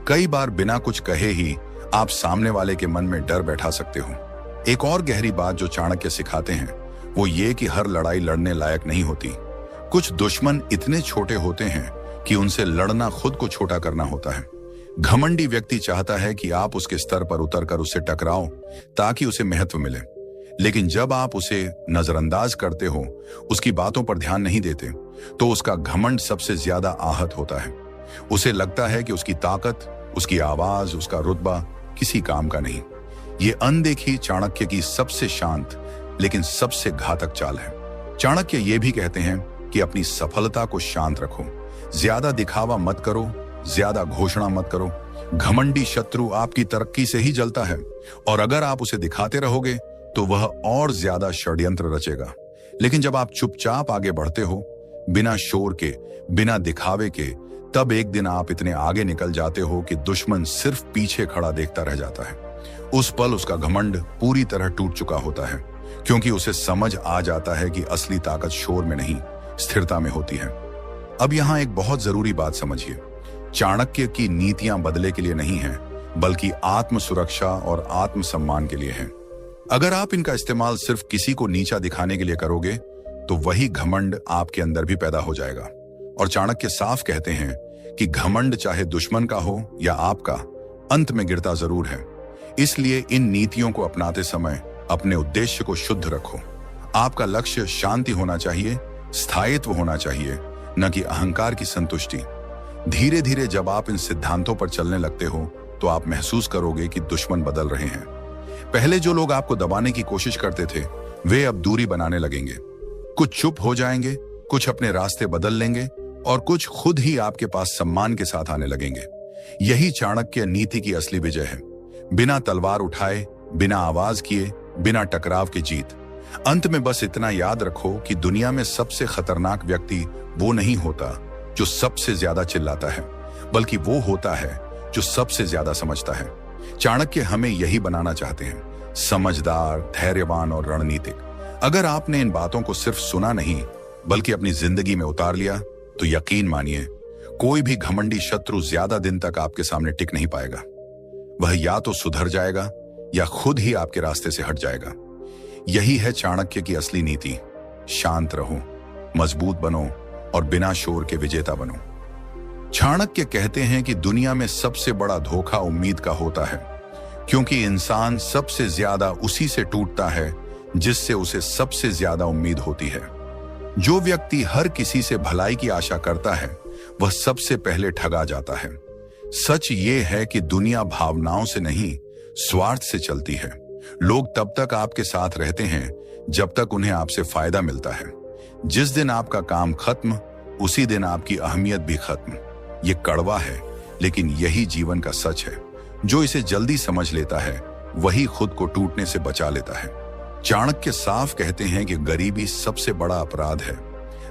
कई बार बिना कुछ कहे ही आप सामने वाले के मन में डर बैठा सकते हो। एक और गहरी बात जो चाणक्य सिखाते हैं वो ये कि हर लड़ाई लड़ने लायक नहीं होती। कुछ दुश्मन इतने छोटे होते हैं कि उनसे लड़ना खुद को छोटा करना होता है। घमंडी व्यक्ति चाहता है कि आप उसके स्तर पर उतरकर उससे टकराओ ताकि उसे महत्व मिले। लेकिन जब आप उसे नजरअंदाज करते हो, उसकी बातों पर ध्यान नहीं देते, तो उसका घमंड सबसे ज्यादा आहत होता है। उसे लगता है कि उसकी ताकत, उसकी आवाज, उसका रुतबा किसी काम का नहीं। ये अनदेखी चाणक्य की सबसे शांत लेकिन सबसे घातक चाल है। चाणक्य ये भी कहते हैं कि अपनी सफलता को शांत रखो, ज्यादा दिखावा मत करो, ज्यादा घोषणा मत करो। घमंडी शत्रु आपकी तरक्की से ही जलता है और अगर आप उसे दिखाते रहोगे तो वह और ज्यादा षड्यंत्र रचेगा। लेकिन जब आप चुपचाप आगे बढ़ते हो, बिना शोर के, बिना दिखावे के, तब एक दिन आप इतने आगे निकल जाते हो कि दुश्मन सिर्फ पीछे खड़ा देखता रह जाता है। उस पल उसका घमंड पूरी तरह टूट चुका होता है, क्योंकि उसे समझ आ जाता है कि असली ताकत शोर में नहीं, स्थिरता में होती है। अब यहाँ एक बहुत जरूरी बात समझिए, चाणक्य की नीतियां बदले के लिए नहीं है, बल्कि आत्म सुरक्षा और आत्म सम्मान के लिए है। अगर आप इनका इस्तेमाल सिर्फ किसी को नीचा दिखाने के लिए करोगे, तो वही घमंड आपके अंदर भी पैदा हो जाएगा। और चाणक्य साफ कहते हैं कि घमंड चाहे दुश्मन का हो या आपका, अंत में गिरता जरूर है। इसलिए इन नीतियों को अपनाते समय अपने उद्देश्य को शुद्ध रखो। आपका लक्ष्य शांति होना चाहिए, स्थायित्व होना चाहिए, न कि अहंकार की संतुष्टि। धीरे धीरे जब आप इन सिद्धांतों पर चलने लगते हो, तो आप महसूस करोगे कि दुश्मन बदल रहे हैं। पहले जो लोग आपको दबाने की कोशिश करते थे, वे अब दूरी बनाने लगेंगे। कुछ चुप हो जाएंगे, कुछ अपने रास्ते बदल लेंगे और कुछ खुद ही आपके पास सम्मान के साथ आने लगेंगे। यही चाणक्य नीति की असली विजय है। बिना तलवार उठाए, बिना आवाज किए, बिना टकराव के जीत। अंत में बस इतना याद रखो कि दुनिया में सबसे खतरनाक व्यक्ति वो नहीं होता जो सबसे ज्यादा चिल्लाता है, बल्कि वो होता है जो सबसे ज्यादा समझता है। चाणक्य हमें यही बनाना चाहते हैं, समझदार, धैर्यवान और रणनीतिक। अगर आपने इन बातों को सिर्फ सुना नहीं बल्कि अपनी जिंदगी में उतार लिया तो यकीन मानिए कोई भी घमंडी शत्रु ज्यादा दिन तक आपके सामने टिक नहीं पाएगा। वह या तो सुधर जाएगा या खुद ही आपके रास्ते से हट जाएगा। यही है चाणक्य की असली नीति। शांत रहो, मजबूत बनो और बिना शोर के विजेता बनो। चाणक्य कहते हैं कि दुनिया में सबसे बड़ा धोखा उम्मीद का होता है, क्योंकि इंसान सबसे ज्यादा उसी से टूटता है जिससे उसे सबसे ज्यादा उम्मीद होती है। जो व्यक्ति हर किसी से भलाई की आशा करता है वह सबसे पहले ठगा जाता है। सच ये है कि दुनिया भावनाओं से नहीं, स्वार्थ से चलती है। लोग तब तक आपके साथ रहते हैं जब तक उन्हें आपसे फायदा मिलता है। जिस दिन आपका काम खत्म, उसी दिन आपकी अहमियत भी खत्म। ये कड़वा है, लेकिन यही जीवन का सच है। जो इसे जल्दी समझ लेता है वही खुद को टूटने से बचा लेता है। चाणक्य साफ कहते हैं कि गरीबी सबसे बड़ा अपराध है।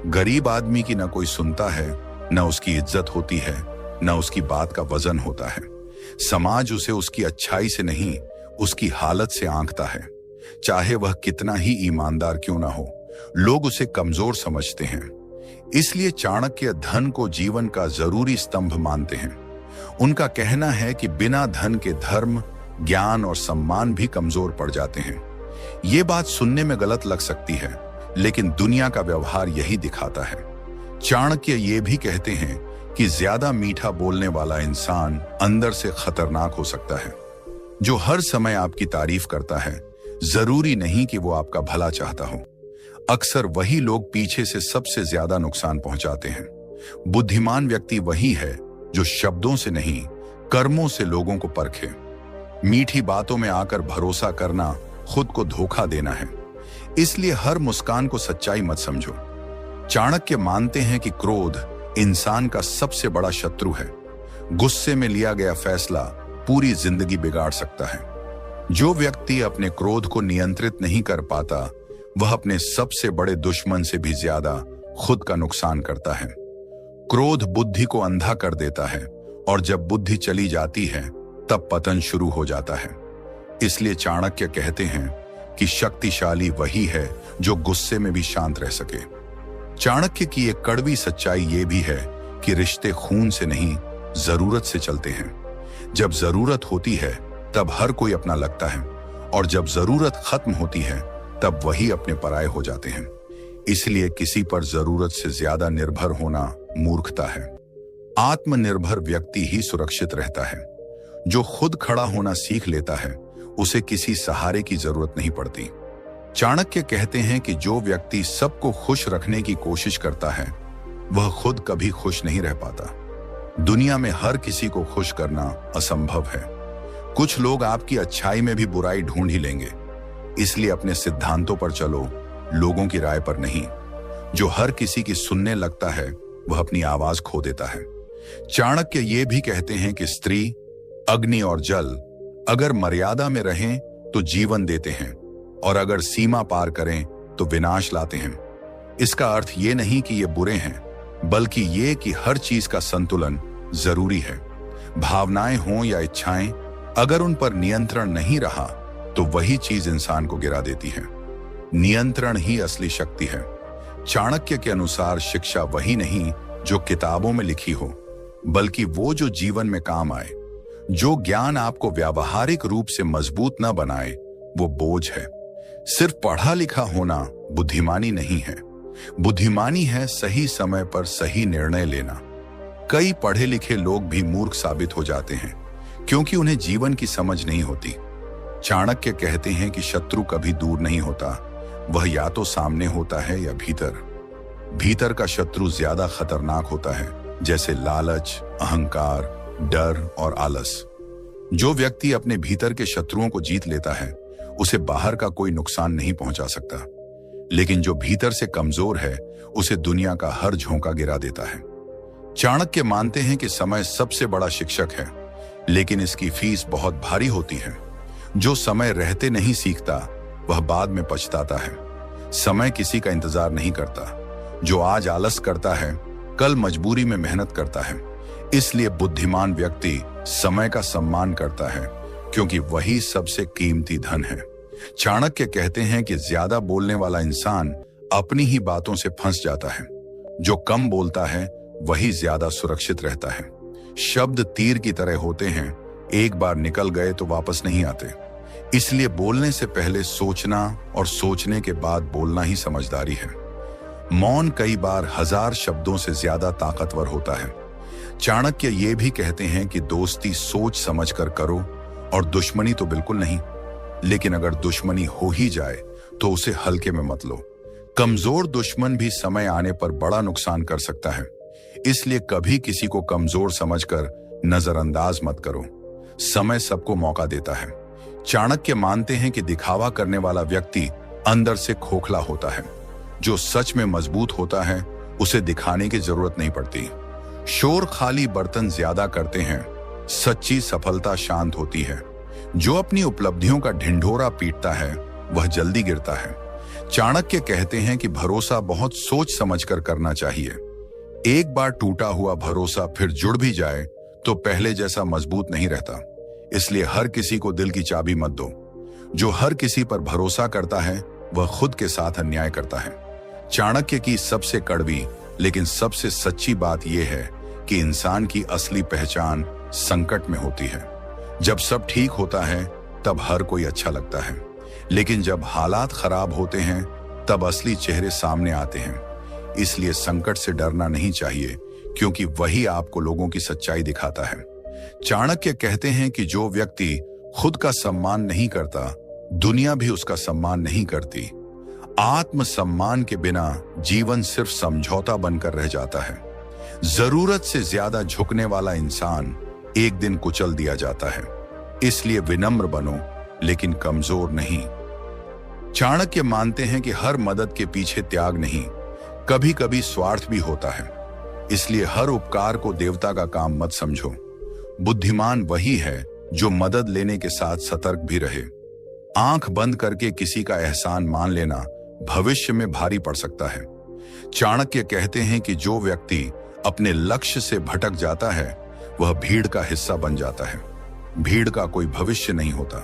गरीब आदमी की न कोई सुनता है, न उसकी इज्जत होती है, न उसकी बात का वजन होता है। समाज उसे उसकी अच्छाई से नहीं, उसकी हालत से आंकता है। चाहे वह कितना ही ईमानदार क्यों ना हो, लोग उसे कमजोर समझते हैं। इसलिए चाणक्य धन को जीवन का जरूरी स्तंभ मानते हैं। उनका कहना है कि बिना धन के धर्म, ज्ञान और सम्मान भी कमजोर पड़ जाते हैं। ये बात सुनने में गलत लग सकती है, लेकिन दुनिया का व्यवहार यही दिखाता है। चाणक्य ये भी कहते हैं कि ज्यादा मीठा बोलने वाला इंसान अंदर से खतरनाक हो सकता है। जो हर समय आपकी तारीफ करता है, जरूरी नहीं कि वो आपका भला चाहता हो। अक्सर वही लोग पीछे से सबसे ज्यादा नुकसान पहुंचाते हैं। बुद्धिमान व्यक्ति वही है जो शब्दों से नहीं, कर्मों से लोगों को परखे। मीठी बातों में आकर भरोसा करना खुद को धोखा देना है। इसलिए हर मुस्कान को सच्चाई मत समझो। चाणक्य मानते हैं कि क्रोध इंसान का सबसे बड़ा शत्रु है। गुस्से में लिया गया फैसला पूरी जिंदगी बिगाड़ सकता है। जो व्यक्ति अपने क्रोध को नियंत्रित नहीं कर पाता, वह अपने सबसे बड़े दुश्मन से भी ज्यादा खुद का नुकसान करता है। क्रोध बुद्धि को अंधा कर देता है और जब बुद्धि चली जाती है तब पतन शुरू हो जाता है। इसलिए चाणक्य कहते हैं कि शक्तिशाली वही है जो गुस्से में भी शांत रह सके। चाणक्य की एक कड़वी सच्चाई ये भी है कि रिश्ते खून से नहीं, जरूरत से चलते हैं। जब जरूरत होती है तब हर कोई अपना लगता है, और जब जरूरत खत्म होती है तब वही अपने पराये हो जाते हैं। इसलिए किसी पर जरूरत से ज्यादा निर्भर होना मूर्खता है। आत्मनिर्भर व्यक्ति ही सुरक्षित रहता है। जो खुद खड़ा होना सीख लेता है, उसे किसी सहारे की जरूरत नहीं पड़ती। चाणक्य कहते हैं कि जो व्यक्ति सबको खुश रखने की कोशिश करता है, वह खुद कभी खुश नहीं रह पाता। दुनिया में हर किसी को खुश करना असंभव है। कुछ लोग आपकी अच्छाई में भी बुराई ढूंढ ही लेंगे। इसलिए अपने सिद्धांतों पर चलो, लोगों की राय पर नहीं। जो हर किसी की सुनने लगता है, वह अपनी आवाज खो देता है। चाणक्य ये भी कहते हैं कि स्त्री, अग्नि और जल अगर मर्यादा में रहें तो जीवन देते हैं, और अगर सीमा पार करें तो विनाश लाते हैं। इसका अर्थ ये नहीं कि ये बुरे हैं, बल्कि ये कि हर चीज का संतुलन जरूरी है। भावनाएं हों या इच्छाएं, अगर उन पर नियंत्रण नहीं रहा तो वही चीज इंसान को गिरा देती है। नियंत्रण ही असली शक्ति है। चाणक्य के अनुसार शिक्षा वही नहीं जो किताबों में लिखी हो, बल्कि वो जो जीवन में काम आए। जो ज्ञान आपको व्यावहारिक रूप से मजबूत न बनाए, वो बोझ है। सिर्फ पढ़ा लिखा होना बुद्धिमानी नहीं है। बुद्धिमानी है सही समय पर सही निर्णय लेना। कई पढ़े लिखे लोग भी मूर्ख साबित हो जाते हैं, क्योंकि उन्हें जीवन की समझ नहीं होती। चाणक्य कहते हैं कि शत्रु कभी दूर नहीं होता, वह या तो सामने होता है या भीतर। भीतर का शत्रु ज्यादा खतरनाक होता है, जैसे लालच, अहंकार, डर और आलस। जो व्यक्ति अपने भीतर के शत्रुओं को जीत लेता है, उसे बाहर का कोई नुकसान नहीं पहुंचा सकता। लेकिन जो भीतर से कमजोर है, उसे दुनिया का हर झोंका गिरा देता है। चाणक्य मानते हैं कि समय सबसे बड़ा शिक्षक है, लेकिन इसकी फीस बहुत भारी होती है। जो समय रहते नहीं सीखता, वह बाद में पछताता है। समय किसी का इंतजार नहीं करता। जो आज आलस करता है, कल मजबूरी में मेहनत करता है। इसलिए बुद्धिमान व्यक्ति समय का सम्मान करता है, क्योंकि वही सबसे कीमती धन है। चाणक्य कहते हैं कि ज्यादा बोलने वाला इंसान अपनी ही बातों से फंस जाता है। जो कम बोलता है वही ज्यादा सुरक्षित रहता है। शब्द तीर की तरह होते हैं, एक बार निकल गए तो वापस नहीं आते। इसलिए बोलने से पहले सोचना और सोचने के बाद बोलना ही समझदारी है। मौन कई बार 1000 शब्दों से ज्यादा ताकतवर होता है। चाणक्य ये भी कहते हैं कि दोस्ती सोच समझकर करो और दुश्मनी तो बिल्कुल नहीं। लेकिन अगर दुश्मनी हो ही जाए तो उसे हल्के में मत लो। कमजोर दुश्मन भी समय आने पर बड़ा नुकसान कर सकता है। इसलिए कभी किसी को कमजोर समझकर नजरअंदाज मत करो। समय सबको मौका देता है। चाणक्य मानते हैं कि दिखावा करने वाला व्यक्ति अंदर से खोखला होता है। जो सच में मजबूत होता है उसे दिखाने की जरूरत नहीं पड़ती। शोर खाली बर्तन ज्यादा करते हैं, सच्ची सफलता शांत होती है। जो अपनी उपलब्धियों का ढिंढोरा पीटता है वह जल्दी गिरता है। चाणक्य कहते हैं कि भरोसा बहुत सोच समझकर करना चाहिए। एक बार टूटा हुआ भरोसा फिर जुड़ भी जाए तो पहले जैसा मजबूत नहीं रहता। इसलिए हर किसी को दिल की चाबी मत दो। जो हर किसी पर भरोसा करता है वह खुद के साथ अन्याय करता है। चाणक्य की सबसे कड़वी लेकिन सबसे सच्ची बात यह है कि इंसान की असली पहचान संकट में होती है। जब सब ठीक होता है तब हर कोई अच्छा लगता है, लेकिन जब हालात खराब होते हैं तब असली चेहरे सामने आते हैं। इसलिए संकट से डरना नहीं चाहिए, क्योंकि वही आपको लोगों की सच्चाई दिखाता है। चाणक्य कहते हैं कि जो व्यक्ति खुद का सम्मान नहीं करता, दुनिया भी उसका सम्मान नहीं करती। आत्मसम्मान के बिना जीवन सिर्फ समझौता बनकर रह जाता है। जरूरत से ज्यादा झुकने वाला इंसान एक दिन कुचल दिया जाता है। इसलिए विनम्र बनो, लेकिन कमजोर नहीं। चाणक्य मानते हैं कि हर मदद के पीछे त्याग नहीं, कभी कभी स्वार्थ भी होता है। इसलिए हर उपकार को देवता का काम मत समझो। बुद्धिमान वही है जो मदद लेने के साथ सतर्क भी रहे। आंख बंद करके किसी का एहसान मान लेना भविष्य में भारी पड़ सकता है। चाणक्य कहते हैं कि जो व्यक्ति अपने लक्ष्य से भटक जाता है वह भीड़ का हिस्सा बन जाता है। भीड़ का कोई भविष्य नहीं होता।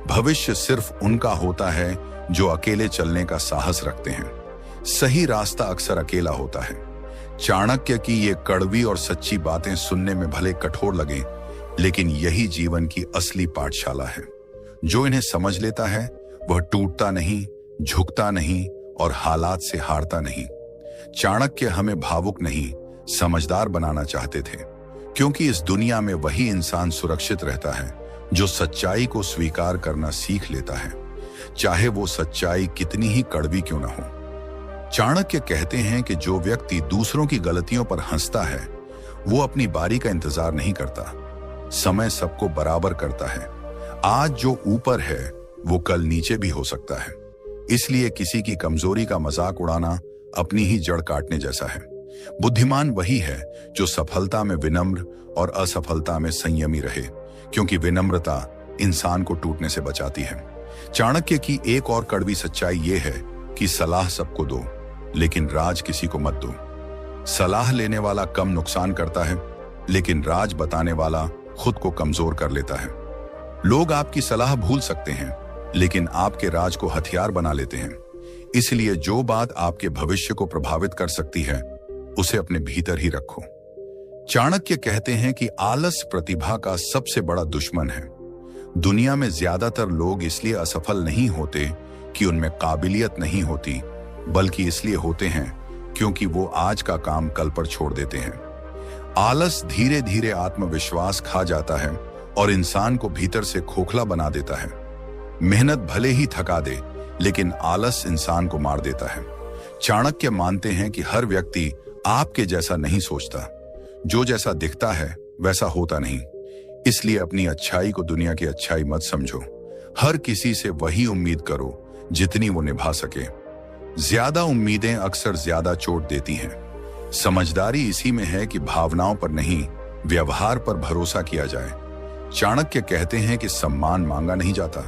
भविष्य सिर्फ उनका होता है जो अकेले चलने का साहस रखते हैं। सही रास्ता अक्सर अकेला होता है। चाणक्य की ये कड़वी और सच्ची बातें सुनने में भले कठोर लगें, लेकिन यही जीवन की असली पाठशाला है। जो इन्हें समझ लेता है वह टूटता नहीं, झुकता नहीं और हालात से हारता नहीं। चाणक्य हमें भावुक नहीं, समझदार बनाना चाहते थे, क्योंकि इस दुनिया में वही इंसान सुरक्षित रहता है जो सच्चाई को स्वीकार करना सीख लेता है, चाहे वो सच्चाई कितनी ही कड़वी क्यों ना हो। चाणक्य कहते हैं कि जो व्यक्ति दूसरों की गलतियों पर हंसता है वो अपनी बारी का इंतजार नहीं करता। समय सबको बराबर करता है। आज जो ऊपर है वो कल नीचे भी हो सकता है। इसलिए किसी की कमजोरी का मजाक उड़ाना अपनी ही जड़ काटने जैसा है। बुद्धिमान वही है जो सफलता में विनम्र और असफलता में संयमी रहे, क्योंकि विनम्रता इंसान को टूटने से बचाती है। चाणक्य की एक और कड़वी सच्चाई ये है कि सलाह सबको दो, लेकिन राज किसी को मत दो। सलाह लेने वाला कम नुकसान करता है, लेकिन राज बताने वाला खुद को कमजोर कर लेता है। लोग आपकी सलाह भूल सकते हैं, लेकिन आपके राज को हथियार बना लेते हैं। इसलिए जो बात आपके भविष्य को प्रभावित कर सकती है उसे अपने भीतर ही रखो। चाणक्य कहते हैं कि आलस प्रतिभा का सबसे बड़ा दुश्मन है। दुनिया में ज्यादातर लोग इसलिए असफल नहीं होते कि उनमें काबिलियत नहीं होती, बल्कि इसलिए होते हैं क्योंकि वो आज का काम कल पर छोड़ देते हैं। आलस धीरे धीरे आत्मविश्वास खा जाता है और इंसान को भीतर से खोखला बना देता है। मेहनत भले ही थका दे, लेकिन आलस इंसान को मार देता है। चाणक्य मानते हैं कि हर व्यक्ति आपके जैसा नहीं सोचता। जो जैसा दिखता है वैसा होता नहीं। इसलिए अपनी अच्छाई को दुनिया की अच्छाई मत समझो। हर किसी से वही उम्मीद करो जितनी वो निभा सके। ज्यादा उम्मीदें अक्सर ज्यादा चोट देती हैं। समझदारी इसी में है कि भावनाओं पर नहीं, व्यवहार पर भरोसा किया जाए। चाणक्य कहते हैं कि सम्मान मांगा नहीं जाता,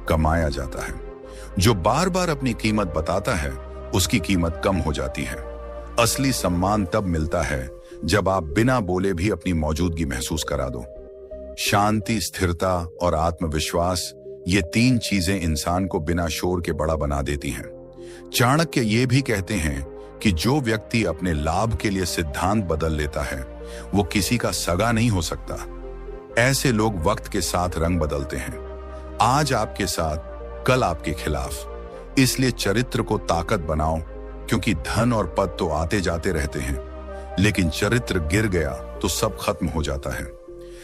कमाया जाता है। जो बार बार अपनी कीमत बताता है उसकी कीमत कम हो जाती है। असली सम्मान तब मिलता है जब आप बिना बोले भी अपनी मौजूदगी महसूस करा दो। शांति, स्थिरता और आत्मविश्वास, ये 3 चीजें इंसान को बिना शोर के बड़ा बना देती हैं। चाणक्य ये भी कहते हैं कि जो व्यक्ति अपने लाभ के लिए सिद्धांत बदल लेता है वो किसी का सगा नहीं हो सकता। ऐसे लोग वक्त के साथ रंग बदलते हैं, आज आपके साथ, कल आपके खिलाफ। इसलिए चरित्र को ताकत बनाओ, क्योंकि धन और पद तो आते जाते रहते हैं, लेकिन चरित्र गिर गया तो सब खत्म हो जाता है।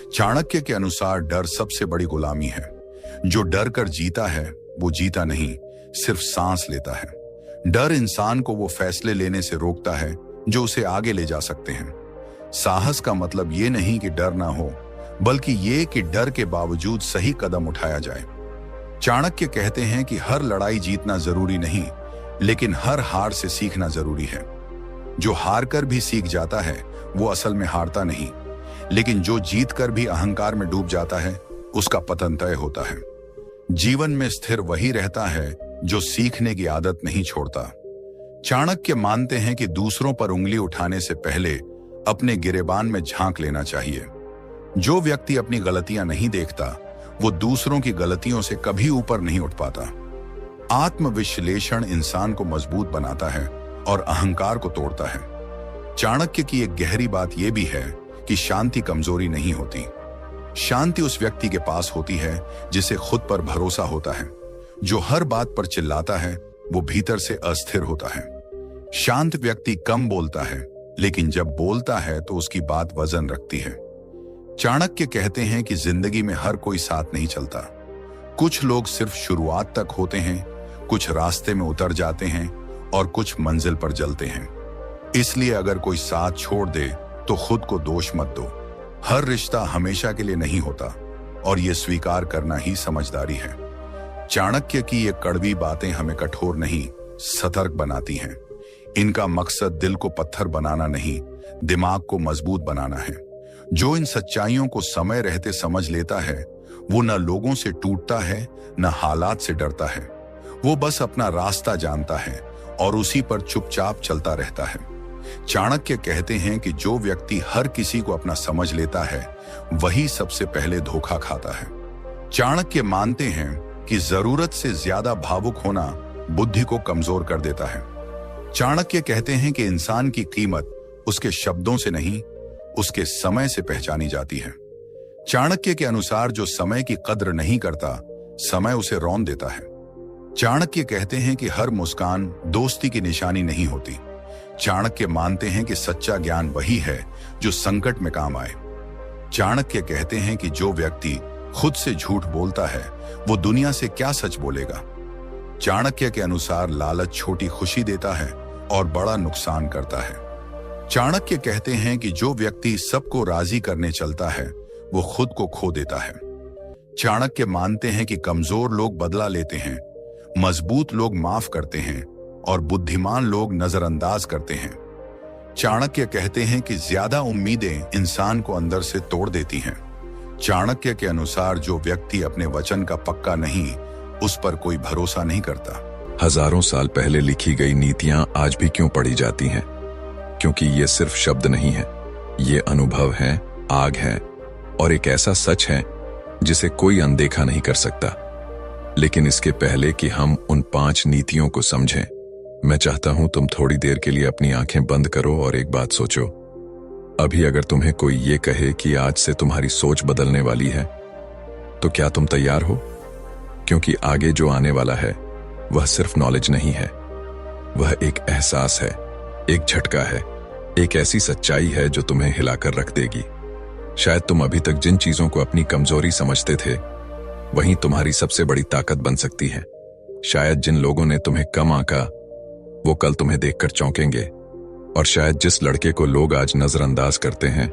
चाणक्य के अनुसार डर सबसे बड़ी गुलामी है। जो डर कर जीता है वो जीता नहीं, सिर्फ सांस लेता है। डर इंसान को वो फैसले लेने से रोकता है जो उसे आगे ले जा सकते हैं। साहस का मतलब ये नहीं कि डर ना हो, बल्कि ये कि डर के बावजूद सही कदम उठाया जाए। चाणक्य कहते हैं कि हर लड़ाई जीतना जरूरी नहीं, लेकिन हर हार से सीखना जरूरी है। जो हार कर भी सीख जाता है वो असल में हारता नहीं, लेकिन जो जीत कर भी अहंकार में डूब जाता है उसका पतन तय होता है। जीवन में स्थिर वही रहता है जो सीखने की आदत नहीं छोड़ता। चाणक्य मानते हैं कि दूसरों पर उंगली उठाने से पहले अपने गिरेबान में झांक लेना चाहिए। जो व्यक्ति अपनी गलतियां नहीं देखता वो दूसरों की गलतियों से कभी ऊपर नहीं उठ पाता। आत्मविश्लेषण इंसान को मजबूत बनाता है और अहंकार को तोड़ता है। चाणक्य की एक गहरी बात यह भी है कि शांति कमजोरी नहीं होती। शांति उस व्यक्ति के पास होती है जिसे खुद पर भरोसा होता है। जो हर बात पर चिल्लाता है वो भीतर से अस्थिर होता है। शांत व्यक्ति कम बोलता है, लेकिन जब बोलता है तो उसकी बात वजन रखती है। चाणक्य कहते हैं कि जिंदगी में हर कोई साथ नहीं चलता। कुछ लोग सिर्फ शुरुआत तक होते हैं, कुछ रास्ते में उतर जाते हैं और कुछ मंजिल पर जलते हैं। इसलिए अगर कोई साथ छोड़ दे तो खुद को दोष मत दो। हर रिश्ता हमेशा के लिए नहीं होता और ये स्वीकार करना ही समझदारी है। चाणक्य की ये कड़वी बातें हमें कठोर नहीं, सतर्क बनाती हैं। इनका मकसद दिल को पत्थर बनाना नहीं, दिमाग को मजबूत बनाना है। जो इन सच्चाइयों को समय रहते समझ लेता है वो न लोगों से टूटता है न हालात से डरता है। वो बस अपना रास्ता जानता है और उसी पर चुपचाप चलता रहता है। चाणक्य कहते हैं कि जो व्यक्ति हर किसी को अपना समझ लेता है वही सबसे पहले धोखा खाता है। चाणक्य मानते हैं कि जरूरत से ज्यादा भावुक होना बुद्धि को कमजोर कर देता है। चाणक्य कहते हैं कि इंसान की कीमत उसके शब्दों से नहीं, उसके समय से पहचानी जाती है। चाणक्य के अनुसार जो समय की कद्र नहीं करता, समय उसे रौंद देता है। चाणक्य कहते हैं कि हर मुस्कान दोस्ती की निशानी नहीं होती। चाणक्य मानते हैं कि सच्चा ज्ञान वही है जो संकट में काम आए। चाणक्य कहते हैं कि जो व्यक्ति खुद से झूठ बोलता है वो दुनिया से क्या सच बोलेगा। चाणक्य के अनुसार लालच छोटी खुशी देता है और बड़ा नुकसान करता है। चाणक्य कहते हैं कि जो व्यक्ति सबको राजी करने चलता है वो खुद को खो देता है। चाणक्य मानते हैं कि कमजोर लोग बदला लेते हैं, मजबूत लोग माफ करते हैं और बुद्धिमान लोग नजरअंदाज करते हैं। चाणक्य कहते हैं कि ज्यादा उम्मीदें इंसान को अंदर से तोड़ देती हैं। चाणक्य के अनुसार जो व्यक्ति अपने वचन का पक्का नहीं, उस पर कोई भरोसा नहीं करता। हजारों साल पहले लिखी गई नीतियां आज भी क्यों पढ़ी जाती हैं? क्योंकि ये सिर्फ शब्द नहीं है, ये अनुभव है, आग है और एक ऐसा सच है जिसे कोई अनदेखा नहीं कर सकता। लेकिन इसके पहले कि हम उन 5 नीतियों को समझें, मैं चाहता हूं तुम थोड़ी देर के लिए अपनी आंखें बंद करो और एक बात सोचो। अभी अगर तुम्हें कोई ये कहे कि आज से तुम्हारी सोच बदलने वाली है, तो क्या तुम तैयार हो? क्योंकि आगे जो आने वाला है वह सिर्फ नॉलेज नहीं है, वह एक एहसास है, एक झटका है, एक ऐसी सच्चाई है जो तुम्हें हिलाकर रख देगी। शायद तुम अभी तक जिन चीजों को अपनी कमजोरी समझते थे वहीं तुम्हारी सबसे बड़ी ताकत बन सकती है। शायद जिन लोगों ने तुम्हें कम आंका वो कल तुम्हें देखकर चौंकेंगे, और शायद जिस लड़के को लोग आज नजरअंदाज करते हैं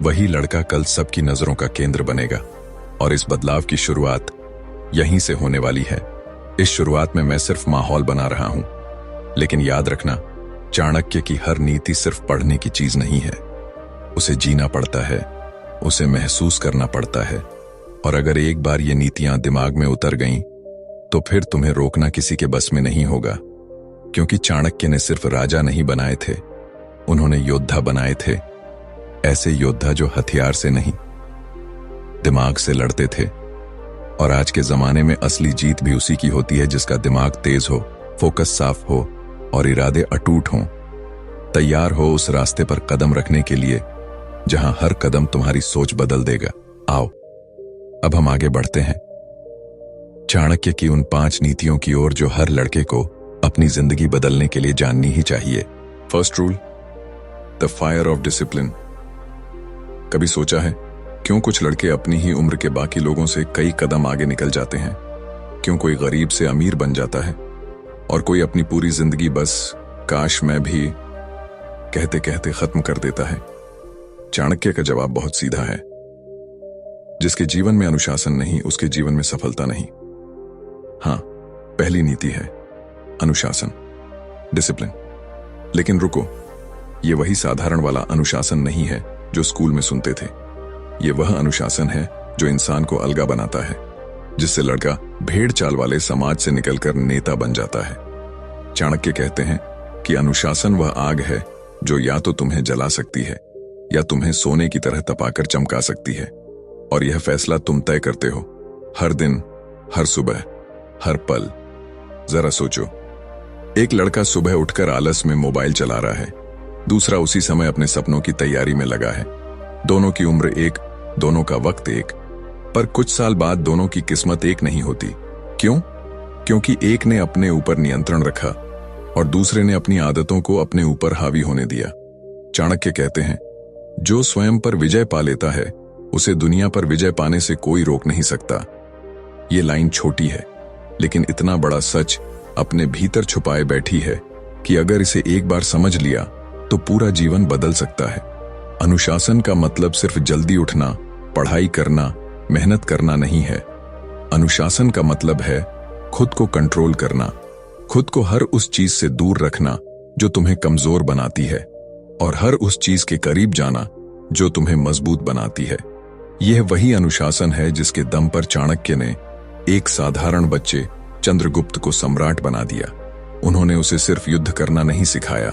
वही लड़का कल सबकी नजरों का केंद्र बनेगा। और इस बदलाव की शुरुआत यहीं से होने वाली है। इस शुरुआत में मैं सिर्फ माहौल बना रहा हूं, लेकिन याद रखना, चाणक्य की हर नीति सिर्फ पढ़ने की चीज नहीं है, उसे जीना पड़ता है, उसे महसूस करना पड़ता है। और अगर एक बार ये नीतियां दिमाग में उतर गईं, तो फिर तुम्हें रोकना किसी के बस में नहीं होगा। क्योंकि चाणक्य ने सिर्फ राजा नहीं बनाए थे, उन्होंने योद्धा बनाए थे। ऐसे योद्धा जो हथियार से नहीं, दिमाग से लड़ते थे। और आज के जमाने में असली जीत भी उसी की होती है जिसका दिमाग तेज हो, फोकस साफ हो और इरादे अटूट हों। तैयार हो उस रास्ते पर कदम रखने के लिए जहां हर कदम तुम्हारी सोच बदल देगा। आओ अब हम आगे बढ़ते हैं चाणक्य की उन 5 नीतियों की ओर जो हर लड़के को अपनी जिंदगी बदलने के लिए जाननी ही चाहिए। First rule, the fire of discipline. कभी सोचा है क्यों कुछ लड़के अपनी ही उम्र के बाकी लोगों से कई कदम आगे निकल जाते हैं? क्यों कोई गरीब से अमीर बन जाता है और कोई अपनी पूरी जिंदगी बस काश मैं भी कहते कहते खत्म कर देता है? चाणक्य का जवाब बहुत सीधा है। जिसके जीवन में अनुशासन नहीं, उसके जीवन में सफलता नहीं। हां, पहली नीति है अनुशासन, डिसिप्लिन। लेकिन रुको, यह वही साधारण वाला अनुशासन नहीं है जो स्कूल में सुनते थे। यह वह अनुशासन है जो इंसान को अलगा बनाता है, जिससे लड़का भेड़ चाल वाले समाज से निकलकर नेता बन जाता है। चाणक्य कहते हैं कि अनुशासन वह आग है जो या तो तुम्हें जला सकती है या तुम्हें सोने की तरह तपाकर चमका सकती है। और यह फैसला तुम तय करते हो, हर दिन, हर सुबह, हर पल। जरा सोचो, एक लड़का सुबह उठकर आलस में मोबाइल चला रहा है, दूसरा उसी समय अपने सपनों की तैयारी में लगा है। दोनों की उम्र एक, दोनों का वक्त एक, पर कुछ साल बाद दोनों की किस्मत एक नहीं होती। क्यों? क्योंकि एक ने अपने ऊपर नियंत्रण रखा और दूसरे ने अपनी आदतों को अपने ऊपर हावी होने दिया। चाणक्य कहते हैं, जो स्वयं पर विजय पा लेता है उसे दुनिया पर विजय पाने से कोई रोक नहीं सकता। ये लाइन छोटी है, लेकिन इतना बड़ा सच अपने भीतर छुपाए बैठी है कि अगर इसे एक बार समझ लिया तो पूरा जीवन बदल सकता है। अनुशासन का मतलब सिर्फ जल्दी उठना, पढ़ाई करना, मेहनत करना नहीं है। अनुशासन का मतलब है खुद को कंट्रोल करना, खुद को हर उस चीज से दूर रखना जो तुम्हें कमजोर बनाती है और हर उस चीज के करीब जाना जो तुम्हें मजबूत बनाती है। यह वही अनुशासन है जिसके दम पर चाणक्य ने एक साधारण बच्चे चंद्रगुप्त को सम्राट बना दिया। उन्होंने उसे सिर्फ युद्ध करना नहीं सिखाया,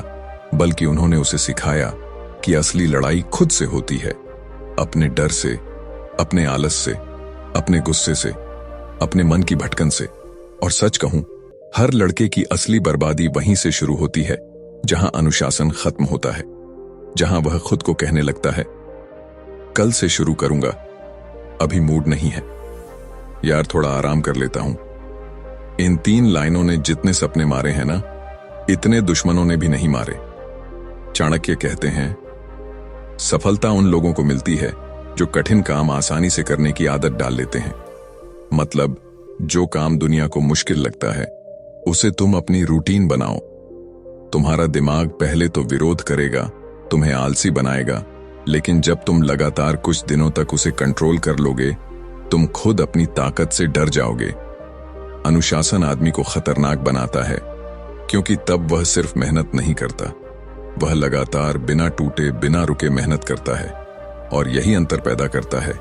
बल्कि उन्होंने उसे सिखाया कि असली लड़ाई खुद से होती है, अपने डर से, अपने आलस से, अपने गुस्से से, अपने मन की भटकन से। और सच कहूं, हर लड़के की असली बर्बादी वहीं से शुरू होती है जहां अनुशासन खत्म होता है, जहां वह खुद को कहने लगता है, कल से शुरू करूंगा, अभी मूड नहीं है, यार थोड़ा आराम कर लेता हूं। इन 3 लाइनों ने जितने सपने मारे हैं ना, इतने दुश्मनों ने भी नहीं मारे। चाणक्य कहते हैं, सफलता उन लोगों को मिलती है जो कठिन काम आसानी से करने की आदत डाल लेते हैं। मतलब जो काम दुनिया को मुश्किल लगता है उसे तुम अपनी रूटीन बनाओ। तुम्हारा दिमाग पहले तो विरोध करेगा, तुम्हें आलसी बनाएगा, लेकिन जब तुम लगातार कुछ दिनों तक उसे कंट्रोल कर लोगे, तुम खुद अपनी ताकत से डर जाओगे। अनुशासन आदमी को खतरनाक बनाता है, क्योंकि तब वह सिर्फ मेहनत नहीं करता, वह लगातार बिना टूटे, बिना रुके मेहनत करता है। और यही अंतर पैदा करता है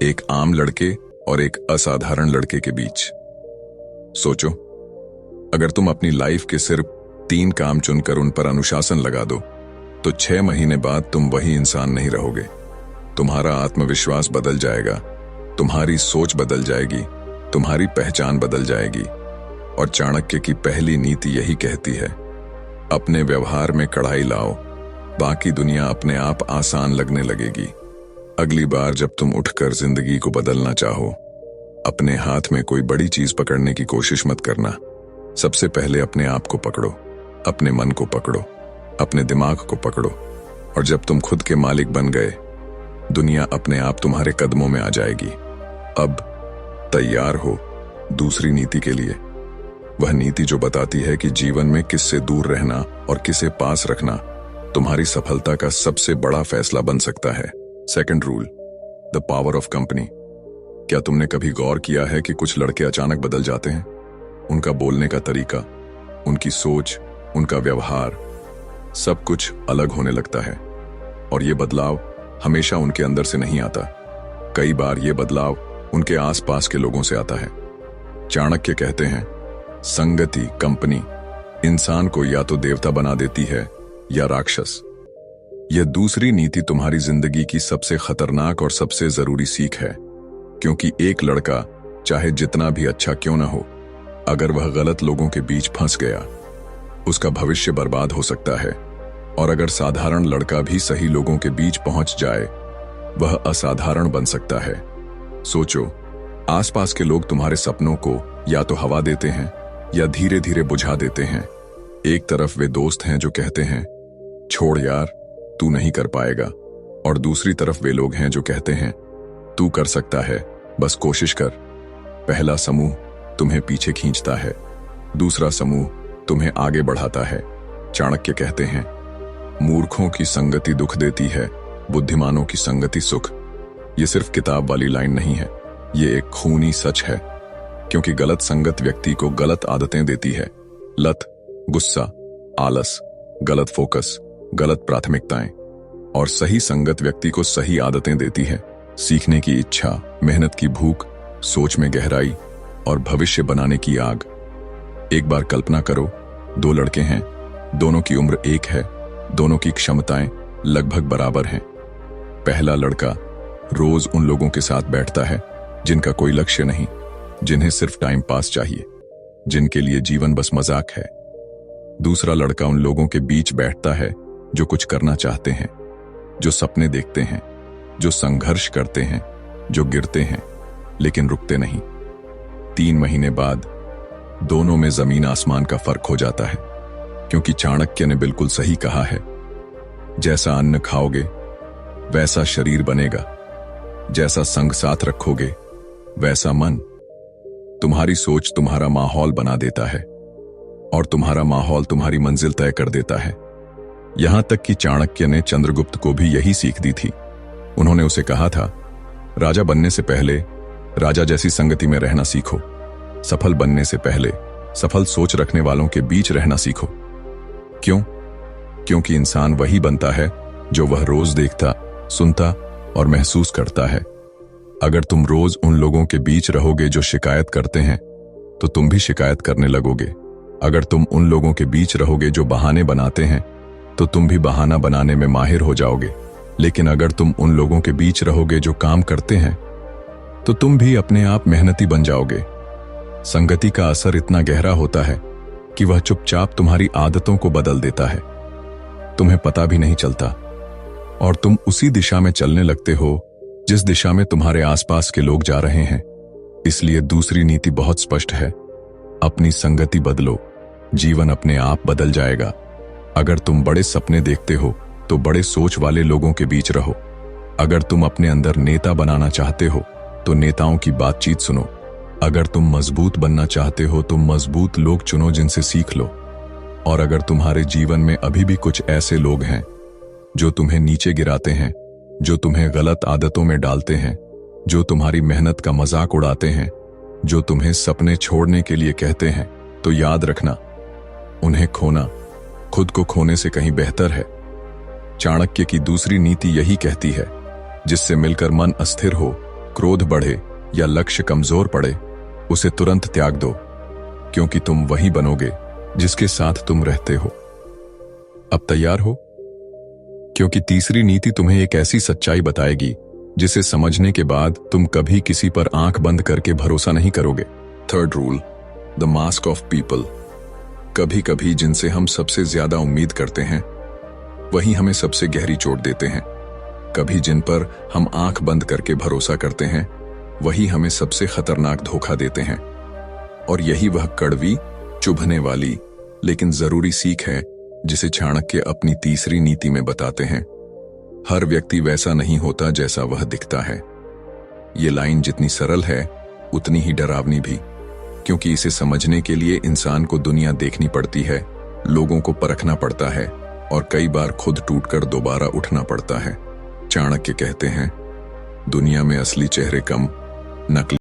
एक आम लड़के और एक असाधारण लड़के के बीच। सोचो, अगर तुम अपनी लाइफ के सिर्फ 3 काम चुनकर उन पर अनुशासन लगा दो, तो 6 महीने बाद तुम वही इंसान नहीं रहोगे। तुम्हारा आत्मविश्वास बदल जाएगा, तुम्हारी सोच बदल जाएगी, तुम्हारी पहचान बदल जाएगी। और चाणक्य की पहली नीति यही कहती है, अपने व्यवहार में कड़ाई लाओ, बाकी दुनिया अपने आप आसान लगने लगेगी। अगली बार जब तुम उठकर जिंदगी को बदलना चाहो, अपने हाथ में कोई बड़ी चीज पकड़ने की कोशिश मत करना। सबसे पहले अपने आप को पकड़ो, अपने मन को पकड़ो, अपने दिमाग को पकड़ो। और जब तुम खुद के मालिक बन गए, दुनिया अपने आप तुम्हारे कदमों में आ जाएगी। अब तैयार हो दूसरी नीति के लिए, वह नीति जो बताती है कि जीवन में किससे दूर रहना और किसे पास रखना तुम्हारी सफलता का सबसे बड़ा फैसला बन सकता है। Second rule, the power of company. क्या तुमने कभी गौर किया है कि कुछ लड़के अचानक बदल जाते हैं? उनका बोलने का तरीका, उनकी सोच, उनका व्यवहार, सब कुछ अलग होने लगता है। और ये बदलाव हमेशा उनके अंदर से नहीं आता, कई बार ये बदलाव उनके आसपास के लोगों से आता है। चाणक्य कहते हैं, संगति, कंपनी इंसान को या तो देवता बना देती है या राक्षस। यह दूसरी नीति तुम्हारी जिंदगी की सबसे खतरनाक और सबसे जरूरी सीख है। क्योंकि एक लड़का चाहे जितना भी अच्छा क्यों ना हो, अगर वह गलत लोगों के बीच फंस गया, उसका भविष्य बर्बाद हो सकता है। और अगर साधारण लड़का भी सही लोगों के बीच पहुंच जाए, वह असाधारण बन सकता है। सोचो, आसपास के लोग तुम्हारे सपनों को या तो हवा देते हैं या धीरे धीरे बुझा देते हैं। एक तरफ वे दोस्त हैं जो कहते हैं, छोड़ यार, तू नहीं कर पाएगा, और दूसरी तरफ वे लोग हैं जो कहते हैं, तू कर सकता है, बस कोशिश कर। पहला समूह तुम्हें पीछे खींचता है, दूसरा समूह तुम्हें आगे बढ़ाता है। चाणक्य कहते हैं, मूर्खों की संगति दुख देती है, बुद्धिमानों की संगति सुख। ये सिर्फ किताब वाली लाइन नहीं है, ये एक खूनी सच है। क्योंकि गलत संगत व्यक्ति को गलत आदतें देती है। लत, गुस्सा, आलस, गलत फोकस, गलत प्राथमिकताएं। और सही संगत व्यक्ति को सही आदतें देती है। सीखने की इच्छा, मेहनत की भूख, सोच में गहराई और भविष्य बनाने की आग। एक बार कल्पना करो, दो लड़के हैं, दोनों की उम्र एक है, दोनों की क्षमताएं लगभग बराबर हैं। पहला लड़का रोज उन लोगों के साथ बैठता है जिनका कोई लक्ष्य नहीं, जिन्हें सिर्फ टाइम पास चाहिए, जिनके लिए जीवन बस मजाक है। दूसरा लड़का उन लोगों के बीच बैठता है जो कुछ करना चाहते हैं, जो सपने देखते हैं, जो संघर्ष करते हैं, जो गिरते हैं लेकिन रुकते नहीं। 3 महीने बाद दोनों में जमीन आसमान का फर्क हो जाता है। क्योंकि चाणक्य ने बिल्कुल सही कहा है, जैसा अन्न खाओगे वैसा शरीर बनेगा, जैसा संग साथ रखोगे वैसा मन। तुम्हारी सोच तुम्हारा माहौल बना देता है और तुम्हारा माहौल तुम्हारी मंजिल तय कर देता है। यहां तक कि चाणक्य ने चंद्रगुप्त को भी यही सीख दी थी। उन्होंने उसे कहा था, राजा बनने से पहले राजा जैसी संगति में रहना सीखो, सफल बनने से पहले सफल सोच रखने वालों के बीच रहना सीखो। क्यों? क्योंकि इंसान वही बनता है जो वह रोज देखता, सुनता और महसूस करता है। अगर तुम रोज उन लोगों के बीच रहोगे जो शिकायत करते हैं, तो तुम भी शिकायत करने लगोगे। अगर तुम उन लोगों के बीच रहोगे जो बहाने बनाते हैं, तो तुम भी बहाना बनाने में माहिर हो जाओगे। लेकिन अगर तुम उन लोगों के बीच रहोगे जो काम करते हैं, तो तुम भी अपने आप मेहनती बन जाओगे। संगति का असर इतना गहरा होता है कि वह चुपचाप तुम्हारी आदतों को बदल देता है, तुम्हें पता भी नहीं चलता, और तुम उसी दिशा में चलने लगते हो जिस दिशा में तुम्हारे आसपास के लोग जा रहे हैं। इसलिए दूसरी नीति बहुत स्पष्ट है, अपनी संगति बदलो, जीवन अपने आप बदल जाएगा। अगर तुम बड़े सपने देखते हो तो बड़े सोच वाले लोगों के बीच रहो। अगर तुम अपने अंदर नेता बनाना चाहते हो तो नेताओं की बातचीत सुनो। अगर तुम मजबूत बनना चाहते हो तो मजबूत लोग चुनो जिनसे सीख लो। और अगर तुम्हारे जीवन में अभी भी कुछ ऐसे लोग हैं जो तुम्हें नीचे गिराते हैं, जो तुम्हें गलत आदतों में डालते हैं, जो तुम्हारी मेहनत का मजाक उड़ाते हैं, जो तुम्हें सपने छोड़ने के लिए कहते हैं, तो याद रखना, उन्हें खोना खुद को खोने से कहीं बेहतर है। चाणक्य की दूसरी नीति यही कहती है, जिससे मिलकर मन अस्थिर हो, क्रोध बढ़े या लक्ष्य कमजोर पड़े, उसे तुरंत त्याग दो, क्योंकि तुम वही बनोगे जिसके साथ तुम रहते हो। अब तैयार हो? क्योंकि तीसरी नीति तुम्हें एक ऐसी सच्चाई बताएगी जिसे समझने के बाद तुम कभी किसी पर आंख बंद करके भरोसा नहीं करोगे। Third rule, the mask of people. कभी कभी जिनसे हम सबसे ज्यादा उम्मीद करते हैं वही हमें सबसे गहरी चोट देते हैं। कभी जिन पर हम आंख बंद करके भरोसा करते हैं वही हमें सबसे खतरनाक धोखा देते हैं। और यही वह कड़वी, चुभने वाली लेकिन जरूरी सीख है जिसे चाणक्य अपनी तीसरी नीति में बताते हैं। हर व्यक्ति वैसा नहीं होता जैसा वह दिखता है। ये लाइन जितनी सरल है उतनी ही डरावनी भी, क्योंकि इसे समझने के लिए इंसान को दुनिया देखनी पड़ती है, लोगों को परखना पड़ता है और कई बार खुद टूटकर दोबारा उठना पड़ता है। चाणक्य कहते हैं, दुनिया में असली चेहरे कम, नकली